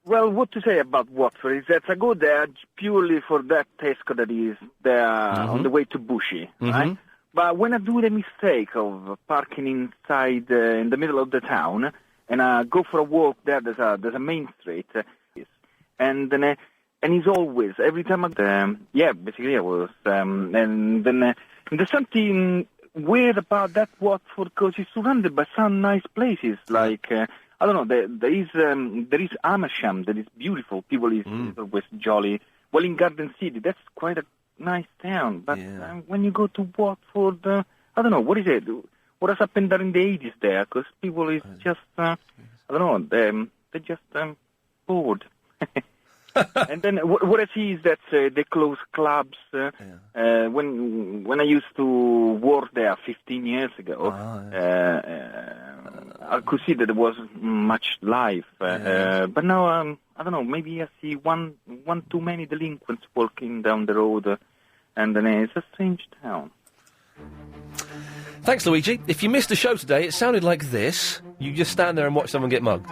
Well, what to say about Watford is that I go there purely for that Tesco that is there on the way to Bushy, right? But when I do the mistake of parking inside in the middle of the town and I go for a walk there, there's a main street, and it's always every time basically I was and then there's something weird about that Watford because it's surrounded by some nice places like I don't know, there is Amersham that is beautiful. People is always jolly. Well, in Garden City, that's quite a nice town, but when you go to Watford, I don't know, what is it? What has happened there in the 80s there? Because people is just, I don't know, they're just bored. And then what I see is that they close clubs. When I used to work there 15 years ago, I could see that there was much life. But now, I don't know, maybe I see one too many delinquents walking down the road, and then it's a strange town. Thanks, Luigi. If you missed the show today, it sounded like this. You just stand there and watch someone get mugged.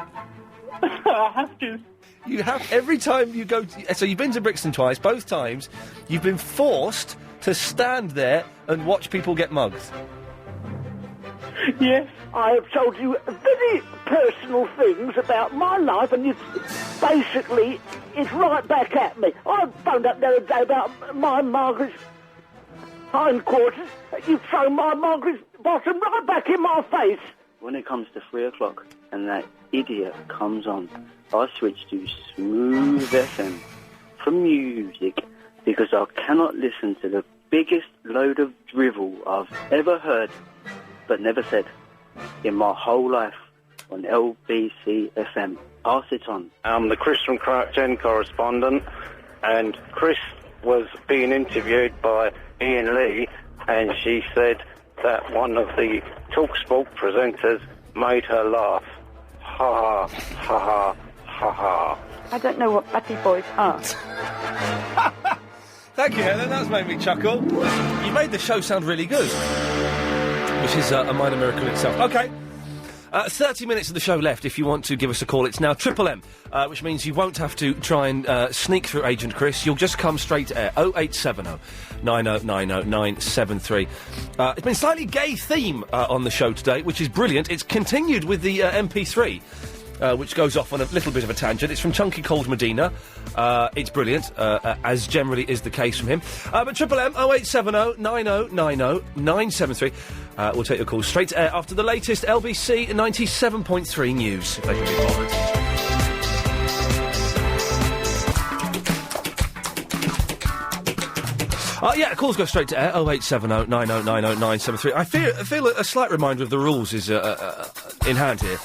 I have to. You have, every time you go so you've been to Brixton twice, both times, you've been forced to stand there and watch people get mugged. Yes, I have told you very personal things about my life, and it's right back at me. I phoned up the other day about my Margaret's hindquarters. You've thrown my Margaret's bottom right back in my face. When it comes to 3 o'clock and that idiot comes on, I switch to Smooth FM from music because I cannot listen to the biggest load of drivel I've ever heard but never said in my whole life on LBC FM. Pass it on. I'm the Chris from Crouch End correspondent, and Chris was being interviewed by Iain Lee, and she said that one of the TalkSport presenters made her laugh. Ha ha ha ha ha ha. I don't know what batty boys are. Thank you, Helen. That's made me chuckle. You made the show sound really good, which is a minor miracle itself. OK. 30 minutes of the show left if you want to give us a call. It's now Triple M, which means you won't have to try and sneak through Agent Chris. You'll just come straight to air. 0870 9090 973. It's been a slightly gay theme on the show today, which is brilliant. It's continued with the MP3. Which goes off on a little bit of a tangent. It's from Chunky Cold Medina. It's brilliant, as generally is the case from him. But Triple M, 0870 9090 973. We'll take your call straight to air after the latest LBC 97.3 news, if they can be bothered. Calls go straight to air, 0870 9090 973. I feel a slight reminder of the rules is in hand here.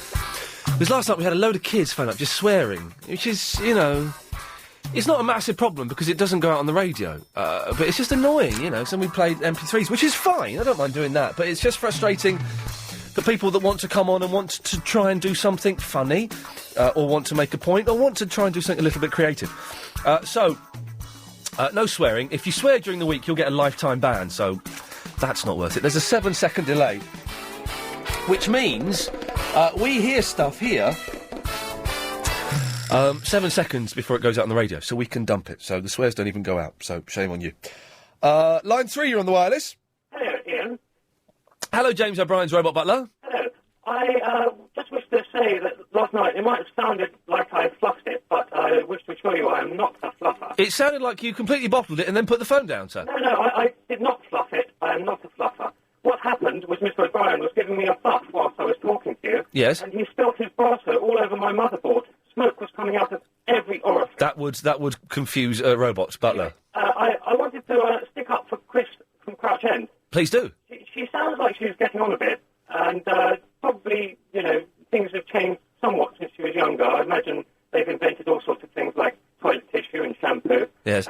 Because last night we had a load of kids phone up just swearing, which is, you know, it's not a massive problem because it doesn't go out on the radio. But it's just annoying, you know, so we played MP3s, which is fine, I don't mind doing that, but it's just frustrating the people that want to come on and want to try and do something funny, or want to make a point, or want to try and do something a little bit creative. No swearing. If you swear during the week, you'll get a lifetime ban, so that's not worth it. There's a 7-second delay, which means we hear stuff here 7 seconds before it goes out on the radio, so we can dump it. So the swears don't even go out, so shame on you. Line 3, you're on the wireless. Hello, Ian. Hello, James O'Brien's Robot Butler. Hello. I just wish to say that last night it might have sounded like I fluffed it, but I wish to assure you I am not a fluffer. It sounded like you completely bottled it and then put the phone down, sir. No, I did not fluff it. I am not a fluffer. What happened was Mr. O'Brien was giving me a butt whilst I was talking to you. Yes. And he spilt his brasso all over my motherboard. Smoke was coming out of every orifice. That would confuse robots, Butler. I wanted to stick up for Chris from Crouch End. Please do. She sounds like she's getting on a bit, and probably, you know, things have changed somewhat since she was younger. I imagine they've invented all sorts of things like toilet tissue and shampoo. Yes.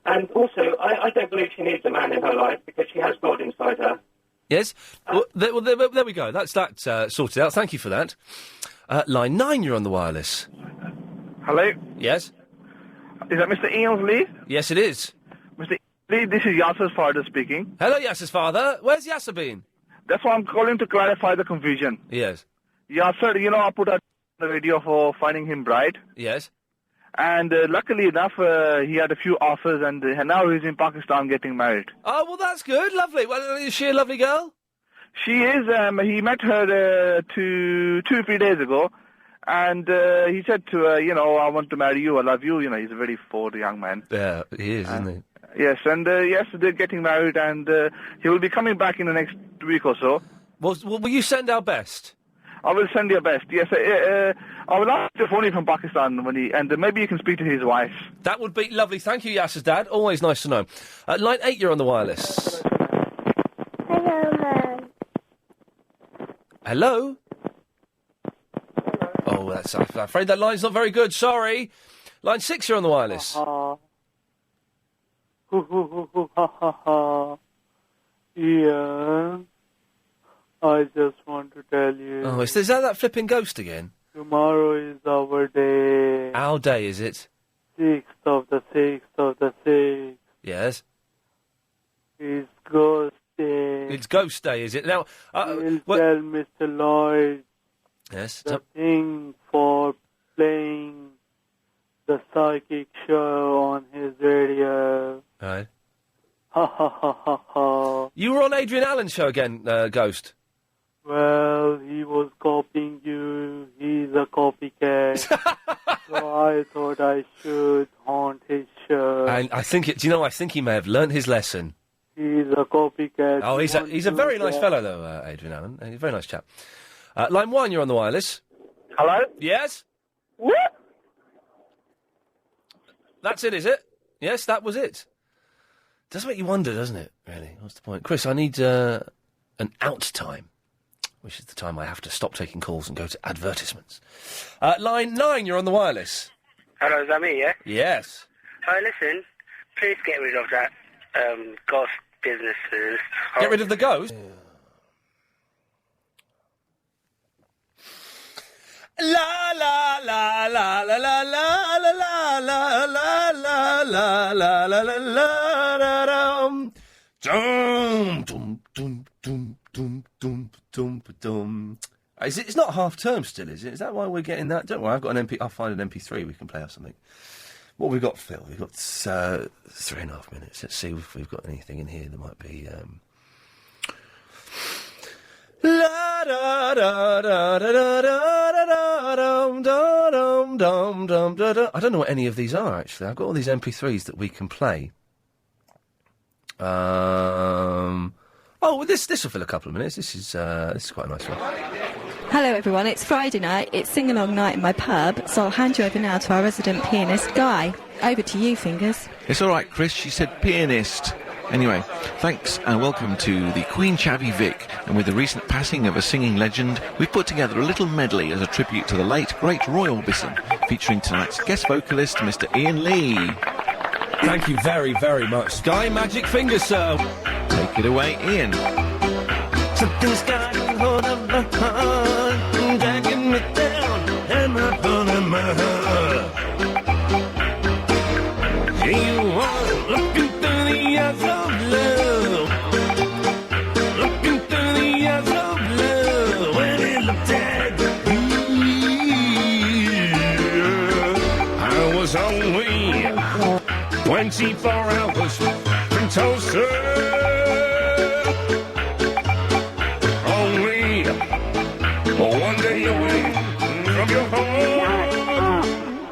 And also, I don't believe she needs a man in her life because she has God inside her. Yes? There we go. That's that sorted out. Thank you for that. Line 9, you're on the wireless. Hello? Yes? Is that Mr. Ian Lee? Yes, it is. Mr. Lee, this is Yasser's father speaking. Hello, Yasser's father. Where's Yasser been? That's why I'm calling to clarify the confusion. Yes. Yasser, you know, I put out the video for finding him bride. Yes. And luckily enough, he had a few offers, and now he's in Pakistan getting married. Oh, well, that's good. Lovely. Well, is she a lovely girl? She is. He met her 2-3 days ago, and he said to her, you know, I want to marry you, I love you. You know, he's a very forward young man. Yeah, he is, isn't he? Yes, and yes, they're getting married, and he will be coming back in the next week or so. Well, will you send our best? I will send your best, yes. I will ask to phone him from Pakistan and maybe you can speak to his wife. That would be lovely. Thank you, Yasser's dad. Always nice to know. Line 8, you're on the wireless. Hello, man. Hello? Oh, I'm afraid that line's not very good. Sorry. Line 6, you're on the wireless. Yeah. I just want to tell you. Oh, is that flipping ghost again? Tomorrow is our day. Our day, is it? 6th of the 6th of the 6th. Yes. It's ghost day. It's ghost day, is it? Now, we'll tell Mr. Lloyd yes, the thing for playing the psychic show on his radio. Right. Ha ha ha ha ha. You were on Adrian Allen's show again, Ghost. Well, he was copying you. He's a copycat. So I thought I should haunt his show. And I think I think he may have learnt his lesson. He's a copycat. Oh, he's a very nice fellow, though, Adrian Allen. He's a very nice chap. Line 1, you're on the wireless. Hello? Yes? What? That's it, is it? Yes, that was it. Does make you wonder, doesn't it, really? What's the point? Chris, I need an out time, which is the time I have to stop taking calls and go to advertisements. Line 9, you're on the wireless. Hello, is that me, yeah? Yes. Listen, please get rid of that ghost business. Get rid of the ghost? La la la la la la la la la la la la la la la la dum dum dum dum dum dum dum dum. It's not half term still, is it? Is that why we're getting that? Don't worry, I've got an MP. I'll find an MP3 we can play or something. What have we got, Phil? We've got 3.5 minutes. Let's see if we've got anything in here that might be. La da da da da da da dum dum dum dum da da. I don't know what any of these are actually. I've got all these MP3s that we can play. Oh, this will fill a couple of minutes. This is quite a nice one. Hello everyone, it's Friday night, it's sing-along night in my pub, so I'll hand you over now to our resident pianist, Guy. Over to you, Fingers. It's all right, Chris, she said pianist. Anyway, thanks and welcome to the Queen Chavy Vic, and with the recent passing of a singing legend, we've put together a little medley as a tribute to the late, great Roy Orbison, featuring tonight's guest vocalist, Mr. Iain Lee. Thank you very, very much. Guy, magic fingers, sir. Take it away, Iain. Something's got a hold of my heart, dragging me down, and my bone in my heart. Here you are, looking through the eyes of love, looking through the eyes of love. When it looked at me, I was away 24 hours from Tulsa. One day away from your home.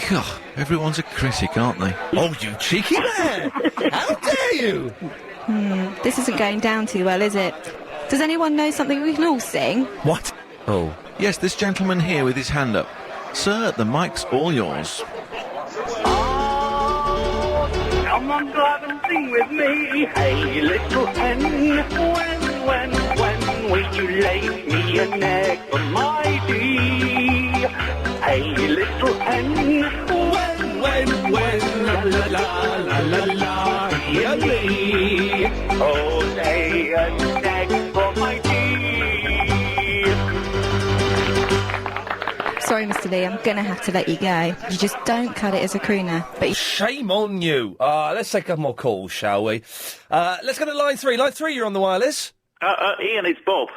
God, everyone's a critic, aren't they? Oh, you cheeky man! How dare you! This isn't going down too well, is it? Does anyone know something we can all sing? What? Oh. Yes, this gentleman here with his hand up. Sir, the mic's all yours. Come on, drive and sing with me. Hey, little hen, when will you lay me an egg for my tea? Hey, little hen, when, la la la la la la, yummy. Oh, lay an egg for my tea. Sorry, Mr. Lee, I'm going to have to let you go. You just don't cut it as a crooner. But Shame on you. Let's take a couple more calls, shall we? Let's go to line 3. Line 3, you're on the wireless. Iain, it's Bob.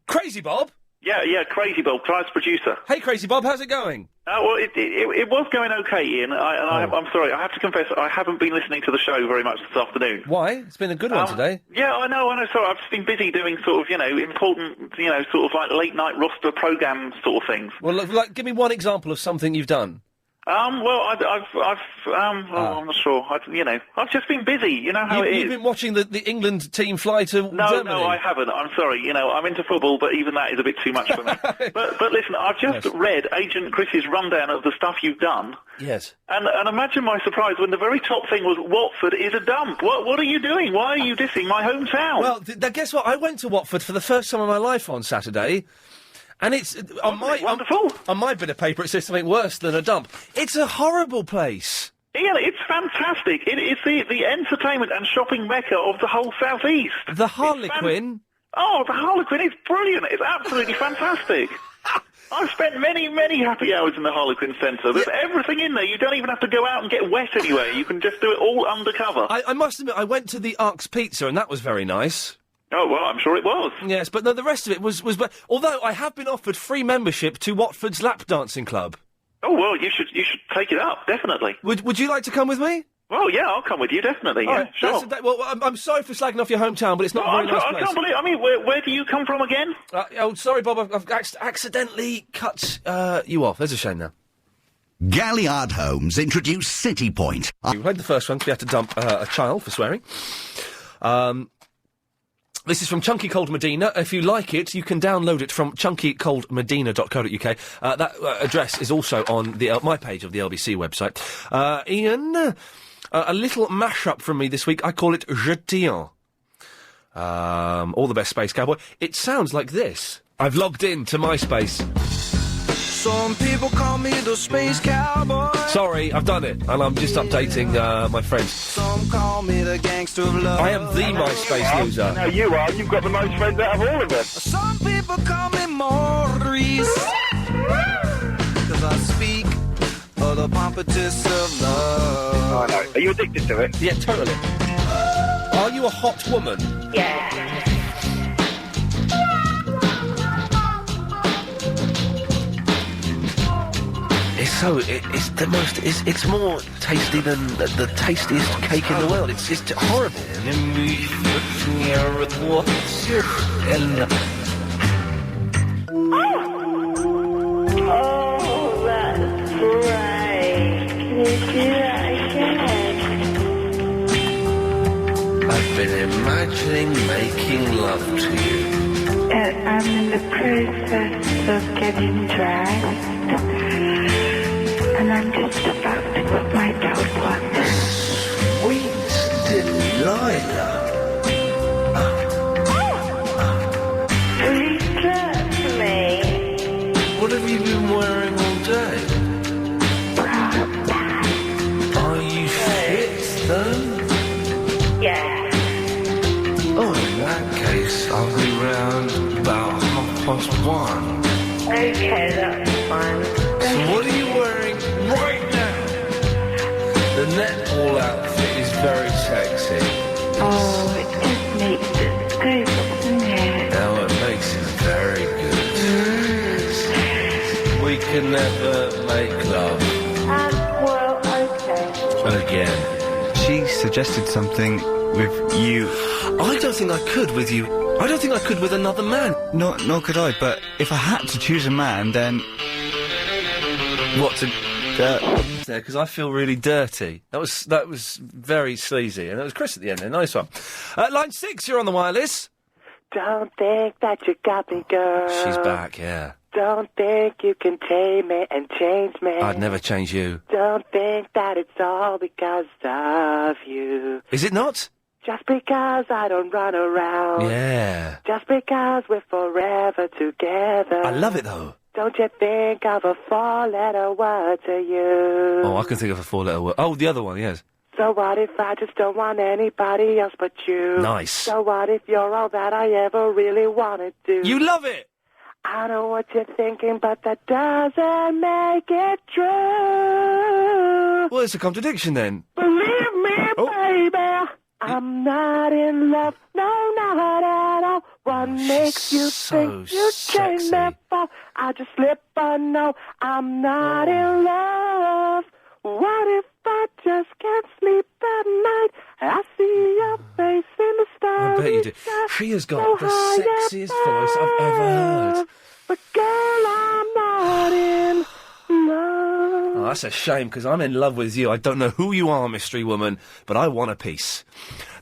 Crazy Bob? Yeah, Crazy Bob, Clive's producer. Hey, Crazy Bob, how's it going? Well, it was going okay, Iain. I'm sorry, I have to confess, I haven't been listening to the show very much this afternoon. Why? It's been a good one today. Yeah, I know. Sorry, I've just been busy doing sort of, important, sort of like late-night roster programme sort of things. Well, look, give me one example of something you've done. Well, I'm not sure. I've just been busy. You know how it is. You've been watching the England team fly to Germany. No, I haven't. I'm sorry. I'm into football, but even that is a bit too much for me. but listen, I've just read Agent Chris's rundown of the stuff you've done. Yes. And imagine my surprise when the very top thing was Watford is a dump. What are you doing? Why are you dissing my hometown? Well, guess what? I went to Watford for the first time in my life on Saturday. And it's on my bit of paper. It says something worse than a dump. It's a horrible place. Yeah, it's fantastic. It's the entertainment and shopping mecca of the whole southeast. The Harlequin. The Harlequin is brilliant. It's absolutely fantastic. I've spent many, many happy hours in the Harlequin Centre. There's everything in there. You don't even have to go out and get wet anywhere. You can just do it all undercover. I must admit, I went to the Arcs Pizza, and that was very nice. Oh, well, I'm sure it was. Yes, but no, the rest of it was... Although I have been offered free membership to Watford's lap dancing club. Oh, well, you should take it up, definitely. Would you like to come with me? Well, yeah, I'll come with you, definitely, yeah, sure. I'm sorry for slagging off your hometown, but it's not a very nice place. I can't believe... I mean, where do you come from again? Sorry, Bob, I've accidentally cut you off. There's a shame now. Galliard Homes introduced City Point. We played the first one because we had to dump a child for swearing. This is from Chunky Cold Medina. If you like it, you can download it from chunkycoldmedina.co.uk. That address is also on my page of the LBC website. Iain, a little mash-up from me this week. I call it Je Tiens. All the best, Space Cowboy. It sounds like this. I've logged in to MySpace. Some people call me the Space Cowboy. Sorry, I've done it, and I'm just updating my friends. Some call me the gangster of love. I am the MySpace loser. No, you are. You've got the most friends out of all of us. Some people call me Maurice. Because I speak of the pompatus of love. I know. Are you addicted to it? Yeah, totally. Are you a hot woman? Yeah. It's more tasty than the tastiest cake in the world. It's just horrible. Oh, that's great. Can you do that again? I've been imagining making love to you. I'm in the process of getting dressed. And I'm just about to put my belt on. Sweet Delilah. Please touch me. What have you been wearing all day? Are you fit then? Yeah. Oh, in that case, I'll be round about 1:30. Okay, that's fine. So what are you wearing right now? The netball outfit is very sexy. Oh, it just makes it good, doesn't it? Now it makes it very good. We can never make love. Well, okay. Again. She suggested something with you. I don't think I could with you. I don't think I could with another man. Nor could I, but if I had to choose a man, then... What to... there, because I feel really dirty. That was very sleazy, and that was Chris at the end there. Nice one. Line 6, you're on the wireless. Don't think that you got me, girl. She's back, yeah. Don't think you can tame me and change me. I'd never change you. Don't think that it's all because of you. Is it not? Just because I don't run around. Yeah. Just because we're forever together. I love it, though. Don't you think of a four-letter word to you? Oh, I can think of a four-letter word. Oh, the other one, yes. So what if I just don't want anybody else but you? Nice. So what if you're all that I ever really wanted to? You love it! I know what you're thinking, but that doesn't make it true. Well, it's a contradiction, then. Believe me, baby, I'm not in love. No, not at all. What makes you think you change me for? I just slip on, no, I'm not in love. What if I just can't sleep at night? I see your face in the stars. I bet you do. Priya's got the sexiest voice I've ever heard. But girl, I'm not in love. Oh, that's a shame, because I'm in love with you. I don't know who you are, mystery woman, but I want a piece.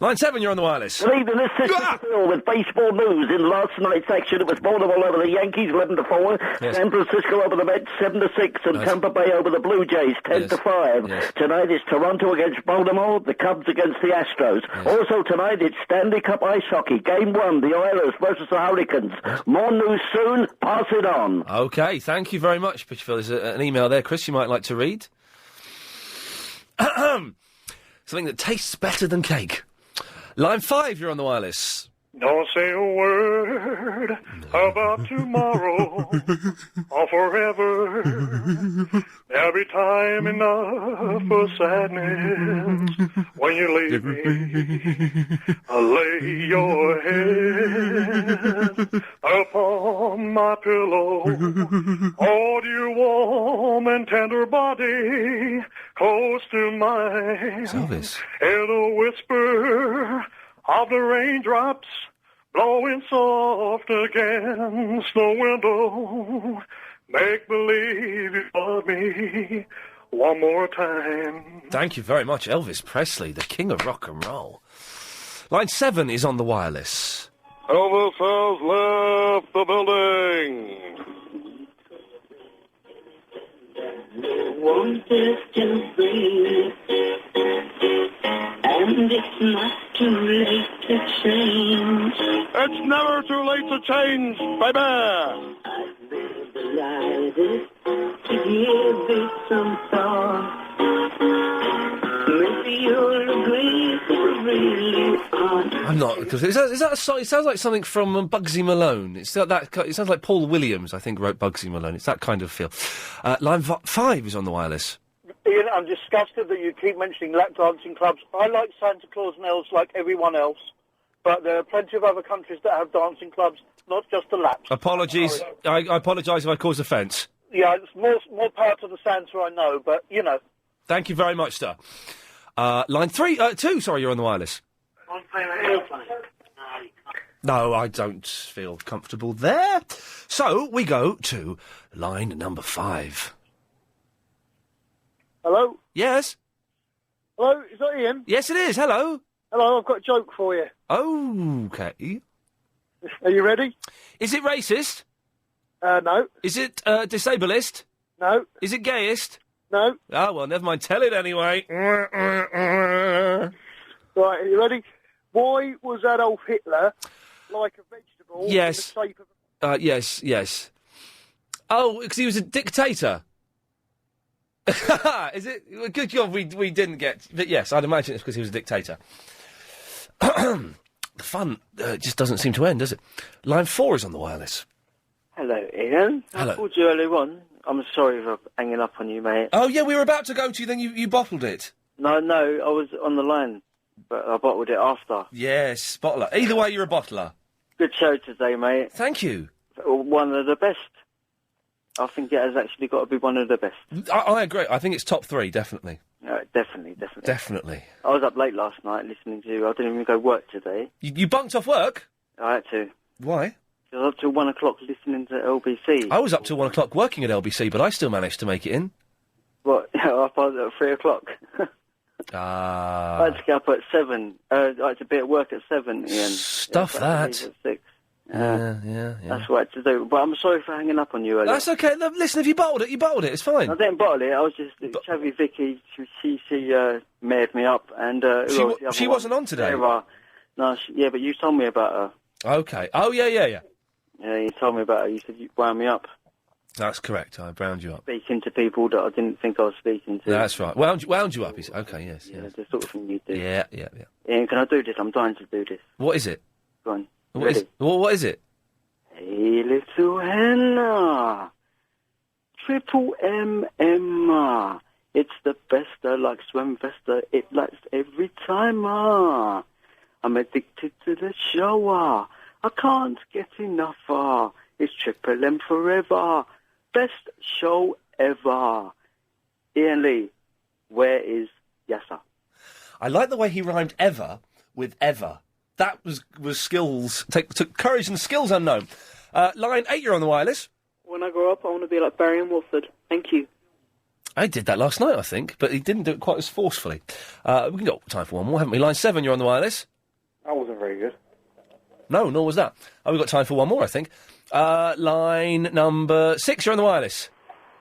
Line 7, you're on the wireless. Good evening, this is Phil with baseball news. In last night's action, it was Baltimore over the Yankees, 11-4. Yes. San Francisco over the Mets, 7-6, and Nice. Tampa Bay over the Blue Jays, 10-5. Yes. Tonight is Toronto against Baltimore, the Cubs against the Astros. Also tonight it's Stanley Cup ice hockey, Game 1, the Oilers versus the Hurricanes. More news soon. Pass it on. OK, thank you very much, Pitchfield. There's an email there, Chris, you might like to read. Something that tastes better than cake. Line 5, you're on the wireless. Don't say a word about tomorrow or forever. There'll be time enough for sadness when you leave me. Lay your head upon my pillow. Hold your warm and tender body close to mine. Elvis. Hear the whisper of the raindrops blowing soft against the window. Make believe you love me one more time. Thank you very much, Elvis Presley, the king of rock and roll. Line 7 is on the wireless. Elvis has left the building. Want us to breathe, and it's not too late to change. It's never too late to change, baby. I've decided to give it some thought. Maybe you'll agree to really on. I'm not, because is that a song? It sounds like something from Bugsy Malone. It sounds like Paul Williams, I think, wrote Bugsy Malone. It's that kind of feel. Line 5 is on the wireless. Ian, I'm disgusted that you keep mentioning lap dancing clubs. I like Santa Claus and elves like everyone else, but there are plenty of other countries that have dancing clubs, not just the laps. Apologies. I apologise if I caused offence. Yeah, it's more power to the Santa, I know, but, you know. Thank you very much, sir. Line 2, sorry, you're on the wireless. No, I don't feel comfortable there. So, we go to line number 5. Hello? Yes? Hello, is that Ian? Yes, it is. Hello? Hello, I've got a joke for you. Okay. Are you ready? Is it racist? No. Is it, disablist? No. Is it gayist? No. Oh, well, never mind. Tell it anyway. Right, are you ready? Why was Adolf Hitler like a vegetable Yes. in the shape of... Yes. Oh, because he was a dictator. Is it? Good job we didn't get... But yes, I'd imagine it's because he was a dictator. The fun just doesn't seem to end, does it? Line 4 is on the wireless. Hello, Ian. Hello. I called you earlier on. I'm sorry for hanging up on you, mate. Oh, yeah, we were about to go to you, then you bottled it. No, I was on the line, but I bottled it after. Yes, bottler. Either way, you're a bottler. Good show today, mate. Thank you. One of the best. I think it has actually got to be one of the best. I agree. I think it's top 3, definitely. Definitely. Definitely. I was up late last night listening to you. I didn't even go work today. You bunked off work? I had to. Why? I was up till 1 o'clock listening to LBC. I was up till 1 o'clock working at LBC, but I still managed to make it in. What? I was at 3 o'clock. I had to get up at 7. I had to be at work at 7, Ian. Stuff that. At 6. Yeah. That's what I had to do. But I'm sorry for hanging up on you earlier. That's okay. Listen, if you bottled it, you bottled it. It's fine. I didn't bottle it. I was just... Chavy Vicky, she mared me up. And she wasn't on today? No, but you told me about her. Okay. Oh, yeah. Yeah, you told me about her. You said you wound me up. That's correct. I browned you up. Speaking to people that I didn't think I was speaking to. That's right. Wound you up. Okay, yes. The sort of thing you do. Yeah. Ian, can I do this? I'm dying to do this. What is it? Go on. What is it? Hey, little Hannah. Triple M Emma. It's the best. I like Swemfester. It lasts every time. I'm addicted to the show. I can't get enough. It's Triple M forever. Best show ever. Ian Lee, where is Yasser? I like the way he rhymed ever with ever. That was skills. Took courage and skills unknown. Line 8, you're on the wireless. When I grow up, I want to be like Barry and Watford. Thank you. I did that last night, I think, but he didn't do it quite as forcefully. We can got time for one more, haven't we? Line 7, you're on the wireless. That wasn't very good. No, nor was that. We've got time for one more, I think. Line number 6, you're on the wireless.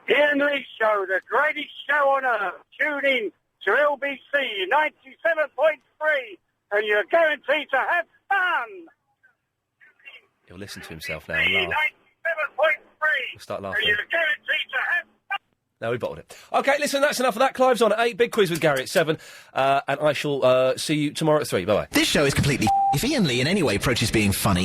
Ian Lee Show, the greatest show on earth. Tune in to LBC 97.3, and you're guaranteed to have fun. He'll listen to himself now and laugh. 97.3, We'll start laughing. and you're guaranteed to have fun. No, we bottled it. OK, listen, that's enough of that. Clive's on at 8, big quiz with Gary at 7, and I shall see you tomorrow at 3. Bye-bye. This show is completely... If Ian Lee in any way approaches being funny...